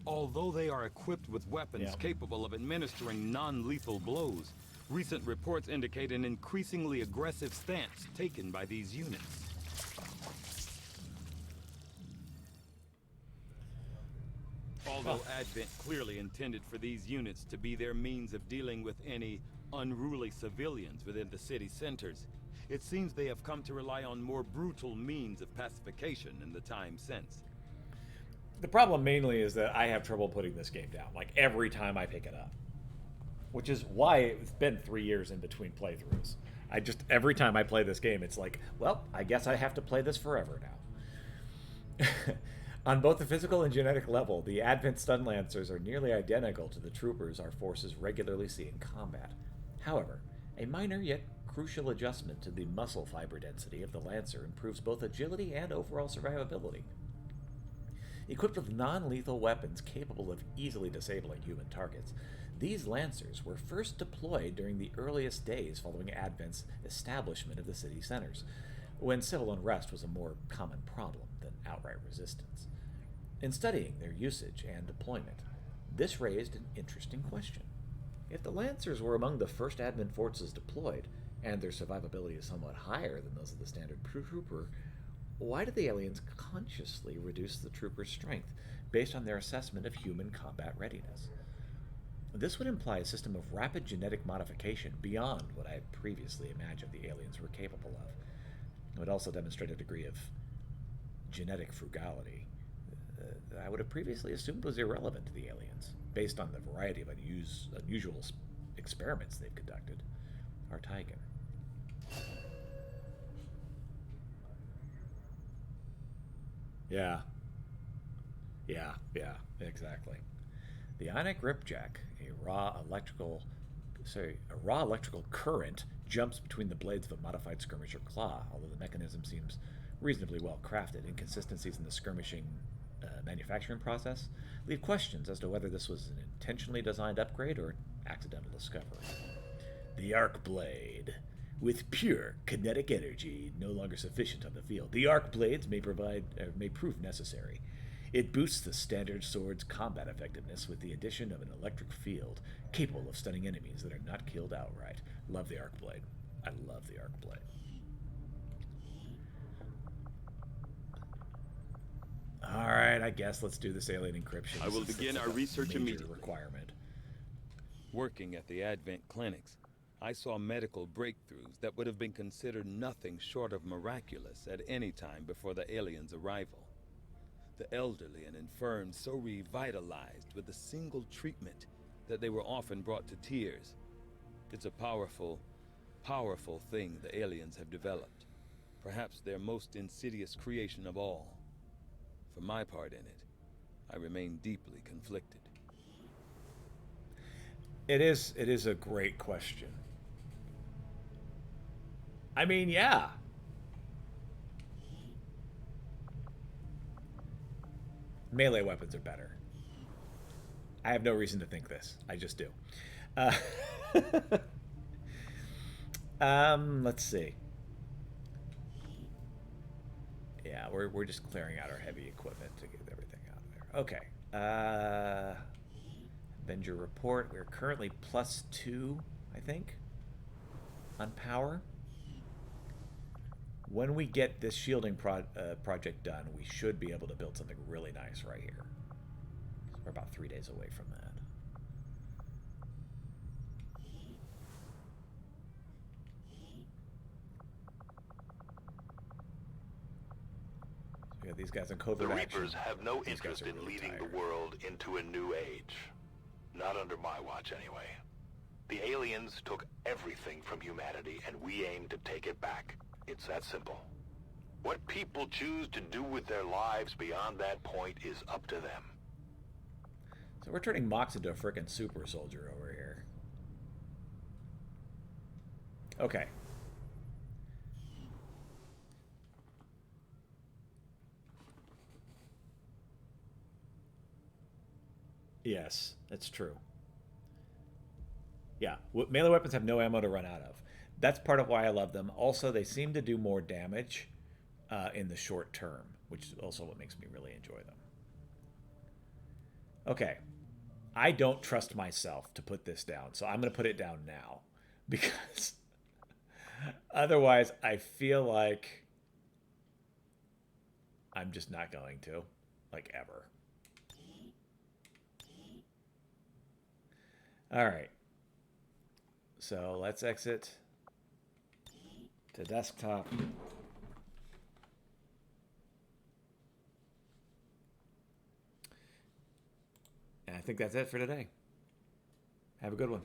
Although they are equipped with weapons capable of administering non-lethal blows, recent reports indicate an increasingly aggressive stance taken by these units. Although Advent clearly intended for these units to be their means of dealing with any unruly civilians within the city centers, it seems they have come to rely on more brutal means of pacification in the time since. The problem mainly is that I have trouble putting this game down, like every time I pick it up. Which is why it's been 3 years in between playthroughs. Every time I play this game, it's like, well, I guess I have to play this forever now. On both the physical and genetic level, the Advent Stun Lancers are nearly identical to the troopers our forces regularly see in combat. However, a minor yet crucial adjustment to the muscle fiber density of the Lancer improves both agility and overall survivability. Equipped with non-lethal weapons capable of easily disabling human targets, these Lancers were first deployed during the earliest days following Advent's establishment of the city centers, when civil unrest was a more common problem than outright resistance. In studying their usage and deployment, this raised an interesting question. If the Lancers were among the first Advent forces deployed, and their survivability is somewhat higher than those of the standard trooper, why did the aliens consciously reduce the trooper's strength based on their assessment of human combat readiness? This would imply a system of rapid genetic modification beyond what I had previously imagined the aliens were capable of. It would also demonstrate a degree of genetic frugality that I would have previously assumed was irrelevant to the aliens, based on the variety of unusual experiments they've conducted. Our Teigen. Yeah, exactly. The Ionic Ripjack, a raw electrical current jumps between the blades of a modified skirmisher claw, although the mechanism seems reasonably well crafted. Inconsistencies in the skirmishing manufacturing process leave questions as to whether this was an intentionally designed upgrade or an accidental discovery. The Arc Blade. With pure kinetic energy no longer sufficient on the field, the arc blades may prove necessary. It boosts the standard sword's combat effectiveness with the addition of an electric field capable of stunning enemies that are not killed outright. Love the arc blade. I love the arc blade. Alright, I guess let's do this alien encryption. I will begin our research immediately. Requirement. Working at the Advent clinics, I saw medical breakthroughs that would have been considered nothing short of miraculous at any time before the aliens' arrival. The elderly and infirm so revitalized with a single treatment that they were often brought to tears. It's a powerful, powerful thing the aliens have developed. Perhaps their most insidious creation of all. For my part in it, I remain deeply conflicted. It is a great question. I mean, yeah. Melee weapons are better. I have no reason to think this. I just do. Let's see. Yeah, we're just clearing out our heavy equipment to get everything out of there. Okay. Avenger report. We're currently +2, I think, on power. When we get this shielding project done, we should be able to build something really nice right here. We're about 3 days away from that. So we got these guys in covert The action. Reapers have no These interest guys are in really leading tired. the world into a new age. Not under my watch, anyway. The aliens took everything from humanity, and we aim to take it back. It's that simple. What people choose to do with their lives beyond that point is up to them. So we're turning Mox into a frickin' super soldier over here. Okay. Yes, that's true. Yeah, melee weapons have no ammo to run out of. That's part of why I love them. Also, they seem to do more damage in the short term, which is also what makes me really enjoy them. Okay. I don't trust myself to put this down, so I'm going to put it down now. Because otherwise, I feel like I'm just not going to. Like, ever. Alright. So, let's exit to desktop. And I think that's it for today. Have a good one.